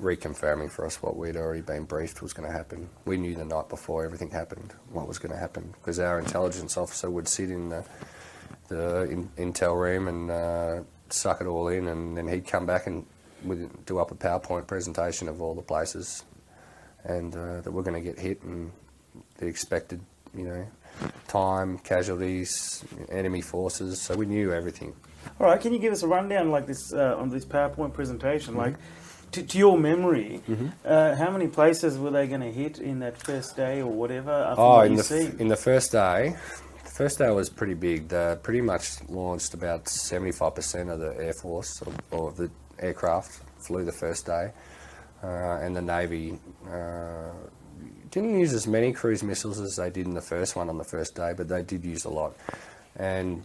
reconfirming for us what we'd already been briefed was going to happen. We knew the night before everything happened what was going to happen, because our intelligence officer would sit in the intel room and suck it all in, and then he'd come back and we'd do up a PowerPoint presentation of all the places and that we're going to get hit, and the expected, you know, time, casualties, enemy forces. So we knew everything. All right, can you give us a rundown like this on this PowerPoint presentation? Like, to your memory, how many places were they going to hit in that first day or whatever? In the first day, was pretty big. They pretty much launched about 75% of the Air Force or the aircraft flew the first day. And the Navy didn't use as many cruise missiles as they did in the first one on the first day, but they did use a lot. And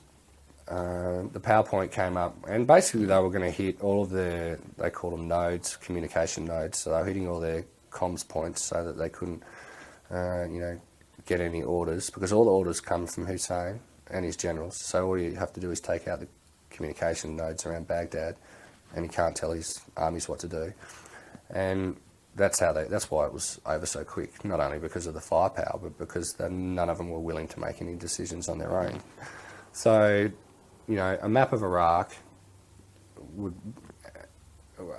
the PowerPoint came up, and basically they were going to hit all of their, they call them nodes, communication nodes, so they were hitting all their comms points so that they couldn't, you know, get any orders, because all the orders come from Hussein and his generals. So all you have to do is take out the communication nodes around Baghdad, and he can't tell his armies what to do. And that's why it was over so quick, not only because of the firepower, but because none of them were willing to make any decisions on their own. So you know, a map of Iraq would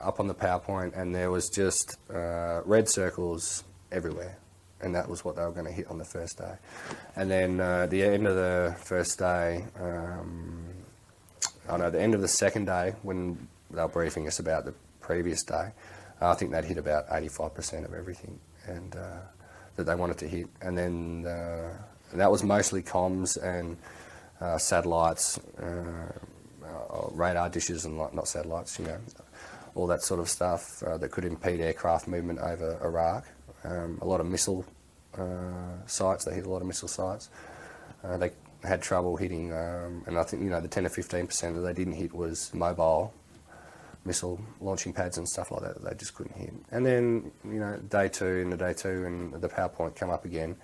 up on the PowerPoint, and there was just red circles everywhere, and that was what they were going to hit on the first day. And then at the end of the first day, the end of the second day, when they were briefing us about the previous day, I think they'd hit about 85% of everything, and that they wanted to hit. And then that was mostly comms and satellites, radar dishes, and not satellites, you know, all that sort of stuff that could impede aircraft movement over Iraq. A lot of missile sites. They hit a lot of missile sites. They had trouble hitting, and I think, you know, the 10 to 15% that they didn't hit was mobile missile launching pads and stuff like that they just couldn't hit. And then, you know, day two, and the PowerPoint come up again,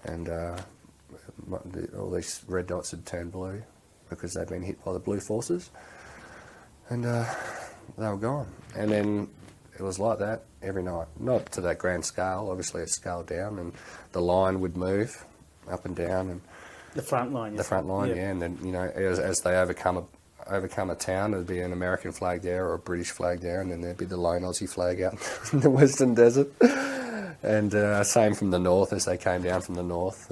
and all these red dots had turned blue because they'd been hit by the blue forces, and they were gone. And then it was like that every night. Not to that grand scale, obviously it's scaled down, and the line would move up and down, and The front line. the front line, yeah. And then, you know, as they overcome a town, there'd be an American flag there or a British flag there, and then there'd be the lone Aussie flag out in the Western Desert. And same from the north as they came down from the north.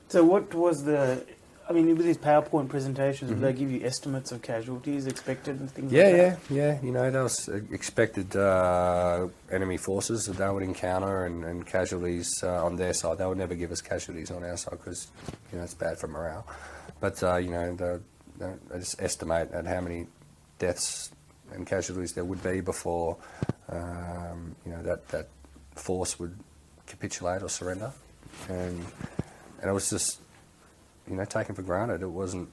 So what was with these PowerPoint presentations, would they give you estimates of casualties expected and things like that? Yeah. You know, those expected enemy forces that they would encounter, and casualties on their side. They would never give us casualties on our side because, you know, it's bad for morale. But, you know, they just estimate at how many deaths and casualties there would be before, you know, that force would capitulate or surrender. And it was just, you know, taken for granted. It wasn't,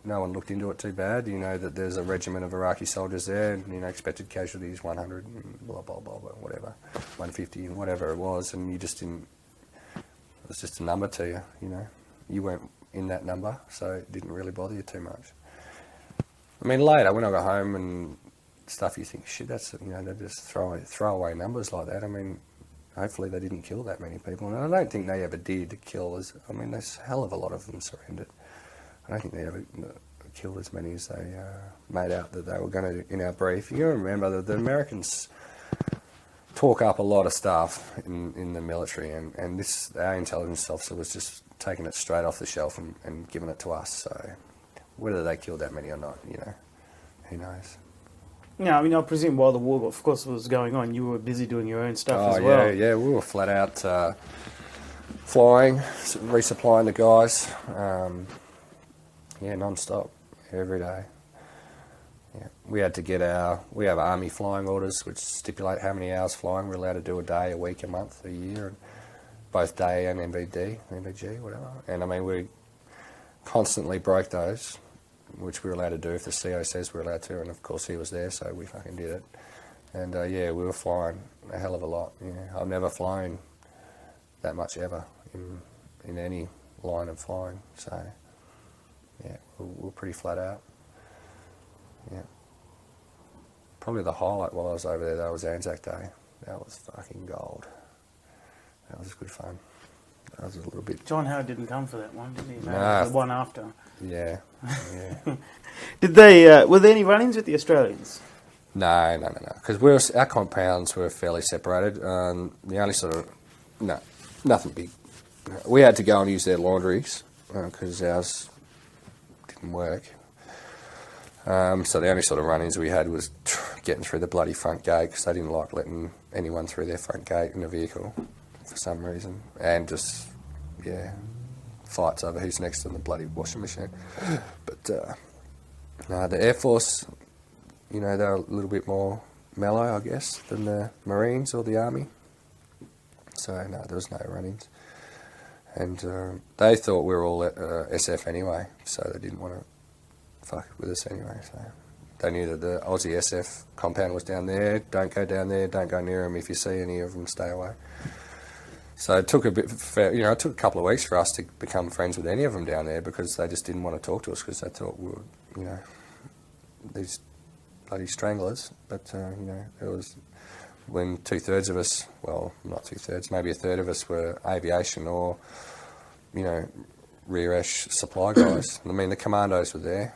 no one looked into it too bad. You know that there's a regiment of Iraqi soldiers there, and, you know, expected casualties 100 and blah, blah, blah, blah, whatever, 150 and whatever it was, and you just didn't, it was just a number to you, you know. You weren't in that number, so it didn't really bother you too much. I mean, later, when I got home and stuff, you think, shit, that's, you know, they just throw away numbers like that. I mean, hopefully they didn't kill that many people, and I don't think they ever did kill I mean, there's a hell of a lot of them surrendered. I don't think they ever killed as many as they made out that they were going to in our brief. You remember that the Americans talk up a lot of stuff in the military, and our intelligence officer was just taking it straight off the shelf and giving it to us. So whether they killed that many or not, you know, who knows. No, I mean, I presume while the war, of course, was going on, you were busy doing your own stuff as well. Yeah, we were flat out flying, resupplying the guys, non-stop, every day. Yeah, we had to get we have Army flying orders which stipulate how many hours flying we're allowed to do a day, a week, a month, a year, and both day and MVG, whatever. And I mean, we constantly broke those, which we were allowed to do if the CO says we're allowed to, and of course he was there, so we fucking did it. And we were flying a hell of a lot. Yeah, I've never flown that much ever in any line of flying. So yeah, we're pretty flat out. Yeah, probably the highlight while I was over there, that was Anzac Day. That was fucking gold. That was good fun. That was a little bit. John Howard didn't come for that one, did he? No. The one after. Yeah. Did they? Were there any run-ins with the Australians? No. Because our compounds were fairly separated. The only sort of nothing big. We had to go and use their laundries because ours didn't work. So the only sort of run-ins we had was getting through the bloody front gate because they didn't like letting anyone through their front gate in a vehicle for some reason, and just fights over who's next to the bloody washing machine. But the Air Force, you know, they're a little bit more mellow, I guess, than the Marines or the Army. So no, there was no run-ins, and they thought we were all SF anyway, so they didn't want to fuck with us anyway. So they knew that the Aussie SF compound was down there. Don't go down there. Don't go near them. If you see any of them, stay away. So it took it took a couple of weeks for us to become friends with any of them down there because they just didn't want to talk to us because they thought we were, you know, these bloody stranglers. But, you know, it was when 2/3 of us, well, not 2/3, maybe 1/3 of us were aviation or, you know, rear-esh supply guys. I mean, the commandos were there.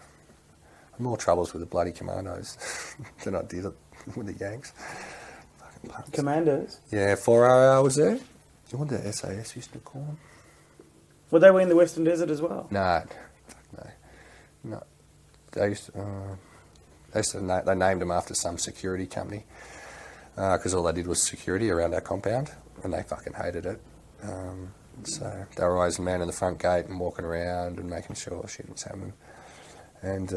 More troubles with the bloody commandos than I did with the Yanks. Fucking punks. Commandos? Yeah, 4RR was there. You want the SAS used to call them? Well, they were in the Western Desert as well. No, no. They named them after some security company because all they did was security around our compound, and they fucking hated it. So they were always manning the front gate and walking around and making sure shit was happening. And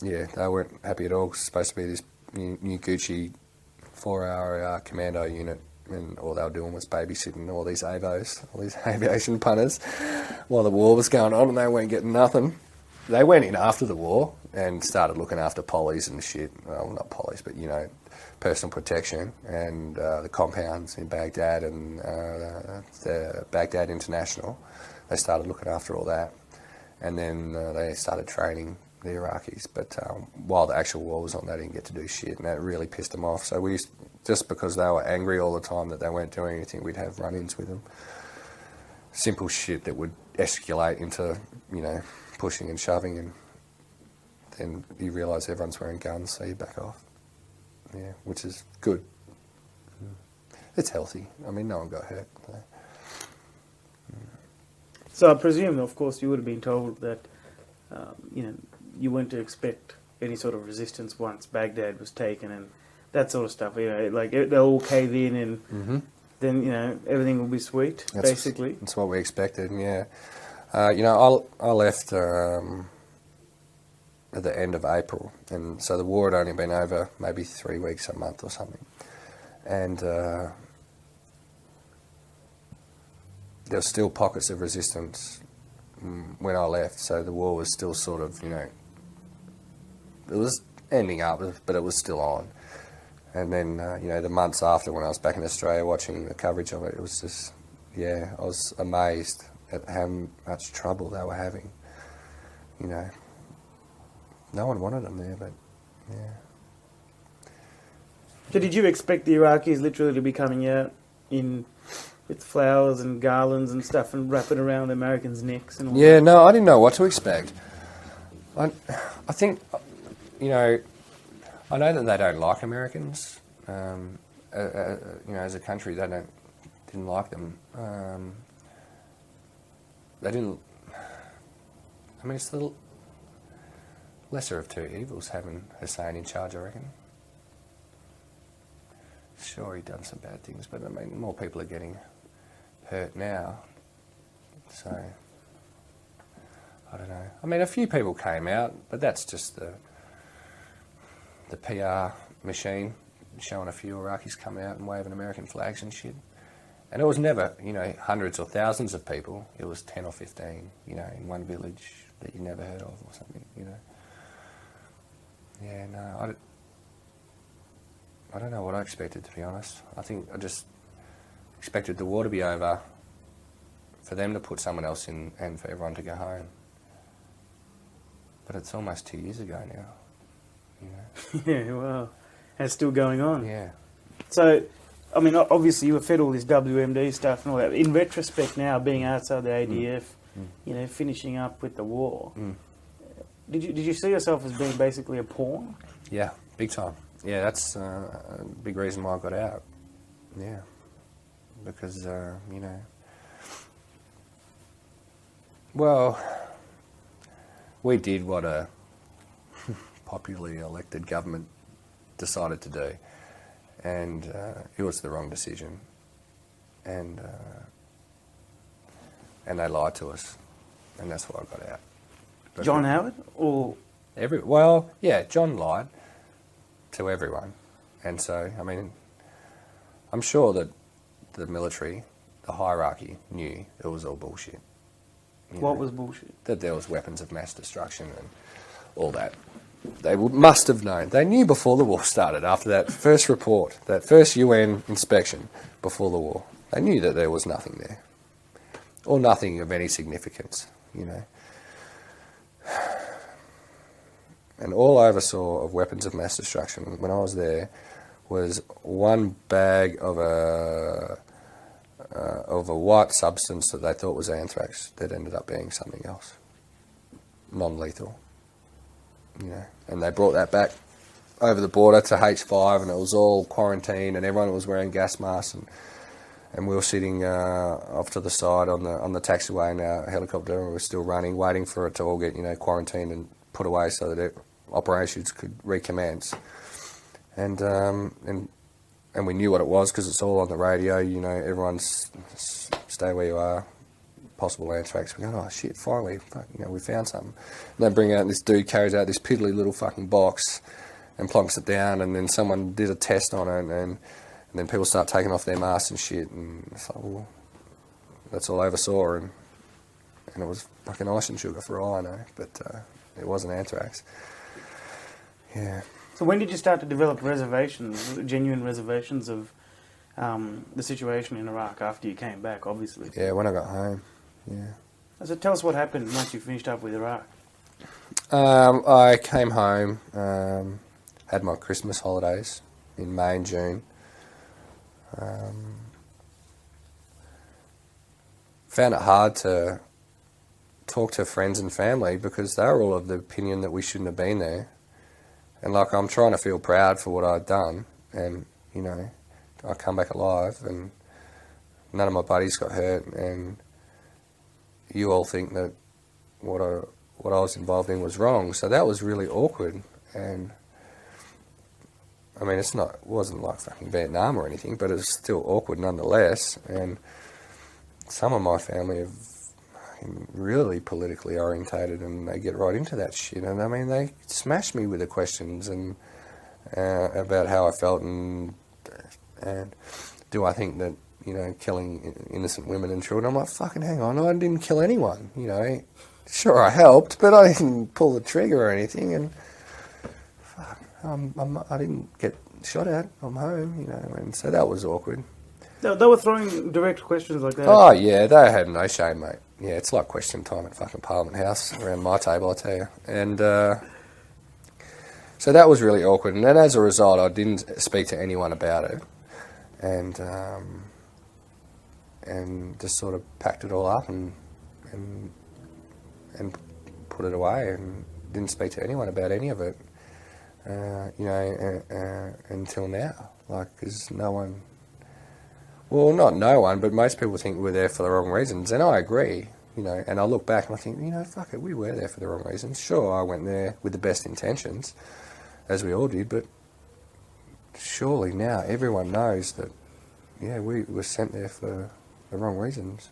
yeah, they weren't happy at all. 'Cause it's supposed to be this new Gucci 4-hour commando unit, and all they were doing was babysitting all these avos, all these aviation punters, while the war was going on, and they weren't getting nothing. They went in after the war and started looking after pollies and shit. Well, not pollies, but, you know, personal protection and the compounds in Baghdad and the Baghdad International. They started looking after all that. And then they started training the Iraqis. But while the actual war was on, they didn't get to do shit, and that really pissed them off. So just because they were angry all the time that they weren't doing anything, we'd have run-ins with them. Simple shit that would escalate into, you know, pushing and shoving, and then you realise everyone's wearing guns, so you back off. Yeah, which is good. It's healthy. I mean, no one got hurt. So. So I presume, of course, you would have been told that, you know, you weren't to expect any sort of resistance once Baghdad was taken and that sort of stuff. You know, like they'll all cave in and then, you know, everything will be sweet, basically. That's what we expected, yeah. You know, I left at the end of April, and so the war had only been over maybe 3 weeks, a month or something. And there were still pockets of resistance when I left, so the war was still sort of, you know, it was ending up, but it was still on. And then, you know, the months after, when I was back in Australia watching the coverage of it, it was just, yeah, I was amazed at how much trouble they were having. You know, no one wanted them there, but yeah. So did you expect the Iraqis literally to be coming out with flowers and garlands and stuff and wrapping around the Americans' necks and all Yeah, that? no, I didn't know what to expect. I think, you know, I know that they don't like Americans. You know, as a country, they didn't like them. They didn't. I mean, it's the lesser of two evils having Hussein in charge, I reckon. Sure, he done some bad things, but I mean, more people are getting hurt now. So, I don't know. I mean, a few people came out, but that's just the PR machine showing a few Iraqis coming out and waving American flags and shit. And it was never, you know, hundreds or thousands of people. It was 10 or 15, you know, in one village that you never heard of or something, you know. Yeah, no, I don't know what I expected, to be honest. I think I just expected the war to be over, for them to put someone else in, and for everyone to go home. But it's almost 2 years ago now, you know. Yeah, well, and it's still going on. Yeah. So, I mean, obviously you were fed all this WMD stuff and all that. In retrospect now, being outside the ADF, you know, finishing up with the war, did you see yourself as being basically a pawn? Yeah, big time. Yeah, that's a big reason why I got out. Yeah, because, you know, well, we did what a popularly elected government decided to do, and it was the wrong decision, and they lied to us, and that's why I got out. But John Howard? Or well, yeah, John lied to everyone, and so, I mean, I'm sure that the military, the hierarchy, knew it was all bullshit. what was bullshit? That there was weapons of mass destruction and all that. They must have known. They knew before the war started, after that first report, that first UN inspection before the war. They knew that there was nothing there, or nothing of any significance, you know. And all I ever saw of weapons of mass destruction when I was there was one bag of of a white substance that they thought was anthrax that ended up being something else, non-lethal. And they brought that back over the border to H5, and it was all quarantine, and everyone was wearing gas masks, and we were sitting off to the side on the taxiway in our helicopter, and we were still running, waiting for it to all get quarantined and put away so that operations could recommence. And we knew what it was because it's all on the radio. Everyone's stay where you are. Possible anthrax. We go, oh shit! Finally, we found something. And they bring out, this dude carries out this piddly little fucking box and plonks it down, and then someone did a test on it, and then people start taking off their masks and shit, and it's like, well, that's all I ever saw, and it was fucking ice and sugar for all I know, but it wasn't anthrax. Yeah. So when did you start to develop reservations, genuine reservations of the situation in Iraq after you came back, obviously? Yeah, when I got home, yeah. So tell us what happened once you finished up with Iraq. I came home, had my Christmas holidays in May and June. Found it hard to talk to friends and family because they were all of the opinion that we shouldn't have been there. And I'm trying to feel proud for what I'd done, and I come back alive, and none of my buddies got hurt, and you all think that what I was involved in was wrong. So that was really awkward, and I mean, it wasn't like fucking Vietnam or anything, but it was still awkward nonetheless. And some of my family have really politically orientated, and they get right into that shit. And I mean, they smashed me with the questions and about how I felt, and do I think that killing innocent women and children? I'm like, fucking hang on, I didn't kill anyone. Sure, I helped, but I didn't pull the trigger or anything. And fuck, I didn't get shot at. I'm home, and so that was awkward. They were throwing direct questions like that. Oh yeah, they had no shame, mate. Yeah, it's like question time at fucking Parliament House around my table, I tell you. And so that was really awkward. And then as a result, I didn't speak to anyone about it, and just sort of packed it all up and put it away, and didn't speak to anyone about any of it. Until now, because no one. Well, not no one, but most people think we're there for the wrong reasons, and I agree, and I look back and I think, fuck it, we were there for the wrong reasons. Sure, I went there with the best intentions, as we all did, but surely now everyone knows that, we were sent there for the wrong reasons,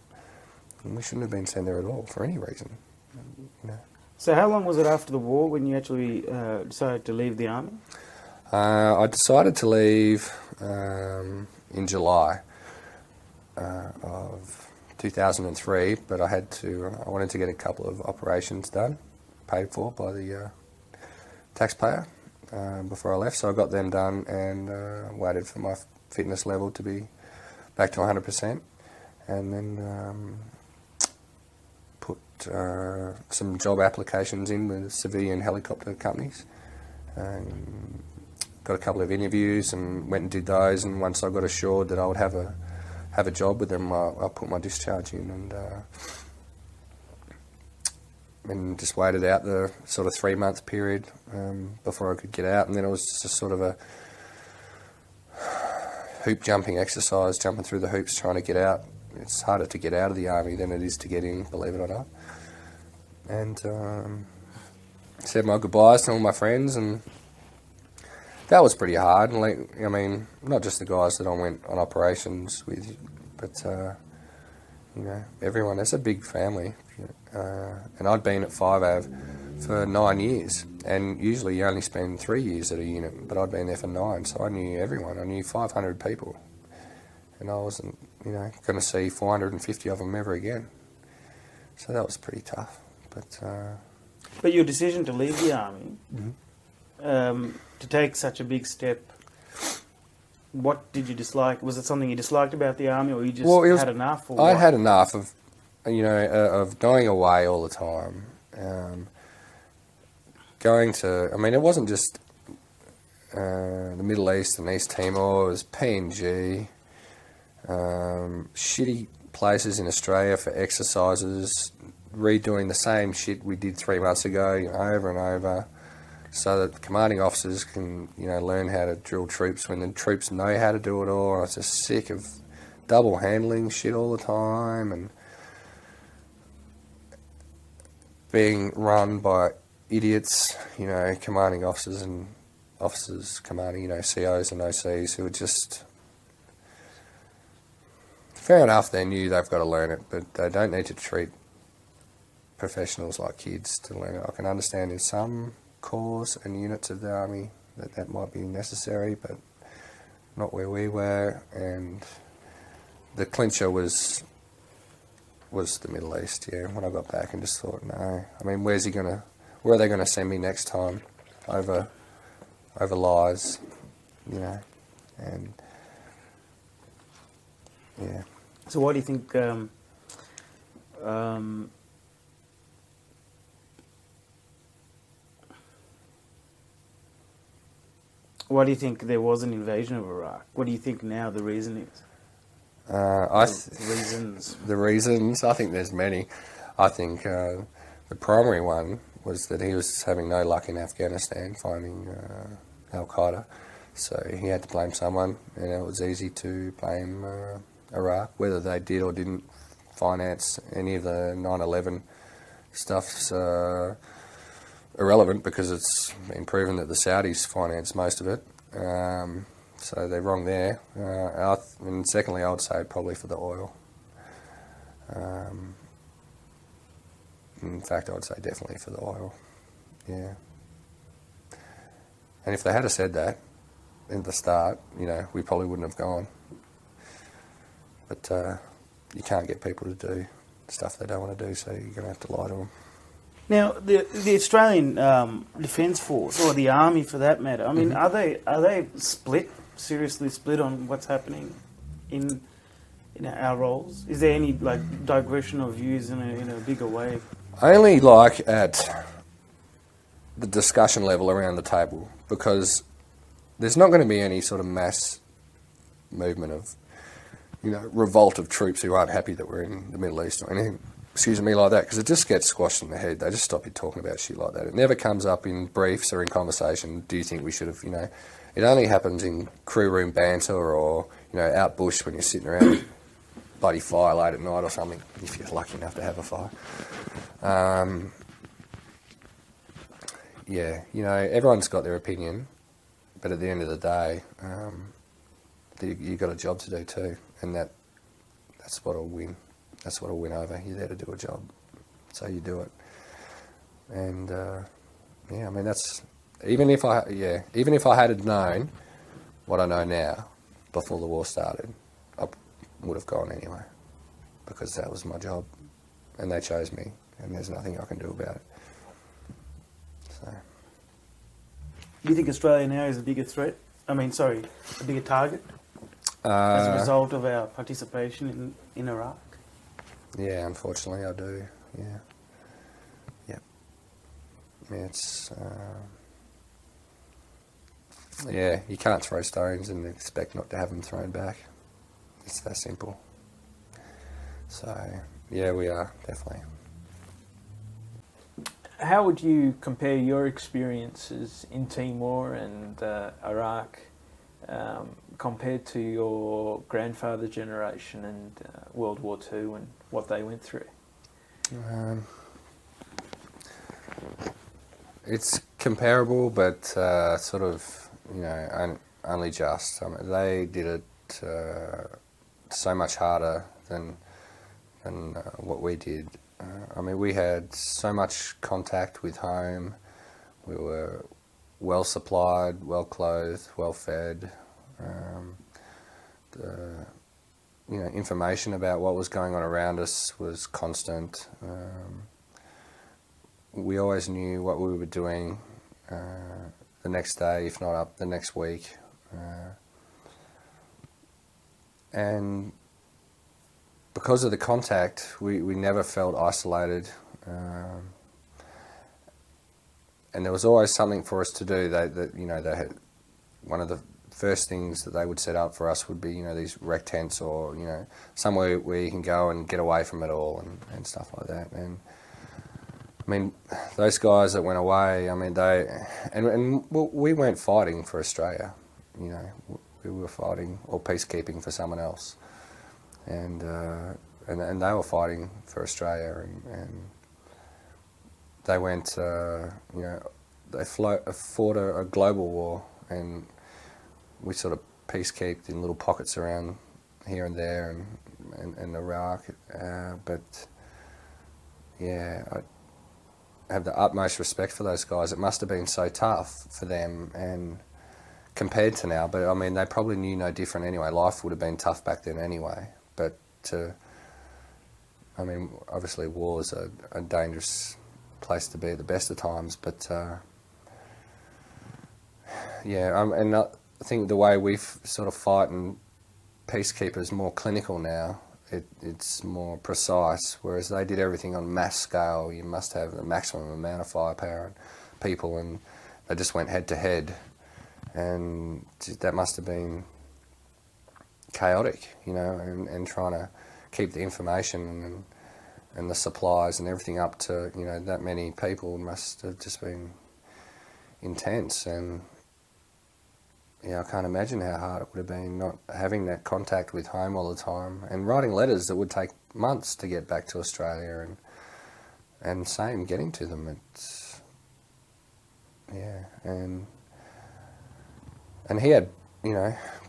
and we shouldn't have been sent there at all for any reason, So how long was it after the war when you actually decided to leave the army? I decided to leave in July of 2003, but I wanted to get a couple of operations done, paid for by the taxpayer before I left, so I got them done and waited for my fitness level to be back to 100%, and then put some job applications in with civilian helicopter companies, and got a couple of interviews and went and did those, and once I got assured that I would have a job with them, I put my discharge in and just waited out the sort of 3-month period before I could get out, and then it was just sort of a hoop jumping exercise, jumping through the hoops trying to get out. It's harder to get out of the army than it is to get in, believe it or not. And said my goodbyes to all my friends, and that was pretty hard. I mean, not just the guys that I went on operations with, but everyone. It's a big family, and I'd been at 5AV for 9 years, and usually you only spend 3 years at a unit, but I'd been there for 9, so I knew everyone. I knew 500 people, and I wasn't, going to see 450 of them ever again. So that was pretty tough. But your decision to leave the army. Mm-hmm. To take such a big step, what did you dislike? Was it something you disliked about the army, or you just had enough? Or I had enough of, of going away all the time. Going to, I mean, it wasn't just the Middle East and East Timor. It was PNG, shitty places in Australia for exercises, redoing the same shit we did 3 months ago, over and over, so that commanding officers can, learn how to drill troops when the troops know how to do it all. I was just sick of double handling shit all the time and being run by idiots, commanding officers and officers commanding, COs and OCs who are just... Fair enough, they knew they've got to learn it, but they don't need to treat professionals like kids to learn it. I can understand in some corps and units of the Army that might be necessary, but not where we were. And the clincher was the Middle East, when I got back and just thought, no. I mean, where are they going to send me next time? Over lies, and yeah. So why do you think why do you think there was an invasion of Iraq? What do you think now the reason is? The reasons, I think there's many. I think the primary one was that he was having no luck in Afghanistan finding Al-Qaeda. So he had to blame someone, and it was easy to blame Iraq. Whether they did or didn't finance any of the 9/11 stuff's irrelevant, because it's been proven that the Saudis financed most of it. So they're wrong there. And secondly, I would say probably for the oil. In fact, I would say definitely for the oil. Yeah. And if they had said that in the start, we probably wouldn't have gone. But you can't get people to do stuff they don't want to do, so you're going to have to lie to them. Now, the Australian Defence Force, or the Army for that matter, I mean, are they seriously split on what's happening in our roles? Is there any digression of views in a bigger way? Only at the discussion level around the table, because there's not going to be any sort of mass movement of, revolt of troops who aren't happy that we're in the Middle East or anything, like that, because it just gets squashed in the head. They just stop you talking about shit like that. It never comes up in briefs or in conversation. Do you think we should have, it only happens in crew room banter or, out bush when you're sitting around bloody fire late at night or something, if you're lucky enough to have a fire. Everyone's got their opinion, but at the end of the day, you've got a job to do too, and that's what'll win. That's what'll win over. You're there to do a job, so you do it. And I mean, that's even if I had known what I know now before the war started, I would have gone anyway, because that was my job, and they chose me, and there's nothing I can do about it. So, do you think Australia now is a bigger threat? A bigger target as a result of our participation in Iraq? Yeah, unfortunately, I do. Yeah. Yep. It's you can't throw stones and expect not to have them thrown back. It's that simple. So, yeah, we are, definitely. How would you compare your experiences in Timor and Iraq compared to your grandfather generation and World War II and what they went through? It's comparable, but sort of, only just. They did it so much harder than what we did. We had so much contact with home. We were well supplied, well clothed, well fed. Information about what was going on around us was constant. We always knew what we were doing the next day, if not up the next week. And because of the contact, we never felt isolated. And there was always something for us to do. They had, one of the first things that they would set up for us would be, these rec tents or, somewhere where you can go and get away from it all and stuff like that. And I mean, those guys that went away, I mean, we weren't fighting for Australia, we were fighting or peacekeeping for someone else. And they were fighting for Australia, and they went, they fought a global war, and we sort of peacekeeped in little pockets around here and there, and Iraq. But yeah, I have the utmost respect for those guys. It must have been so tough for them, and compared to now. But I mean, they probably knew no different anyway. Life would have been tough back then anyway. But I mean, obviously, war is a dangerous place to be at the best of times. But yeah, and I think the way we sort of fight and peacekeep is more clinical now. It's more precise, whereas they did everything on mass scale. You must have the maximum amount of firepower and people, and they just went head to head, and that must have been chaotic, and trying to keep the information and the supplies and everything up to, that many people must have just been intense. And yeah, I can't imagine how hard it would have been not having that contact with home all the time, and writing letters that would take months to get back to Australia, and same getting to them. It's yeah, and he had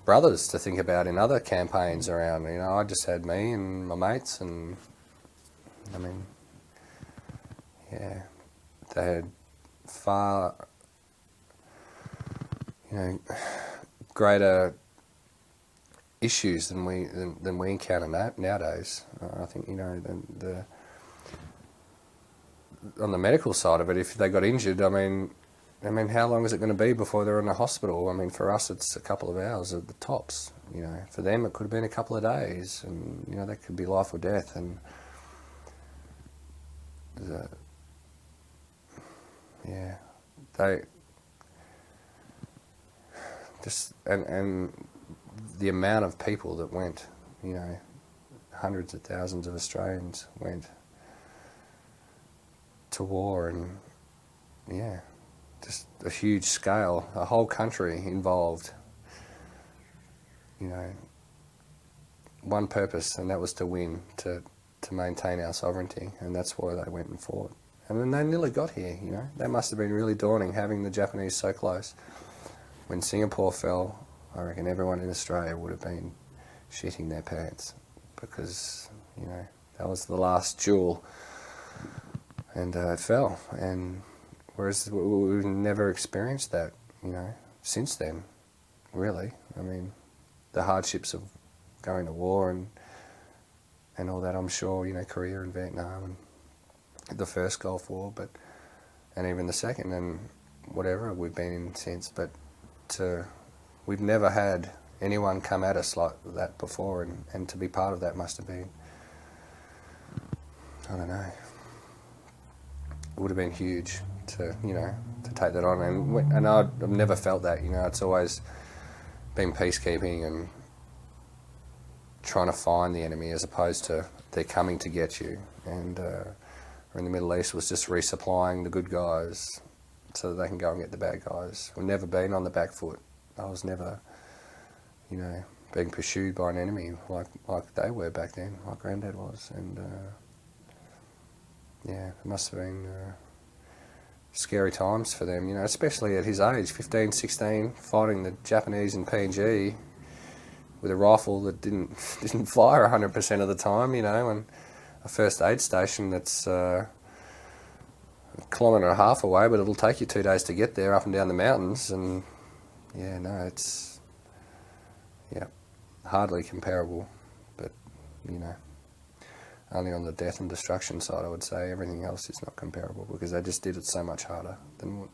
brothers to think about in other campaigns around. I just had me and my mates, and I mean, yeah, they had far greater issues than we encounter nowadays. I think the on the medical side of it, if they got injured, I mean, how long is it going to be before they're in the hospital? I mean, for us, it's a couple of hours at the tops. For them, it could have been a couple of days, and that could be life or death. And they just and the amount of people that went, hundreds of thousands of Australians went to war, and yeah, just a huge scale, a whole country involved, one purpose, and that was to win, to maintain our sovereignty, and that's why they went and fought. And then they nearly got here, That must have been really daunting, having the Japanese so close. When Singapore fell, I reckon everyone in Australia would have been shitting their pants, because, that was the last jewel, and it fell. And whereas we've never experienced that, since then, really. I mean, the hardships of going to war and all that, I'm sure, Korea and Vietnam and the first Gulf War, and even the second, and whatever we've been in since, but we've never had anyone come at us like that before, and to be part of that must have been, I don't know, it would have been huge to take that on, and I've never felt that, it's always been peacekeeping and trying to find the enemy, as opposed to they're coming to get you. And in the Middle East was just resupplying the good guys so that they can go and get the bad guys. We've never been on the back foot. I was never, being pursued by an enemy like they were back then, like Granddad was. And yeah, it must have been scary times for them, especially at his age, 15, 16, fighting the Japanese in PNG with a rifle that didn't fire 100% of the time, and a first aid station that's a kilometre and a half away, but it'll take you 2 days to get there, up and down the mountains. And yeah, no, it's hardly comparable, but only on the death and destruction side, I would say. Everything else is not comparable, because they just did it so much harder than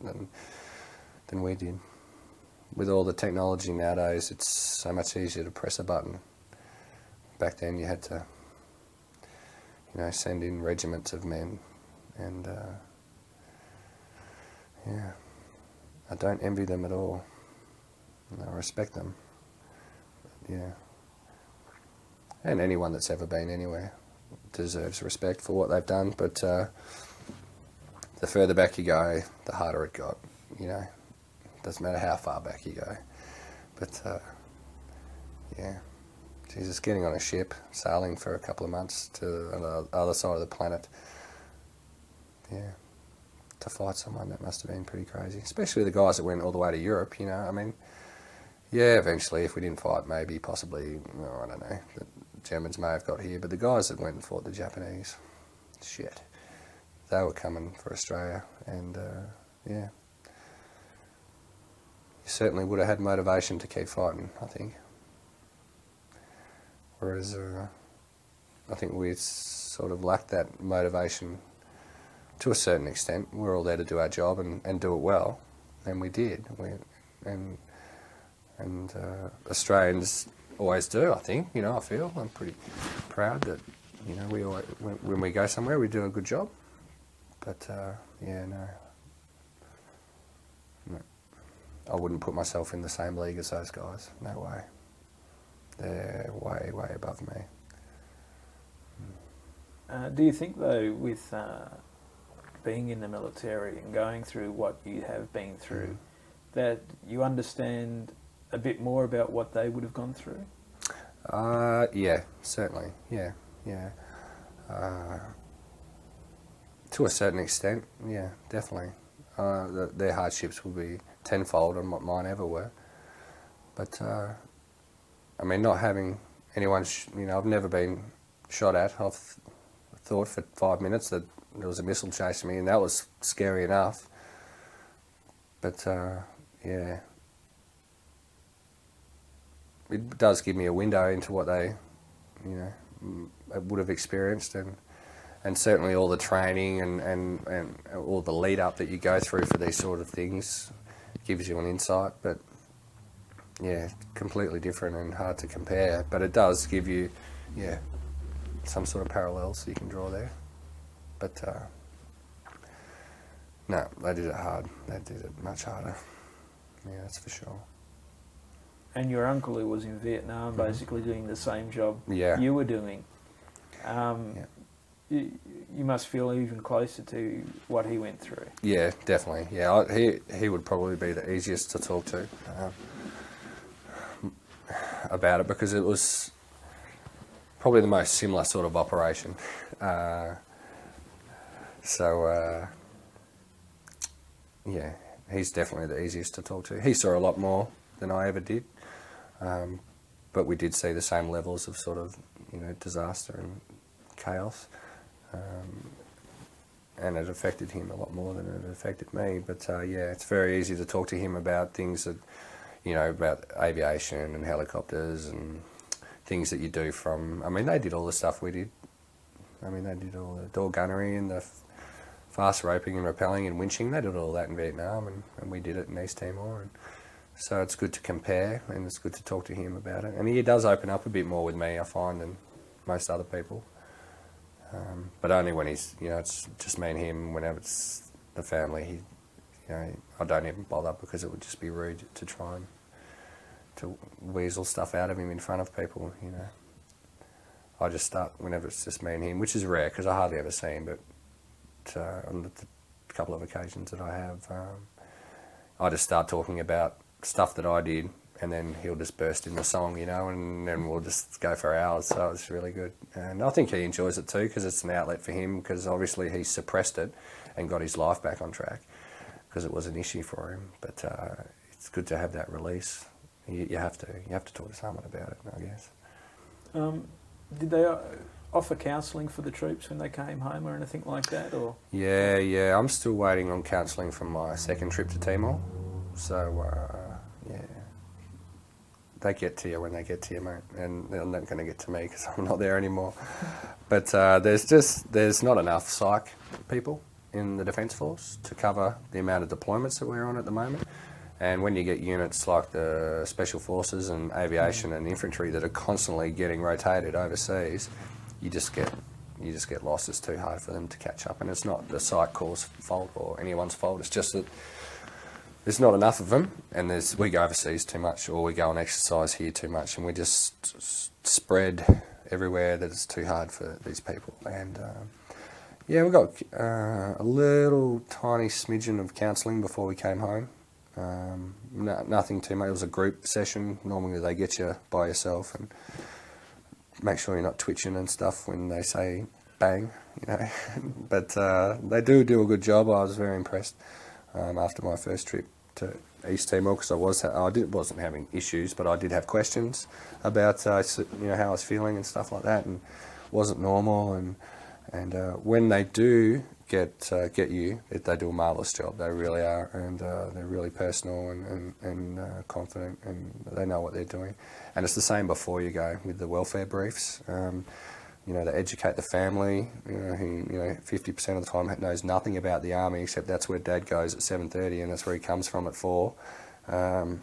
we did. With all the technology nowadays, it's so much easier to press a button. Back then you had to, send in regiments of men, and yeah, I don't envy them at all. and I respect them. Yeah. And anyone that's ever been anywhere deserves respect for what they've done, but the further back you go, the harder it got, you know. Doesn't matter how far back you go. But, yeah, Jesus, getting on a ship, sailing for a couple of months to the other side of the planet, yeah, to fight someone, that must have been pretty crazy. Especially the guys that went all the way to Europe, you know, I mean, yeah, eventually, if we didn't fight, maybe, possibly, oh, I don't know, the Germans may have got here, but the guys that went and fought the Japanese, shit, they were coming for Australia, and, yeah, you certainly would have had motivation to keep fighting, I think. Whereas I think we sort of lacked that motivation to a certain extent. We're all there to do our job and do it well, and we did. And Australians always do, I think. You know, I feel I'm pretty proud that, you know, we always, when we go somewhere, we do a good job. But yeah, no. I wouldn't put myself in the same league as those guys. No way. They're way, way above me. Do you think, though, with being in the military and going through what you have been through, that you understand a bit more about what they would have gone through? Yeah, certainly. Yeah. To a certain extent, yeah, definitely. Their hardships will be tenfold on what mine ever were. But, I mean, not having anyone, you know, I've never been shot at. I've thought for 5 minutes that there was a missile chasing me, and that was scary enough. But, yeah, it does give me a window into what they, you know, would have experienced, and certainly all the training and all the lead up that you go through for these sort of things gives you an insight. But yeah, completely different and hard to compare, but it does give you, yeah, some sort of parallels you can draw there. But no, they did it hard. They did it much harder. Yeah, that's for sure. And your uncle, who was in Vietnam, basically doing the same job you were doing, you must feel even closer to what he went through. Yeah, definitely. Yeah, he would probably be the easiest to talk to about it, because it was probably the most similar sort of operation. Yeah, he's definitely the easiest to talk to. He saw a lot more than I ever did, but we did see the same levels of sort of, you know, disaster and chaos, and it affected him a lot more than it affected me. But yeah, it's very easy to talk to him about things that, you know, about aviation and helicopters and things that you do from, I mean, they did all the stuff we did. I mean, they did all the door gunnery and the fast roping and rappelling and winching. They did all that in Vietnam, and we did it in East Timor. And so it's good to compare, and it's good to talk to him about it. And he does open up a bit more with me, I find, than most other people. But only when he's, you know, it's just me and him. Whenever it's the family, he, you know, I don't even bother, because it would just be rude to try and to weasel stuff out of him in front of people, you know. I just start whenever it's just me and him, which is rare because I hardly ever see him, but on the couple of occasions that I have, I just start talking about stuff that I did, and then he'll just burst in the song, you know, and then we'll just go for hours. So it's really good. And I think he enjoys it too, because it's an outlet for him, because obviously he suppressed it and got his life back on track because it was an issue for him. But it's good to have that release. You have to talk to someone about it, I guess. Did they offer counselling for the troops when they came home or anything like that? Or Yeah. I'm still waiting on counselling from my second trip to Timor. So, yeah. They get to you when they get to you, mate. And they're not going to get to me because I'm not there anymore. But there's not enough psych people in the Defence Force to cover the amount of deployments that we're on at the moment. And when you get units like the Special Forces and aviation and infantry that are constantly getting rotated overseas, you just get lost. It's too hard for them to catch up, and it's not the Psych Corps' fault or anyone's fault. It's just that there's not enough of them, and we go overseas too much, or we go and exercise here too much, and we just spread everywhere that it's too hard for these people. And yeah, we got a little tiny smidgen of counselling before we came home. Nothing too much. It was a group session. Normally they get you by yourself and make sure you're not twitching and stuff when they say bang, you know. But they do a good job. I was very impressed after my first trip to East Timor, because I wasn't having issues, but I did have questions about you know, how I was feeling and stuff like that, and wasn't normal. And when they do get you, they do a marvellous job. They really are, and they're really personal and confident, and they know what they're doing. And it's the same before you go with the welfare briefs. You know, they educate the family, you know, who, you know, 50% of the time knows nothing about the army, except that's where Dad goes at 7:30 and that's where he comes from at 4. And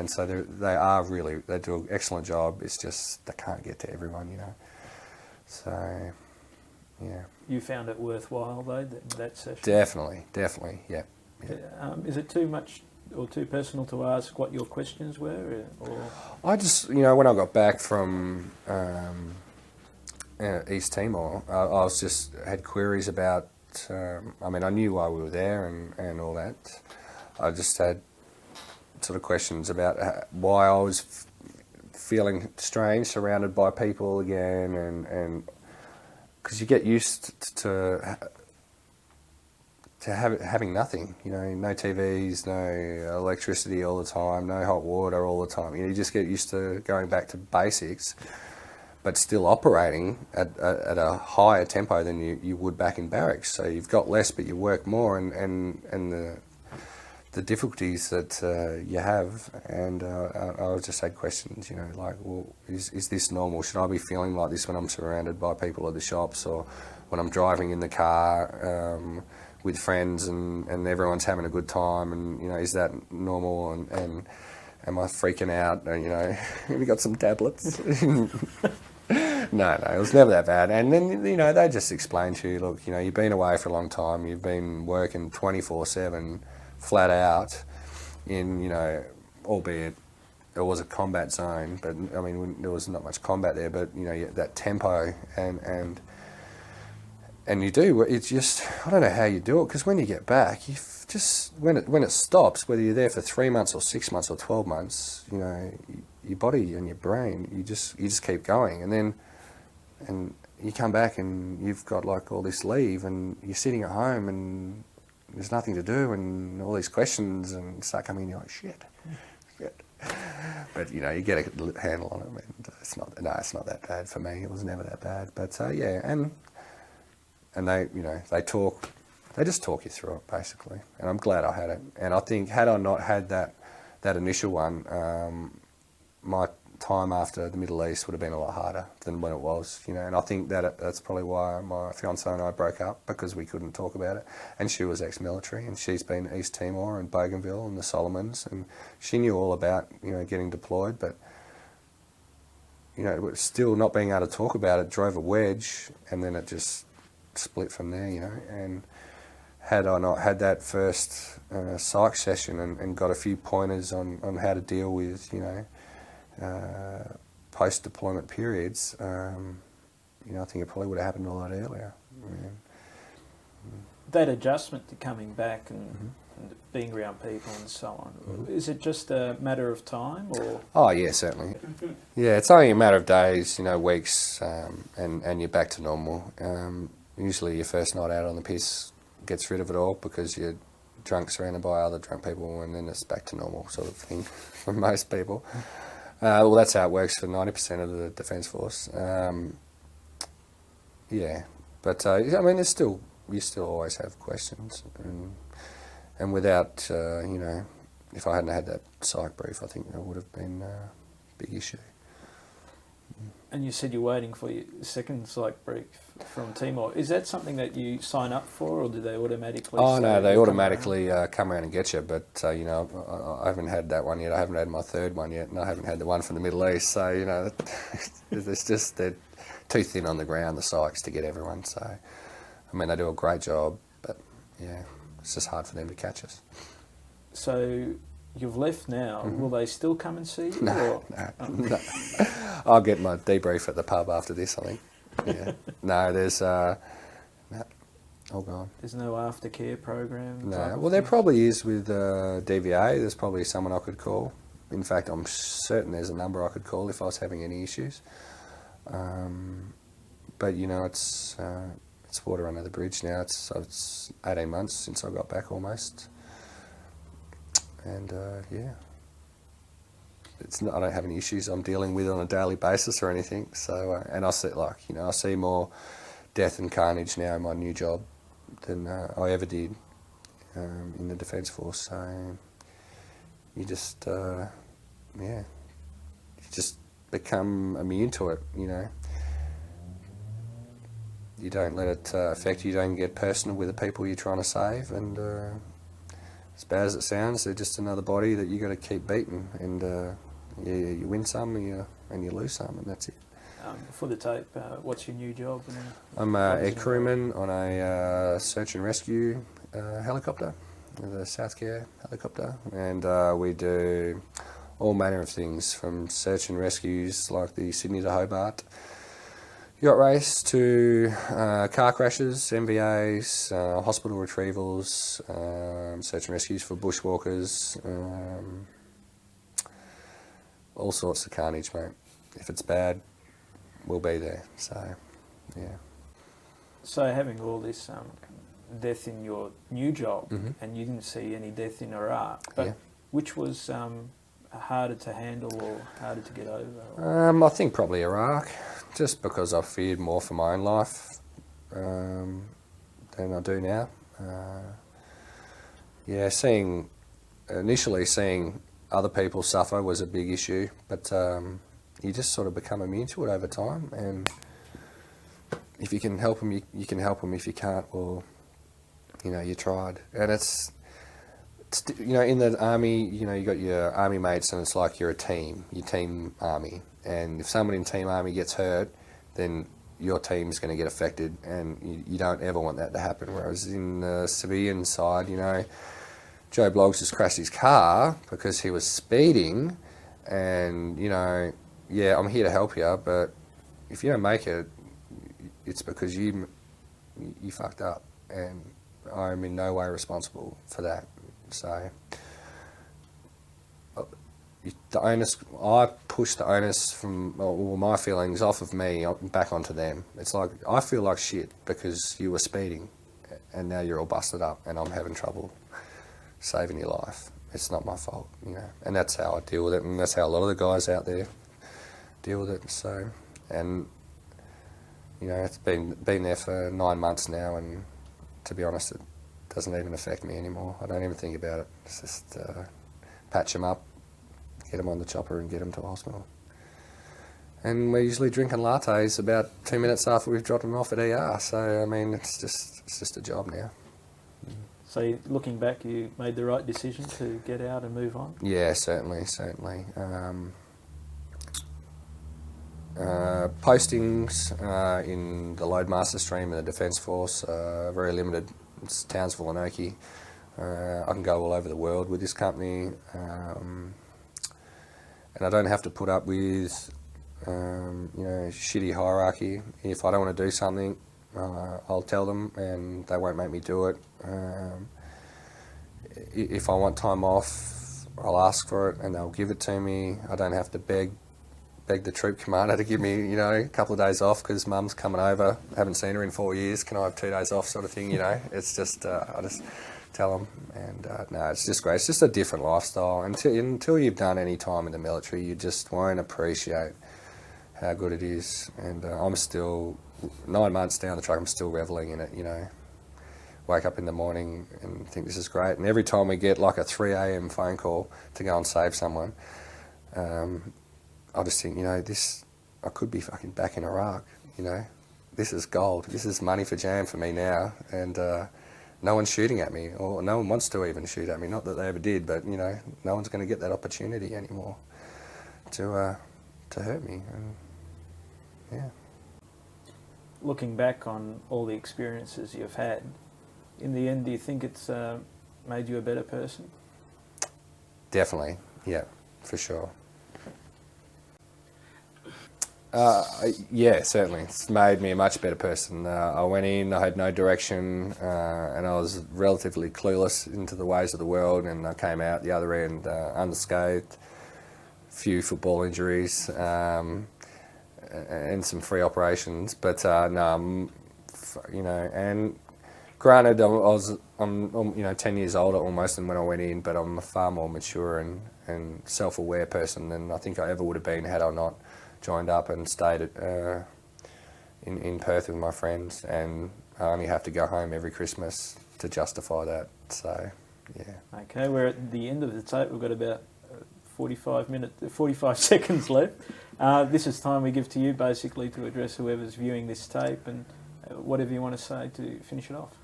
so they do an excellent job. It's just they can't get to everyone, you know. So, yeah. You found it worthwhile though, that session? Definitely, yeah. Is it too much or too personal to ask what your questions were? Or? I just, you know, when I got back from East Timor, I had queries about, I mean, I knew why we were there and all that. I just had sort of questions about why I was feeling strange, surrounded by people again, and because you get used to having nothing, you know, no TVs, no electricity all the time, no hot water all the time. You know, you just get used to going back to basics, but still operating at a higher tempo than you would back in barracks. So you've got less, but you work more, and the difficulties that you have. And I just had questions, you know, like, well, is this normal? Should I be feeling like this when I'm surrounded by people at the shops, or when I'm driving in the car with friends and everyone's having a good time? And, you know, is that normal? And am I freaking out? You know, have you got some tablets? No, it was never that bad. And then, you know, they just explain to you, look, you know, you've been away for a long time, you've been working 24/7, flat out, in, you know, albeit it was a combat zone, but I mean, there was not much combat there, but, you know, that tempo and you do, it's just, I don't know how you do it, because when you get back, you just, when it stops, whether you're there for 3 months or 6 months or 12 months, you know, your body and your brain, you just keep going, and you come back and you've got like all this leave, and you're sitting at home and there's nothing to do, and all these questions and start coming in, you're like, shit. But, you know, you get a handle on it, and it's not that bad for me. It was never that bad. But yeah, and they, you know, they just talk you through it basically, and I'm glad I had it. And I think had I not had that initial one, my time after the Middle East would have been a lot harder than when it was, you know. And I think that's probably why my fiancée and I broke up, because we couldn't talk about it. And she was ex-military, and she's been East Timor and Bougainville and the Solomons, and she knew all about, you know, getting deployed, but, you know, still not being able to talk about it drove a wedge, and then it just split from there, you know. And had I not had that first psych session and got a few pointers on how to deal with, you know, post-deployment periods, you know, I think it probably would have happened a lot earlier. Yeah. That adjustment to coming back and being around people and so on, is it just a matter of time, or? Oh yeah, certainly. Yeah, it's only a matter of days, you know, weeks, and you're back to normal. Usually your first night out on the piss gets rid of it all, because you're drunk, surrounded by other drunk people, and then it's back to normal sort of thing for most people. Well, that's how it works for 90% of the Defence Force. Yeah, but I mean, you still always have questions, and without, you know, if I hadn't had that psych brief, I think that would have been a big issue. And you said you're waiting for your second psych brief from Timor. Is that something that you sign up for, or do they automatically? Oh no, they automatically come around and get you. But you know, I haven't had that one yet. I haven't had my third one yet, and I haven't had the one from the Middle East. So you know, it's just they're too thin on the ground, the psychs, to get everyone. So I mean, they do a great job, but yeah, it's just hard for them to catch us. So you've left now. Will they still come and see you? No, or? no. I'll get my debrief at the pub after this, I think. Yeah. No, there's no, all gone. There's no aftercare program? No. Well, there probably is with DVA. There's probably someone I could call. In fact, I'm certain there's a number I could call if I was having any issues. But you know, it's water under the bridge now. It's 18 months since I got back almost, and yeah, it's not. I don't have any issues I'm dealing with on a daily basis or anything. So, and I see more death and carnage now in my new job than I ever did in the Defence Force. So you just, yeah, you just become immune to it, you know. You don't let it affect you. You don't get personal with the people you're trying to save. And as bad as it sounds, they're just another body that you got to keep beating. And you win some and you lose some, and that's it. For the tape, what's your new job? I'm a crewman on a search and rescue helicopter, the South Care helicopter, and we do all manner of things from search and rescues like the Sydney to Hobart yacht race to car crashes, MVAs, hospital retrievals, search and rescues for bushwalkers, all sorts of carnage, mate. If it's bad, we'll be there. So, yeah. So having all this death in your new job, and you didn't see any death in Iraq, but which was harder to handle or harder to get over? I think probably Iraq, just because I feared more for my own life than I do now. Yeah, initially seeing other people suffer was a big issue, but you just sort of become immune to it over time, and if you can help them, you can help them. If you can't, well, you know, you tried. And it's you know, in the army, you know, you got your army mates, and it's like you're a team, your team army. And if somebody in team army gets hurt, then your team's going to get affected, and you don't ever want that to happen. Whereas in the civilian side, you know, Joe Bloggs just crashed his car because he was speeding, and you know, yeah, I'm here to help you, but if you don't make it, it's because you fucked up, and I'm in no way responsible for that. So the onus, I push the onus from my feelings off of me back onto them. It's like I feel like shit because you were speeding, and now you're all busted up, and I'm having trouble saving your life. It's not my fault, you know, and that's how I deal with it, and that's how a lot of the guys out there deal with it. So, and you know, it's been there for 9 months now, and to be honest, it doesn't even affect me anymore. I don't even think about it. It's just patch them up, get them on the chopper, and get them to the hospital. And we're usually drinking lattes about 2 minutes after we've dropped them off at ER. So I mean, it's just a job now. So looking back, you made the right decision to get out and move on? Yeah, certainly. Postings in the Loadmaster stream and the Defence Force are very limited. It's Townsville and Oakey. I can go all over the world with this company, and I don't have to put up with you know, shitty hierarchy. If I don't want to do something, I'll tell them, and they won't make me do it. If I want time off, I'll ask for it, and they'll give it to me. I don't have to beg the troop commander to give me, you know, a couple of days off because mum's coming over. I haven't seen her in 4 years. Can I have 2 days off, sort of thing, you know? It's just, I just tell them, and no, it's just great. It's just a different lifestyle. Until you've done any time in the military, you just won't appreciate how good it is. And I'm still, 9 months down the track, I'm still revelling in it, you know. Wake up in the morning and think this is great. And every time we get like a 3 a.m. phone call to go and save someone, I just think, you know, I could be fucking back in Iraq, you know. This is gold. This is money for jam for me now. And no one's shooting at me, or no one wants to even shoot at me. Not that they ever did, but, you know, no one's going to get that opportunity anymore to hurt me. And, yeah. Looking back on all the experiences you've had, in the end, do you think it's made you a better person? definitely. Yeah, for sure. Yeah, certainly. It's made me a much better person. I went in, I had no direction, and I was relatively clueless into the ways of the world, and I came out the other end unscathed, few football injuries, and some free operations. But no, you know, and granted, I'm 10 years older almost than when I went in, but I'm a far more mature and self-aware person than I think I ever would have been had I not joined up and stayed in Perth with my friends, and I only have to go home every Christmas to justify that. So, yeah. Okay, we're at the end of the tape. We've got about 45 seconds left. This is time we give to you basically to address whoever's viewing this tape and whatever you want to say to finish it off.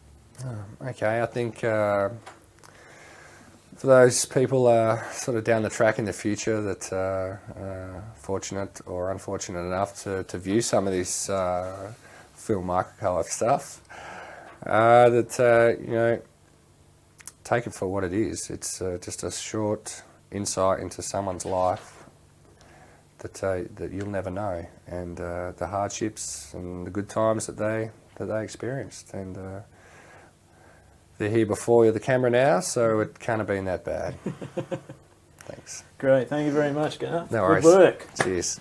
Okay, I think for those people sort of down the track in the future that are fortunate or unfortunate enough to view some of this film microcolour stuff, that you know, take it for what it is. It's just a short insight into someone's life that you'll never know, and the hardships and the good times that they experienced, and they're here before the camera now, so it can't have been that bad. Thanks. Great, thank you very much, Garth. No worries. Good work. Cheers.